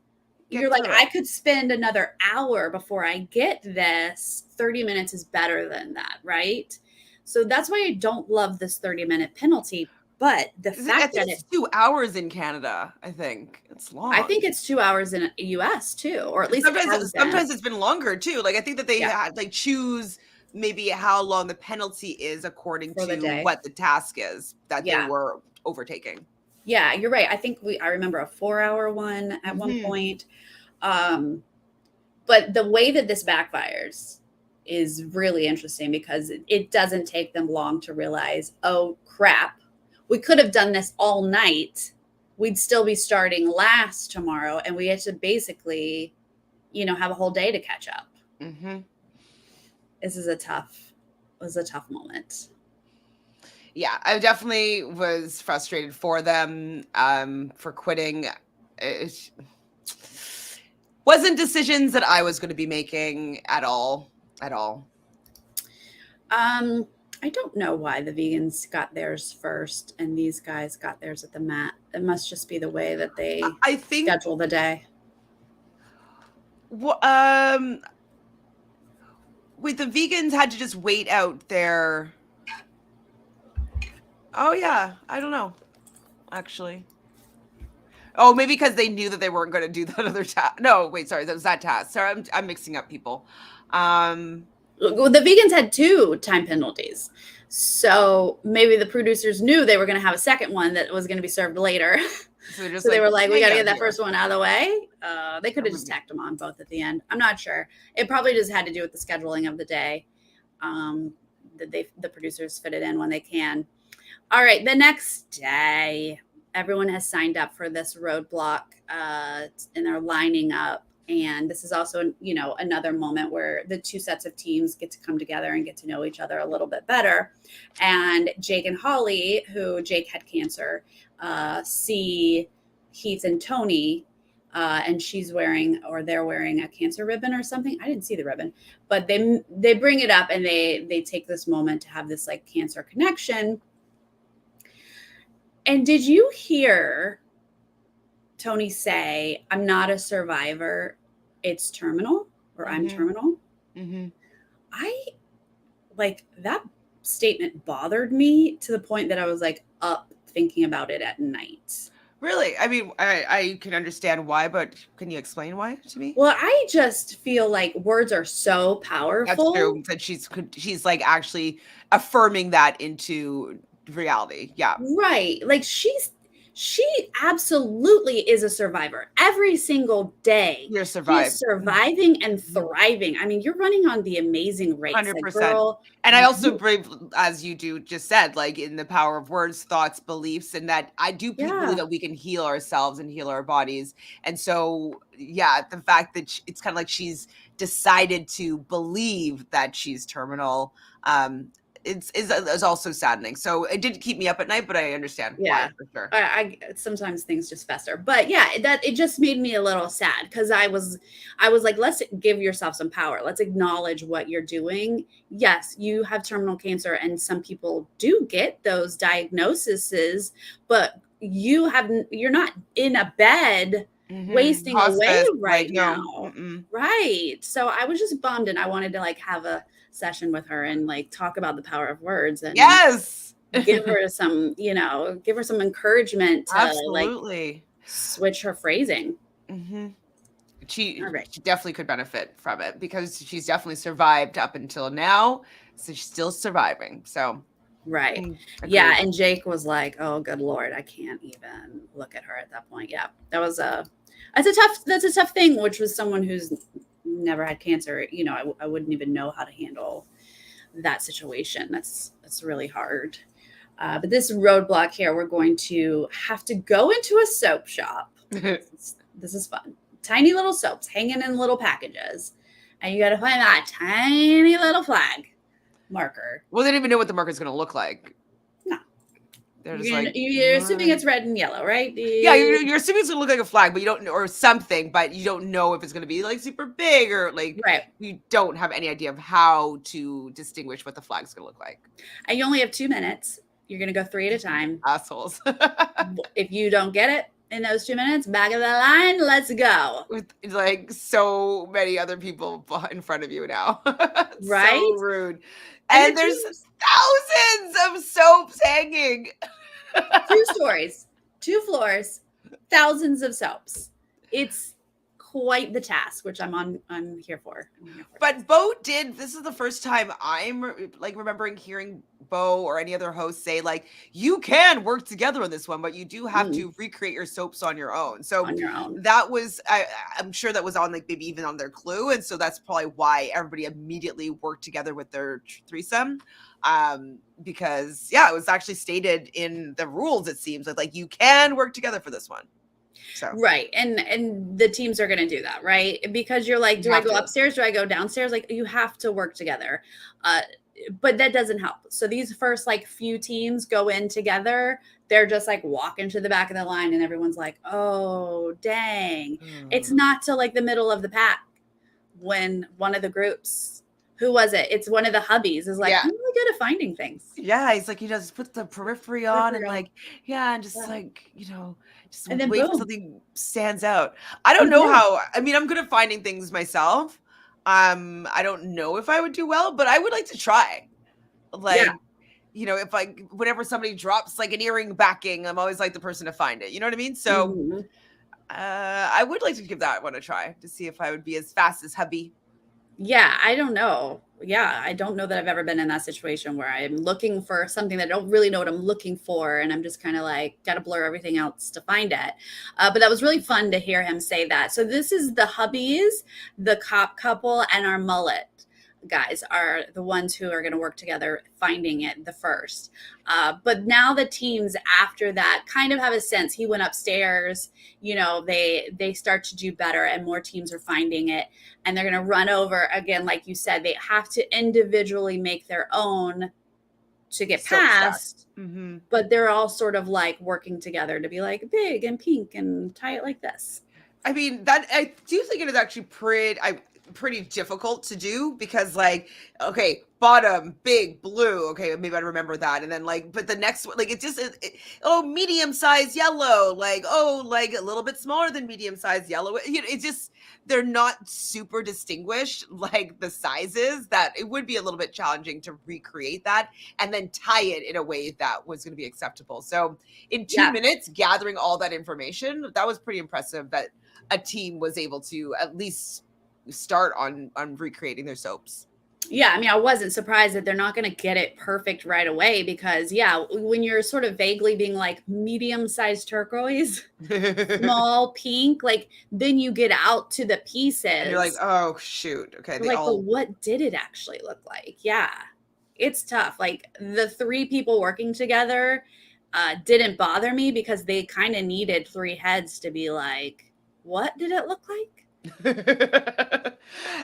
A: You're like, I could spend another hour before I get this. 30 minutes is better than that. Right. So that's why I don't love this 30-minute penalty. But the fact that
B: it's 2 hours in Canada, I think it's long.
A: I think it's 2 hours in the US too, or at least
B: sometimes it's been longer too. Like I think that they had like choose maybe how long the penalty is according to what the task is that they were overtaking.
A: Yeah, you're right. I think I remember a 4-hour one at one point. But the way that this backfires is really interesting because it doesn't take them long to realize, oh crap, we could have done this all night. We'd still be starting last tomorrow, and we had to basically, have a whole day to catch up.
B: Mm-hmm.
A: This is a tough moment.
B: Yeah, I definitely was frustrated for them for quitting. it wasn't decisions that I was going to be making at all.
A: I don't know why the vegans got theirs first and these guys got theirs at the mat. It must just be the way that they
B: I think
A: schedule the day.
B: Wait, the vegans had to just wait out their. Oh yeah, I don't know, actually. Oh, maybe because they knew that they weren't going to do that other task. No, wait, sorry, that was that task. Sorry, I'm mixing up people.
A: The vegans had 2 time penalties. So maybe the producers knew they were going to have a second one that was going to be served later. So they were like, we got to get that first one out of the way. They could have just tacked them on both at the end. I'm not sure. It probably just had to do with the scheduling of the day. The producers fit it in when they can. All right. The next day, everyone has signed up for this roadblock and they're lining up. And this is also, another moment where the 2 sets of teams get to come together and get to know each other a little bit better. And Jake and Holly, who Jake had cancer, see Heath and Tony, and they're wearing a cancer ribbon or something. I didn't see the ribbon, but they bring it up and they take this moment to have this like cancer connection. And did you hear Tony say, I'm not a survivor, it's terminal, or I'm terminal?
B: Mm-hmm.
A: That statement bothered me to the point that I was like up thinking about it at night.
B: Really? I mean, I can understand why, but can you explain why to me?
A: Well, I just feel like words are so powerful.
B: That's true. That she's like actually affirming that into reality. Yeah.
A: Right. Like she absolutely is a survivor. Every single day,
B: You're surviving.
A: She's surviving and thriving. I mean, you're running on the amazing race.
B: 100%.
A: Like, girl,
B: and I also believe, as you just said, like in the power of words, thoughts, beliefs, and that I do believe that we can heal ourselves and heal our bodies. And so, yeah, the fact that it's kind of like she's decided to believe that she's terminal, is also saddening. So it did keep me up at night, but I understand why, for sure.
A: I sometimes things just fester, but yeah, that it just made me a little sad because I was like, let's give yourself some power. Let's acknowledge what you're doing. Yes, you have terminal cancer, and some people do get those diagnoses, but you're not in a bed wasting away right now. Right. So I was just bummed, and I wanted to like have a session with her and like talk about the power of words and give her some encouragement to like switch her phrasing.
B: She definitely could benefit from it because she's definitely survived up until now, so she's still surviving. So
A: yeah, and Jake was like, oh good Lord, I can't even look at her at that point. Yeah, that's a tough thing, which was someone who's never had cancer. I wouldn't even know how to handle that situation. That's really hard. But this roadblock here, we're going to have to go into a soap shop. This is fun. Tiny little soaps hanging in little packages, and you got to find that tiny little flag marker.
B: Well, they didn't even know what the marker is going to look like.
A: No.
B: They're just
A: you're assuming it's red and yellow, right?
B: Yeah, you're assuming it's gonna look like a flag, but you don't know, or something, but you don't know if it's gonna be like super big or like you don't have any idea of how to distinguish what the flag's gonna look like.
A: And you only have 2 minutes. You're gonna go 3 at a time.
B: Assholes.
A: If you don't get it in those 2 minutes, back of the line, let's go.
B: With like so many other people in front of you now.
A: Right?
B: So rude. And there's thousands of soaps hanging.
A: 2 stories, 2 floors, thousands of soaps. It's quite the task, which I'm here for.
B: But Bo this is the first time I'm like remembering hearing Bo or any other host say like, you can work together on this one, but you do have to recreate your soaps on your own. So that was, I'm sure that was on like maybe even on their clue. And so that's probably why everybody immediately worked together with their threesome. Because it was actually stated in the rules, it seems like you can work together for this one. So
A: right. And the teams are going to do that, right? Because you're like, do I go upstairs? Do I go downstairs? Like you have to work together. but that doesn't help. So these first like few teams go in together. They're just like walking to the back of the line, and everyone's like, "Oh, dang!" It's not till like the middle of the pack when one of the groups, who was it? It's one of the hubbies is like,
B: Yeah.
A: "I'm really good at finding things."
B: Yeah, he's like, just put the periphery on and like, and just
A: Yeah.
B: like, just
A: And then
B: wait for
A: boom.
B: something stands out. I don't
A: He
B: know
A: did.
B: how, I mean, I'm good at finding things myself. I don't know if I would do well, but I would like to try.
A: Yeah.
B: Like, if whenever somebody drops like an earring backing, I'm always like the person to find it. You know what I mean? So
A: Mhm.
B: I would like to give that one a try to see if I would be as fast as hubby.
A: Yeah, I don't know. Yeah, I don't know that I've ever been in that situation where I'm looking for something that I don't really know what I'm looking for, and I'm just kind of like got to blur everything else to find it. But that was really fun to hear him say that. So this is the hubbies, the cop couple, and our mullet guys are the ones who are going to work together finding it the first. But now the teams after that kind of have a sense. He went upstairs, they start to do better, and more teams are finding it, and they're going to run over again. Like you said, they have to individually make their own to get
B: Soap stack.
A: past, but they're all sort of like working together to be like big and pink and tie it like this.
B: I mean, that I do think it is actually pretty difficult to do because, like, okay, bottom big blue, okay, maybe I remember that, and then like, but the next one, like, medium size yellow, like, like a little bit smaller than medium size yellow. It's just they're not super distinguished, like the sizes, that it would be a little bit challenging to recreate that and then tie it in a way that was going to be acceptable. So in 2 minutes, gathering all that information, that was pretty impressive that a team was able to at least start on recreating their soaps.
A: Yeah, I mean, I wasn't surprised that they're not going to get it perfect right away because, when you're sort of vaguely being like medium-sized turquoise, small pink, like then you get out to the pieces.
B: And you're like, oh, shoot. Okay.
A: But what did it actually look like? Yeah, it's tough. Like the 3 people working together didn't bother me because they kind of needed 3 heads to be like, what did it look like?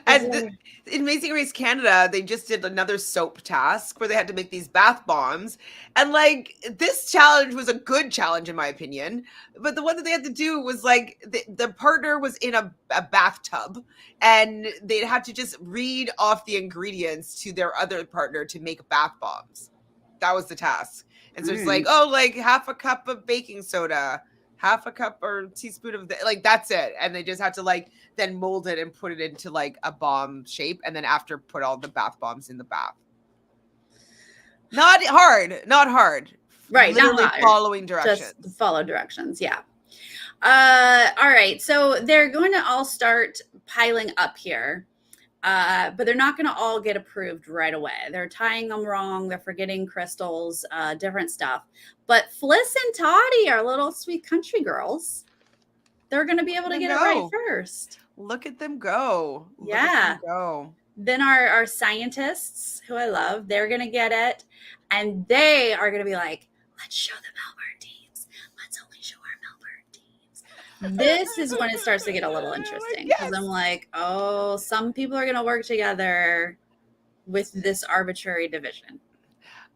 B: And in Amazing Race Canada, they just did another soap task where they had to make these bath bombs. And like, this challenge was a good challenge in my opinion. But the one that they had to do was like, the partner was in a bathtub and they had to just read off the ingredients to their other partner to make bath bombs. That was the task. And so it's like, like half a cup of baking soda, half a cup or teaspoon of like, that's it. And they just have to like then mold it and put it into like a bomb shape. And then after put all the bath bombs in the bath. Not hard.
A: Right.
B: Literally
A: not hard.
B: following directions.
A: Just follow directions. Yeah. All right. So they're going to all start piling up here. But they're not going to all get approved right away. They're tying them wrong. They're forgetting crystals, different stuff. But Fliss and Toddy are little sweet country girls. They're going to be able to get it right first.
B: Look at them go. Then
A: our scientists, who I love, they're going to get it. And they are going to be like, let's show the Melbourne teams. Let's only show our Melbourne teams. This is when it starts to get a little interesting because I'm like, oh, some people are going to work together with this arbitrary division.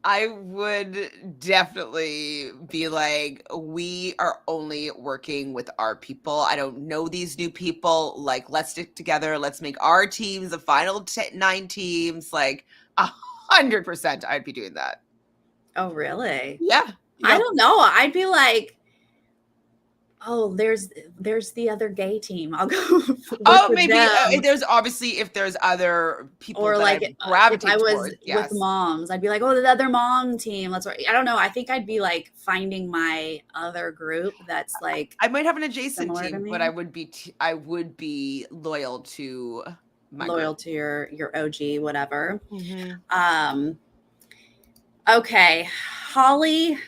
B: I would definitely be like, we are only working with our people. I don't know these new people. Like, let's stick together. Let's make our teams the final 9 teams. Like 100%, I'd be doing that.
A: Oh, really?
B: Yeah.
A: I don't know. I'd be like, oh, there's the other gay team. I'll go.
B: Maybe there's obviously if there's other people, or like if I was
A: with moms, I'd be like, oh, the other mom team. Let's work. I don't know. I think I'd be like finding my other group that's like.
B: I might have an adjacent team, but I would be loyal to my group.
A: To your OG, whatever. Okay, Holly,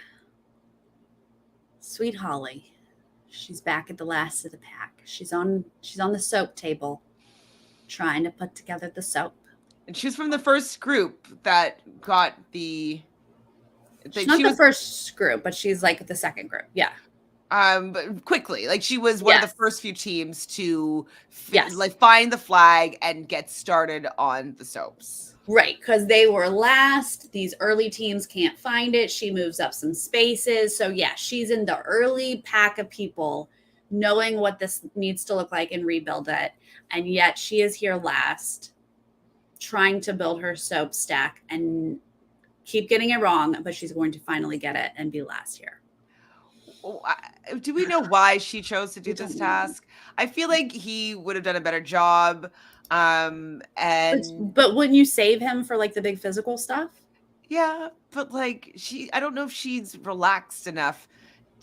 A: sweet Holly. She's back at the last of the pack. She's on the soap table trying to put together the soap.
B: And she's from the first group that got the...
A: She's not the first group, but she's like the second group. Yeah.
B: But quickly, like she was one of the first few teams to like find the flag and get started on the soaps.
A: Right, because they were last. These early teams can't find it. She moves up some spaces. So, yeah, she's in the early pack of people knowing what this needs to look like and rebuild it. And yet she is here last, trying to build her soap stack and keep getting it wrong, but she's going to finally get it and be last here.
B: Do we know why she chose to do this
A: don't know.
B: task? I feel like he would have done a better job. And
A: But wouldn't you save him for like the big physical stuff?
B: yeah, but like I don't know if she's relaxed enough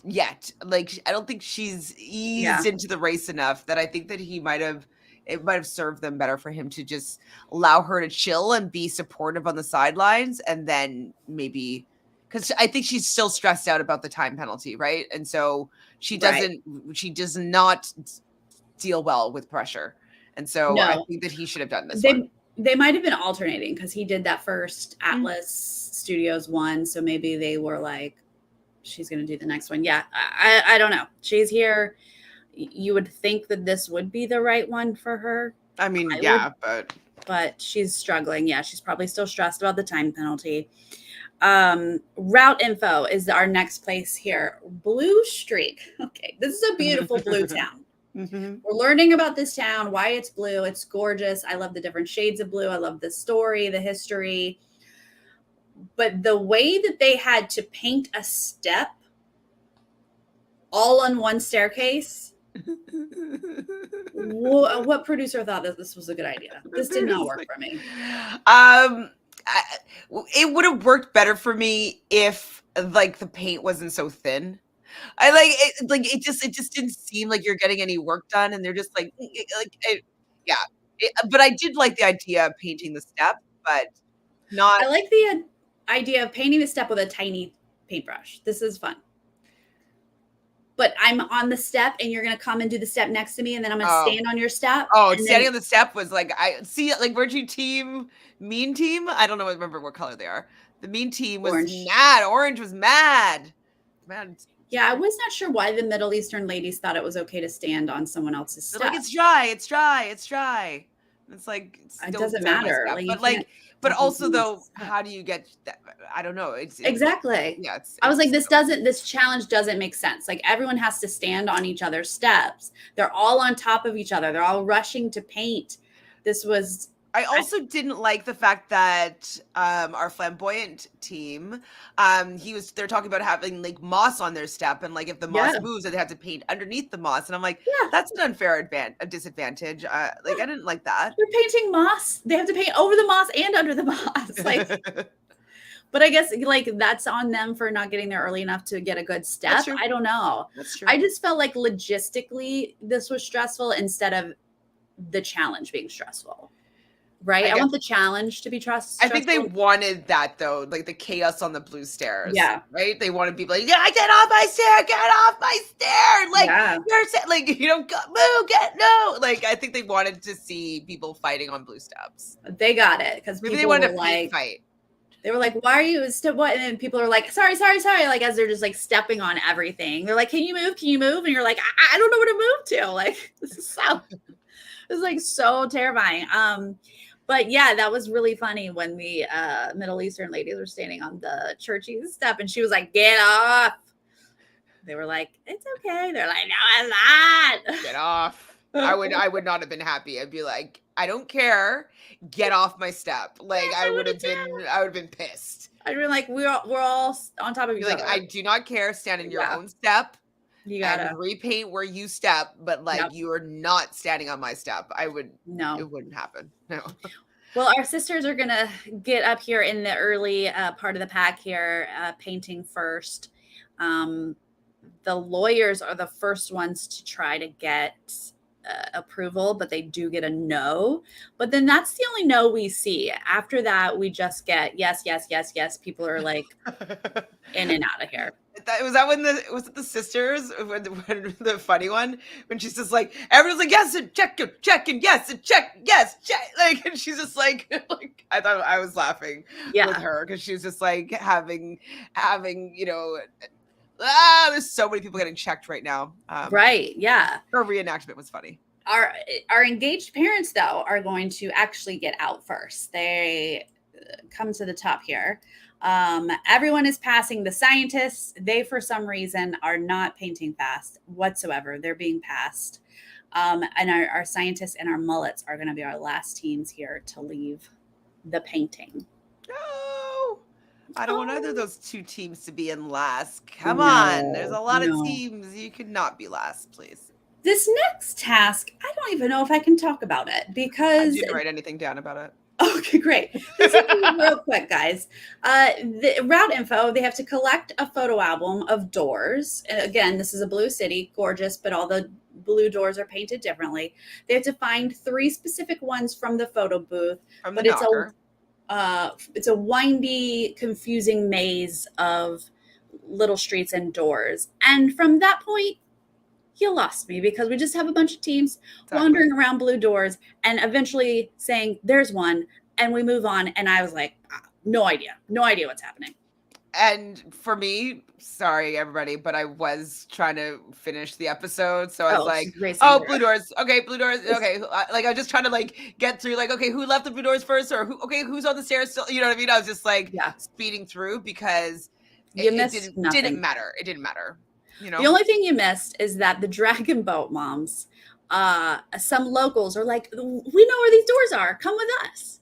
B: yet. Like I don't think she's eased into the race enough that I think that it might have served them better for him to just allow her to chill and be supportive on the sidelines, and then maybe because I think she's still stressed out about the time penalty, right? And so she does not deal well with pressure. And so I think that he should have done this one.
A: They might have been alternating because he did that first Atlas Studios one. So maybe they were like, she's going to do the next one. Yeah, I don't know. She's here. You would think that this would be the right one for her.
B: I mean,
A: but she's struggling. Yeah, she's probably still stressed about the time penalty. Route info is our next place here. Blue Streak. Okay, this is a beautiful blue town. Mm-hmm. We're learning about this town, why it's blue. It's gorgeous. I love the different shades of blue. I love the story, the history. But the way that they had to paint a step all on one staircase, what producer thought that this was a good idea? This did not work for me.
B: It would have worked better for me if like the paint wasn't so thin. I like it. Like it just didn't seem like you're getting any work done, and they're just like yeah. But I did like the idea of painting the step, but not.
A: I like the idea of painting the step with a tiny paintbrush. This is fun. But I'm on the step, and you're gonna come and do the step next to me, and then I'm gonna stand on your step.
B: Oh, standing on the step was like I see. Like, where'd you team? Mean team? I don't know. Remember what color they are. The mean team was mad. Orange was mad. Mad.
A: Yeah, I was not sure why the Middle Eastern ladies thought it was okay to stand on someone else's step.
B: Like, it's dry. It's dry. It's dry. It's like
A: it doesn't matter.
B: But also though, how do you get that? I don't know.
A: Exactly.
B: Yeah.
A: I was like, this challenge doesn't make sense. Like everyone has to stand on each other's steps. They're all on top of each other. They're all rushing to paint.
B: I also didn't like the fact that our flamboyant team, they're talking about having like moss on their step, and like if the moss moves, they have to paint underneath the moss, and I'm like, that's an unfair disadvantage. Like I didn't like that.
A: They're painting moss. They have to paint over the moss and under the moss. Like, but I guess like that's on them for not getting there early enough to get a good step. I don't know.
B: That's true.
A: I just felt like logistically this was stressful instead of the challenge being stressful. Right. I want the challenge to be stressful.
B: I think they wanted that though, like the chaos on the blue stairs.
A: Yeah.
B: Right. They wanted people like, yeah, get off my stair, get off my stair. Like you're like, you don't move, Like I think they wanted to see people fighting on blue steps.
A: They got it because
B: maybe they wanted to fight.
A: They were like, why are you what? And then people are like, sorry. Like as they're just like stepping on everything. They're like, can you move? And you're like, I don't know where to move to. Like this is like so terrifying. But yeah, that was really funny when the Middle Eastern ladies were standing on the churchy step and she was like, get off. They were like, it's okay. They're like, no, it's not.
B: Get off. I would not have been happy. I'd be like, I don't care. Get off my step. Like I would have been pissed.
A: I'd be like, we're all on top of each other.
B: Like, I do not care. Stand in your own step.
A: You gotta
B: repaint where you step, but like you are not standing on my step. It wouldn't happen. No.
A: Well, our sisters are gonna get up here in the early part of the pack here, painting first. The lawyers are the first ones to try to get approval, but they do get a no. But then that's the only no we see. After that, we just get yes. People are like in and out of here.
B: Was it the sisters when the funny one when she's just like everyone's like yes and check and yes and check like and she's just like I thought I was laughing with her because she was just like having there's so many people getting checked right now.
A: Right. Yeah.
B: Her reenactment was funny.
A: Our engaged parents though are going to actually get out first. They come to the top here. Everyone is passing. The scientists, they for some reason are not painting fast whatsoever. They're being passed. And our scientists and our mullets are going to be our last teams here to leave the painting.
B: No, I don't want either of those two teams to be in last. Come
A: No,
B: on, there's a lot of
A: no.
B: teams. You could not be last, please.
A: This next task, I don't even know if I can talk about it
B: I
A: because
B: didn't write anything down about it.
A: okay, great. This is real quick, guys. The route info, they have to collect a photo album of doors. Again, this is a blue city, gorgeous, but all the blue doors are painted differently. They have to find 3 specific ones from the photo booth.
B: From the
A: But
B: knocker.
A: it's a windy, confusing maze of little streets and doors. And from that point, you lost me because we just have a bunch of teams wandering around blue doors and eventually saying there's one and we move on. And I was like, no idea what's happening.
B: And for me, sorry everybody, but I was trying to finish the episode, so I was like, "Oh, blue doors. Okay, blue doors. Okay." Like I was just trying to like get through, like, okay, who left the blue doors first, or who's on the stairs still? You know what I mean? I was just like speeding through because it didn't matter. It didn't matter. You know,
A: the only thing you missed is that the dragon boat moms, some locals are like, we know where these doors are. Come with us,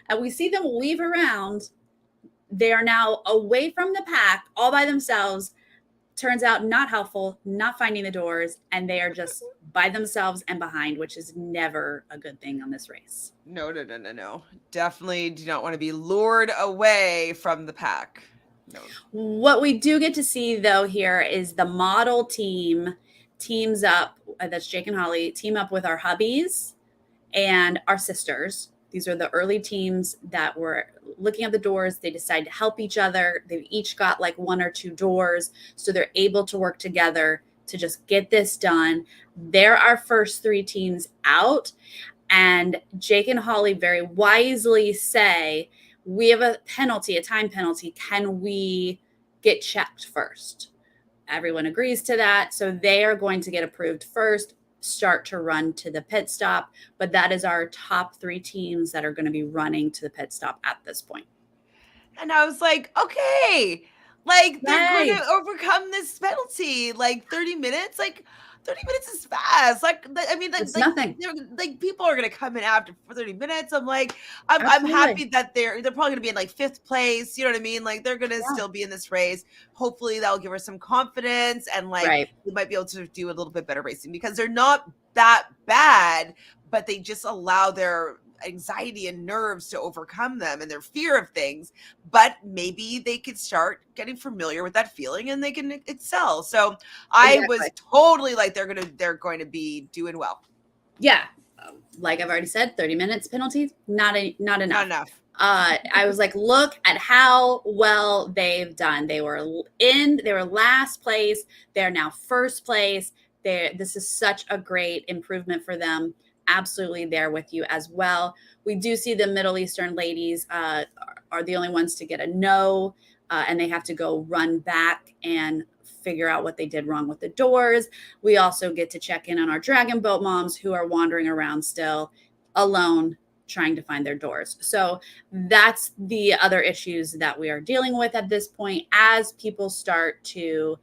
A: and we see them weave around. They are now away from the pack all by themselves. Turns out not helpful, not finding the doors, and they are just by themselves and behind, which is never a good thing on this race.
B: No. Definitely do not want to be lured away from the pack. No.
A: What we do get to see, though, here is the model team teams up. That's Jake and Holly, team up with our hubbies and our sisters. These are the early teams that were looking at the doors. They decide to help each other. They've each got like 1 or 2 doors. So they're able to work together to just get this done. They're our first 3 teams out. And Jake and Holly very wisely say, we have a penalty, a time penalty. Can we get checked first? Everyone agrees to that. So they are going to get approved first, start to run to the pit stop. But that is our top 3 teams that are going to be running to the pit stop at this point.
B: And I was like, okay, like they're going to overcome this penalty. Like 30 minutes, like 30 minutes is fast. Like, I mean,
A: it's nothing.
B: Like people are going to come in after for 30 minutes. I'm like, I'm happy that they're probably going to be in like 5th place. You know what I mean? Like they're going to still be in this race. Hopefully that'll give her some confidence and like we might be able to do a little bit better racing because they're not that bad, but they just allow their anxiety and nerves to overcome them and their fear of things. But maybe they could start getting familiar with that feeling and they can excel. So I was totally like they're going to be doing well.
A: Yeah, like I've already said, 30 minutes penalties, not enough.
B: Not enough.
A: I was like, look at how well they've done. They were last place. They're now first place. This is such a great improvement for them. Absolutely there with you as well. We do see the Middle Eastern ladies are the only ones to get a no, and they have to go run back and figure out what they did wrong with the doors. We also get to check in on our dragon boat moms who are wandering around still alone trying to find their doors. So that's the other issues that we are dealing with at this point as people start to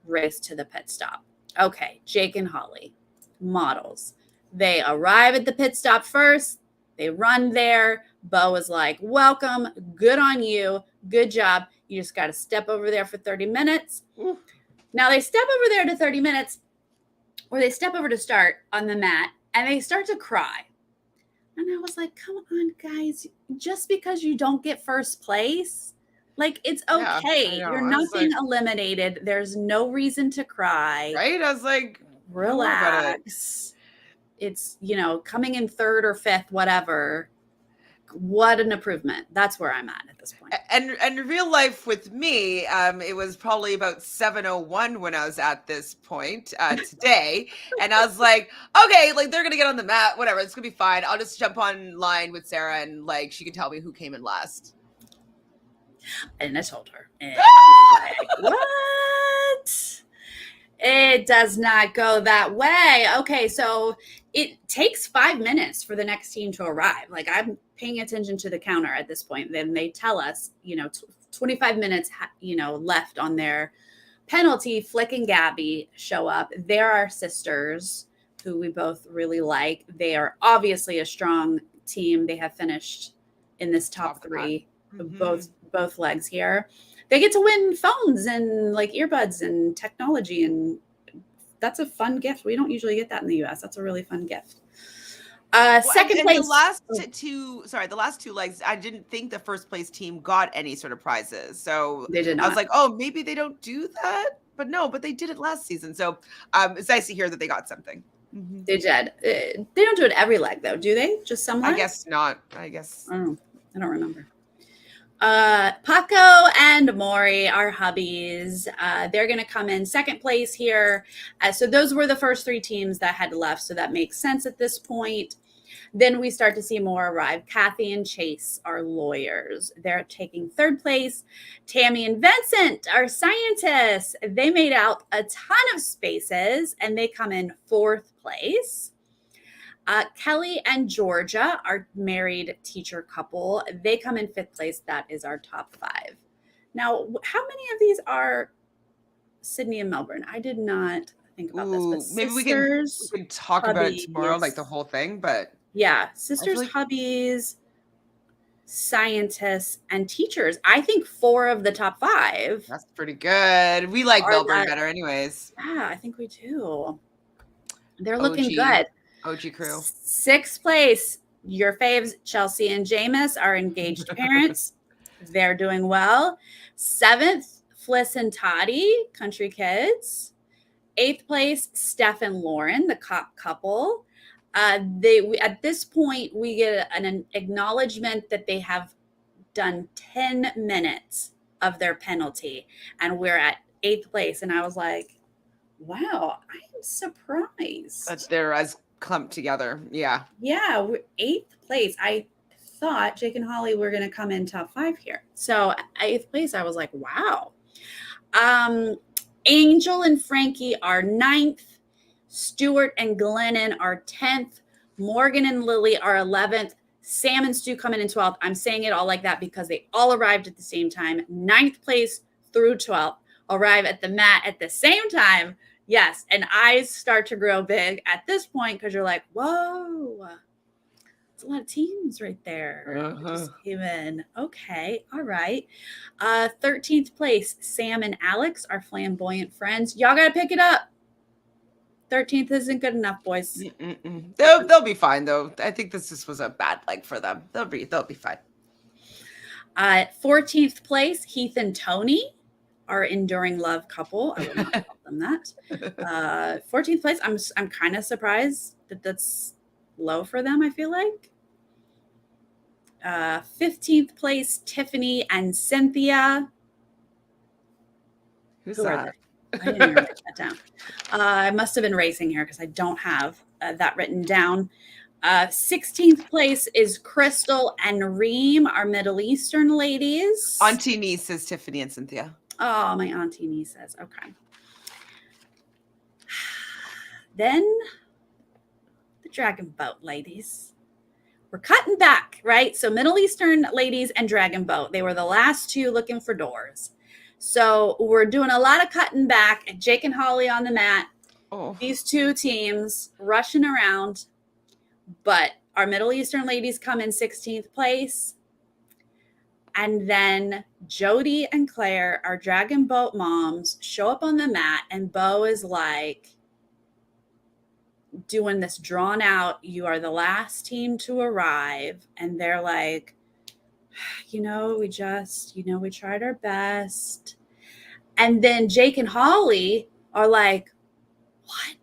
A: race to the pit stop. Okay, Jake and Holly, models. They arrive at the pit stop first. They run there. Bo is like, welcome. Good on you. Good job. You just got to step over there for 30 minutes.
B: Ooh.
A: Now they step over there to 30 minutes or they step over to start on the mat and they start to cry. And I was like, come on, guys. Just because you don't get first place, like it's okay. You're not being eliminated. There's no reason to cry.
B: Right? I was like,
A: relax. It's, coming in 3rd or 5th, whatever. What an improvement. That's where I'm at this point.
B: And real life with me, it was probably about 7:01 when I was at this point today. And I was like, okay, like they're going to get on the mat, whatever. It's going to be fine. I'll just jump online with Sarah and like she can tell me who came in last.
A: And I told her. And like, what? It does not go that way. Okay, so it takes 5 minutes for the next team to arrive. Like I'm paying attention to the counter at this point. Then they tell us, 25 minutes, left on their penalty. Flick and Gabby show up. They're our sisters who we both really like. They are obviously a strong team. They have finished in this top three, both legs here. They get to win phones and like earbuds and technology, and that's a fun gift. We don't usually get that in the US. That's a really fun gift. Second place.
B: The last two legs, I didn't think the first place team got any sort of prizes. So
A: They did not.
B: I was like, maybe they don't do that. But no, they did it last season. So it's nice to hear that they got something.
A: They did. They don't do it every leg though, do they? Just some legs?
B: I guess not. I guess.
A: I don't remember. Paco and Maury, our hubbies, they're going to come in second place here. So those were the first three teams that had left. So that makes sense at this point. Then we start to see more arrive. Kathy and Chase are lawyers. They're taking third place. Tammy and Vincent are scientists. They made out a ton of spaces and they come in fourth place. Kelly and Georgia, our married teacher couple, they come in fifth place. That is our top five. Now, how many of these are Sydney and Melbourne? I did not think about this. But
B: maybe we can talk about it tomorrow, like the whole thing. But
A: yeah, sisters, hubbies, scientists, and teachers. I think 4 of the top 5.
B: That's pretty good. We like Melbourne better, anyways.
A: Yeah, I think we do. They're looking good.
B: OG crew.
A: 6th place, your faves, Chelsea and Jameis, are engaged parents. They're doing well. 7th, Fliss and Toddy, country kids. 8th place, Steph and Lauren, the cop couple. At this point, we get an acknowledgement that they have done 10 minutes of their penalty, and we're at 8th place. And I was like, wow, I am surprised
B: that they're as clumped together. Yeah,
A: we're 8th place. I thought Jake and Holly were going to come in top 5 here. So 8th place, I was like, wow. Angel and Frankie are 9th. Stuart and Glennon are 10th. Morgan and Lily are 11th. Sam and Stu coming in 12th. I'm saying it all like that because they all arrived at the same time. 9th place through 12th arrive at the mat at the same time. Yes, and eyes start to grow big at this point because you're like, whoa, it's a lot of teams right there. Just came in. Okay, all right. 13th place, Sam and Alex, our flamboyant friends. Y'all got to pick it up. 13th isn't good enough, boys.
B: They'll be fine, though. I think this just was a bad leg for them. They'll be fine.
A: 14th place, Heath and Tony, our enduring love couple. I will not call them that. 14th place, I'm kind of surprised that that's low for them, I feel like. 15th place, Tiffany and Cynthia.
B: Who's that?
A: I didn't even write that down. I must have been racing here because I don't have that written down. 16th place is Crystal and Reem, our Middle Eastern ladies.
B: Auntie nieces, Tiffany and Cynthia.
A: Oh, my auntie nieces. Okay. Then the Dragon Boat ladies. We're cutting back, right? So Middle Eastern ladies and Dragon Boat. They were the last 2 looking for doors. So we're doing a lot of cutting back. Jake and Holly on the mat.
B: Oh.
A: These 2 teams rushing around. But our Middle Eastern ladies come in 16th place. And then Jody and Claire, our Dragon Boat moms, show up on the mat. And Bo is like doing this drawn out, you are the last team to arrive. And they're like, we tried our best. And then Jake and Holly are like, what?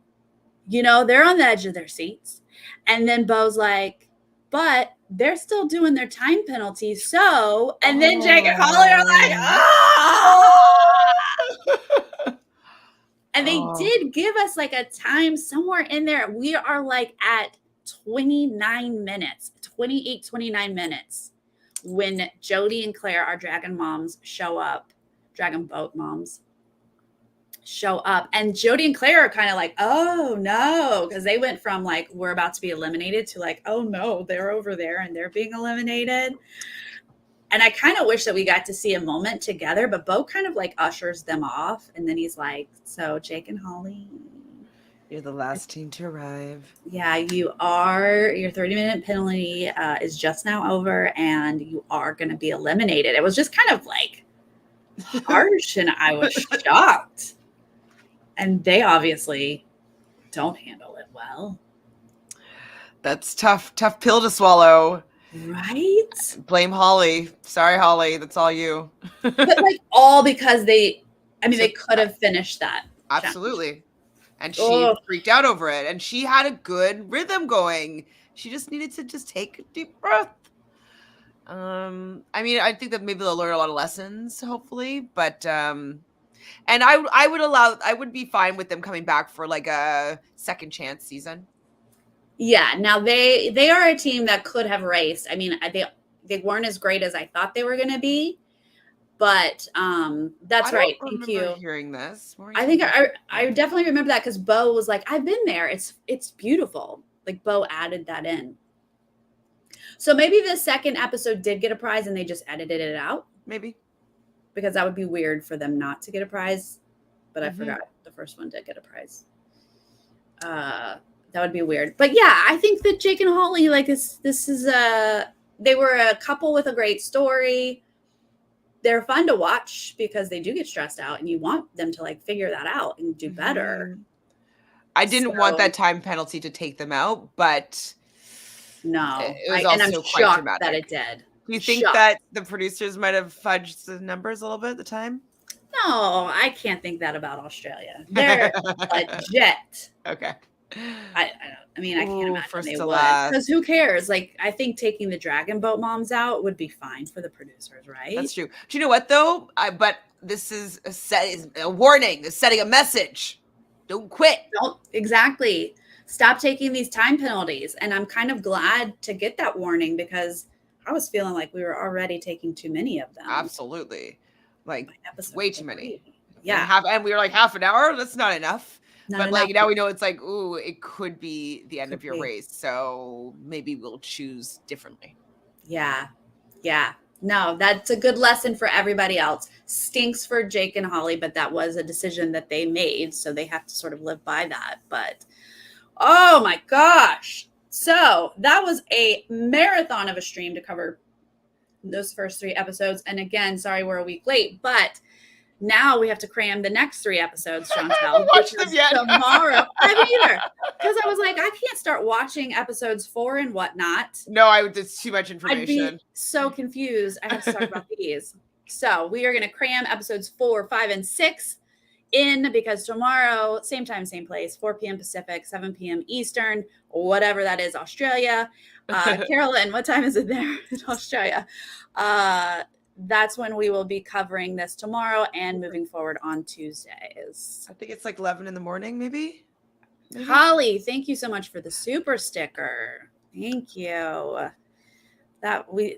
A: They're on the edge of their seats. And then Bo's like, but they're still doing their time penalty. So, and then Jake and Holly are like, oh! And they did give us like a time somewhere in there. We are like at 29 minutes, 29 minutes. When Jody and Claire, our Dragon moms, show up, Dragon Boat moms. show up. And Jody and Claire are kind of like, oh no, because they went from like, we're about to be eliminated to like, oh no, they're over there and they're being eliminated. And I kind of wish that we got to see a moment together, but Bo kind of like ushers them off. And then he's like, so Jake and Holly,
B: You're the last team to arrive.
A: yeah, you are. Your 30-minute penalty is just now over and you are going to be eliminated. It was just kind of like harsh and I was shocked. And they obviously don't handle it well.
B: That's tough pill to swallow.
A: Right?
B: Blame Holly. Sorry, Holly. That's all you.
A: But like all because they could have finished that.
B: Absolutely.
A: Challenge.
B: And she freaked out over it. And she had a good rhythm going. She just needed to just take a deep breath. I mean, I think that maybe they'll learn a lot of lessons, hopefully. But and I would be fine with them coming back for like a second chance season.
A: Yeah, now they are a team that could have raced. I mean, they weren't as great as I thought they were going to be, but that's right. Thank you.
B: Hearing this,
A: I think I definitely remember that because Bo was like, "I've been there. It's beautiful." Like Bo added that in. So maybe the second episode did get a prize and they just edited it out.
B: Maybe
A: because that would be weird for them not to get a prize. But I forgot the first one did get a prize. That would be weird. But yeah, I think that Jake and Holly, like this is they were a couple with a great story. They're fun to watch because they do get stressed out and you want them to like figure that out and do better.
B: I didn't want that time penalty to take them out, but
A: no.
B: It was also
A: and I'm
B: quite
A: shocked
B: dramatic.
A: that it did.
B: Do you think that the producers might have fudged the numbers a little bit at the time?
A: No, I can't think that about Australia. They're legit.
B: Okay.
A: I mean, I can't imagine
B: first
A: they
B: to
A: would. Because who cares? Like, I think taking the Dragon Boat moms out would be fine for the producers, right?
B: That's true. Do you know what though? But this is a warning. It's setting a message. Don't quit.
A: Don't exactly. Stop taking these time penalties. And I'm kind of glad to get that warning because I was feeling like we were already taking too many of them.
B: Absolutely, like way too many.
A: Yeah,
B: and we were like half an hour. That's not enough. But like now we know it's like, ooh, it could be the end of your race. So maybe we'll choose differently.
A: Yeah. Yeah. No, that's a good lesson for everybody else. Stinks for Jake and Holly, but that was a decision that they made. So they have to sort of live by that. But oh my gosh. So that was a marathon of a stream to cover those first 3 episodes. And again, sorry, we're a week late, but now we have to cram the next 3 episodes, Chantele, which is tomorrow. I haven't either. Because I was like, I can't start watching episodes 4 and whatnot.
B: No, it's too much information.
A: I'd be so confused. I have to talk about these. So we are going to cram episodes 4, 5, and 6 in because tomorrow, same time, same place, 4 p.m. Pacific, 7 p.m. Eastern, whatever that is, Australia. Carolyn, what time is it there in Australia? That's when we will be covering this tomorrow and moving forward on Tuesdays.
B: I think it's like 11 in the morning, maybe.
A: Holly, thank you so much for the super sticker. Thank you.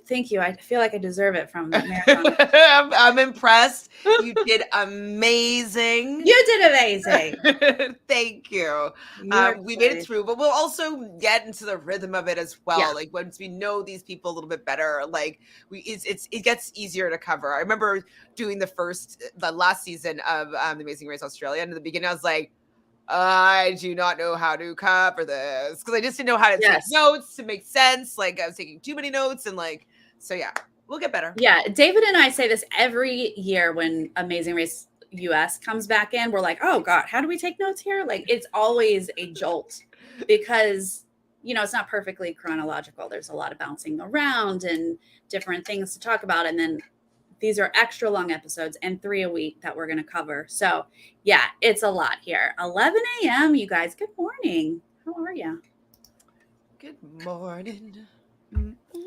A: Thank you. I feel like I deserve it from the marathon.
B: I'm impressed. You did amazing.
A: You did amazing.
B: Thank you. We made it through, but we'll also get into the rhythm of it as well. Yeah. Like once we know these people a little bit better, like it gets easier to cover. I remember doing the last season of The Amazing Race Australia, and in the beginning I was like, I do not know how to cover this because I just didn't know how to take notes to make sense. Like I was taking too many notes and like, so yeah, we'll get better.
A: Yeah. David and I say this every year when Amazing Race US comes back in. We're like, oh God, how do we take notes here? Like it's always a jolt because, it's not perfectly chronological. There's a lot of bouncing around and different things to talk about. And then these are extra long episodes and 3 a week that we're going to cover. So yeah, it's a lot here. 11 a.m. You guys, good morning. How are you?
B: Good morning.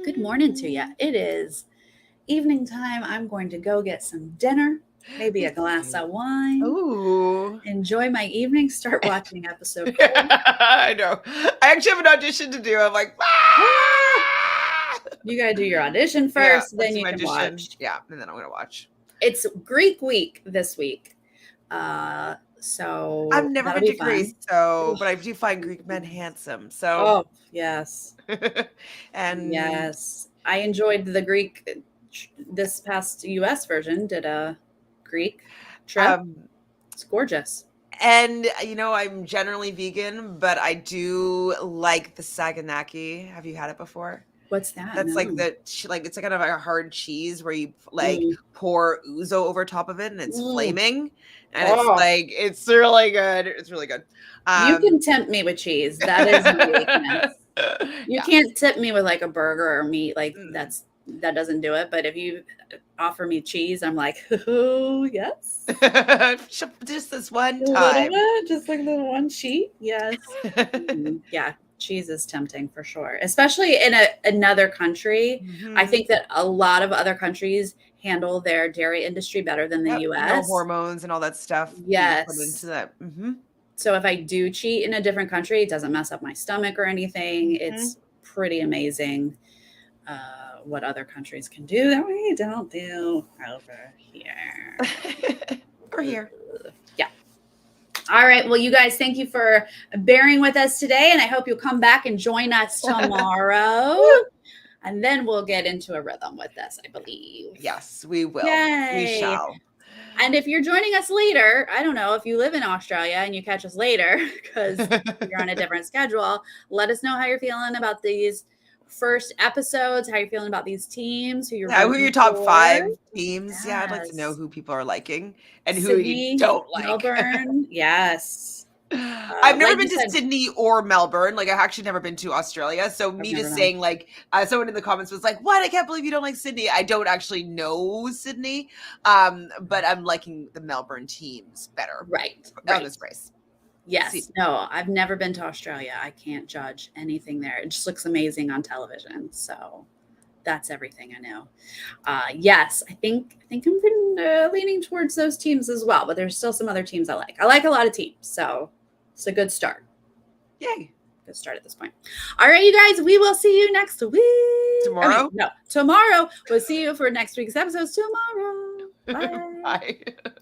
A: Good morning to you. It is evening time. I'm going to go get some dinner, maybe a glass of wine.
B: Ooh.
A: Enjoy my evening. Start watching episode 4.
B: I know. I actually have an audition to do. I'm like,
A: You got to do your audition first, then you can watch.
B: Yeah, and then I'm going to watch.
A: It's Greek week this week. So
B: I've never
A: that'll
B: been
A: be
B: to Greece,
A: fun.
B: but I do find Greek men handsome. So,
A: Oh, yes.
B: and
A: Yes. I enjoyed the Greek this past US version, did a Greek trip.
B: um,
A: It's gorgeous.
B: and I'm generally vegan, but I do like the saganaki. Have you had it before?
A: What's that?
B: That's like
A: No.
B: like it's kind of like a hard cheese where you like
A: Mm.
B: pour ouzo over top of it and it's
A: Mm.
B: flaming and
A: Oh,
B: it's really good. It's really good.
A: you
B: Um
A: can tempt me with cheese. That is my weakness. You
B: yeah.
A: can't tip me with like a burger or meat. Like
B: Mm.
A: that doesn't do it. But if you offer me cheese, I'm like, oh yes.
B: Just this one
A: A little
B: time.
A: bit, just like the one sheet. Yes. Yeah, cheese is tempting for sure, especially in another country. I
B: Mhm.
A: think that a lot of other countries handle their dairy industry better than the
B: Yep, no
A: US.
B: hormones and all that stuff being put into
A: Yes.
B: that. Mhm.
A: So if I do cheat in a different country, it doesn't mess up my stomach or anything.
B: Mhm.
A: It's pretty amazing what other countries can do that we don't do over here.
B: We're here.
A: Yeah. All right. Well, you guys, thank you for bearing with us today. And I hope you'll come back and join us tomorrow. And then we'll get into a rhythm with this, I believe.
B: Yes, we will. We
A: Yay.
B: shall.
A: And if you're joining us later, I don't know if you live in Australia and you catch us later because you're on a different schedule, let us know how you're feeling about these first episodes, how you're feeling about these teams, who you're
B: Yeah, who are your
A: rooting
B: top
A: for.
B: 5 teams? Yeah, I'd like to know
A: Yes.
B: who people are liking and who you
A: Sydney,
B: don't like.
A: Melbourne. Yes.
B: I've never
A: Like
B: been
A: you
B: to
A: said,
B: Sydney or Melbourne. Like, I've actually never been to Australia. So
A: I've
B: me
A: never
B: just
A: been.
B: saying, like, someone in the comments was like, "What? I can't believe you don't like Sydney." I don't actually know Sydney, but I'm liking the Melbourne teams better
A: Right.
B: on
A: Right.
B: this race.
A: Yes. No, I've never been to Australia. I can't judge anything there. It just looks amazing on television. So that's everything I know. Yes, I think I'm leaning towards those teams as well, but there's still some other teams I like. I like a lot of teams, so it's a good start.
B: Yay!
A: Good start at this point. All right, you guys, we will see you next week.
B: Tomorrow?
A: No, tomorrow. We'll see you for next week's episodes tomorrow. Bye.
B: Bye.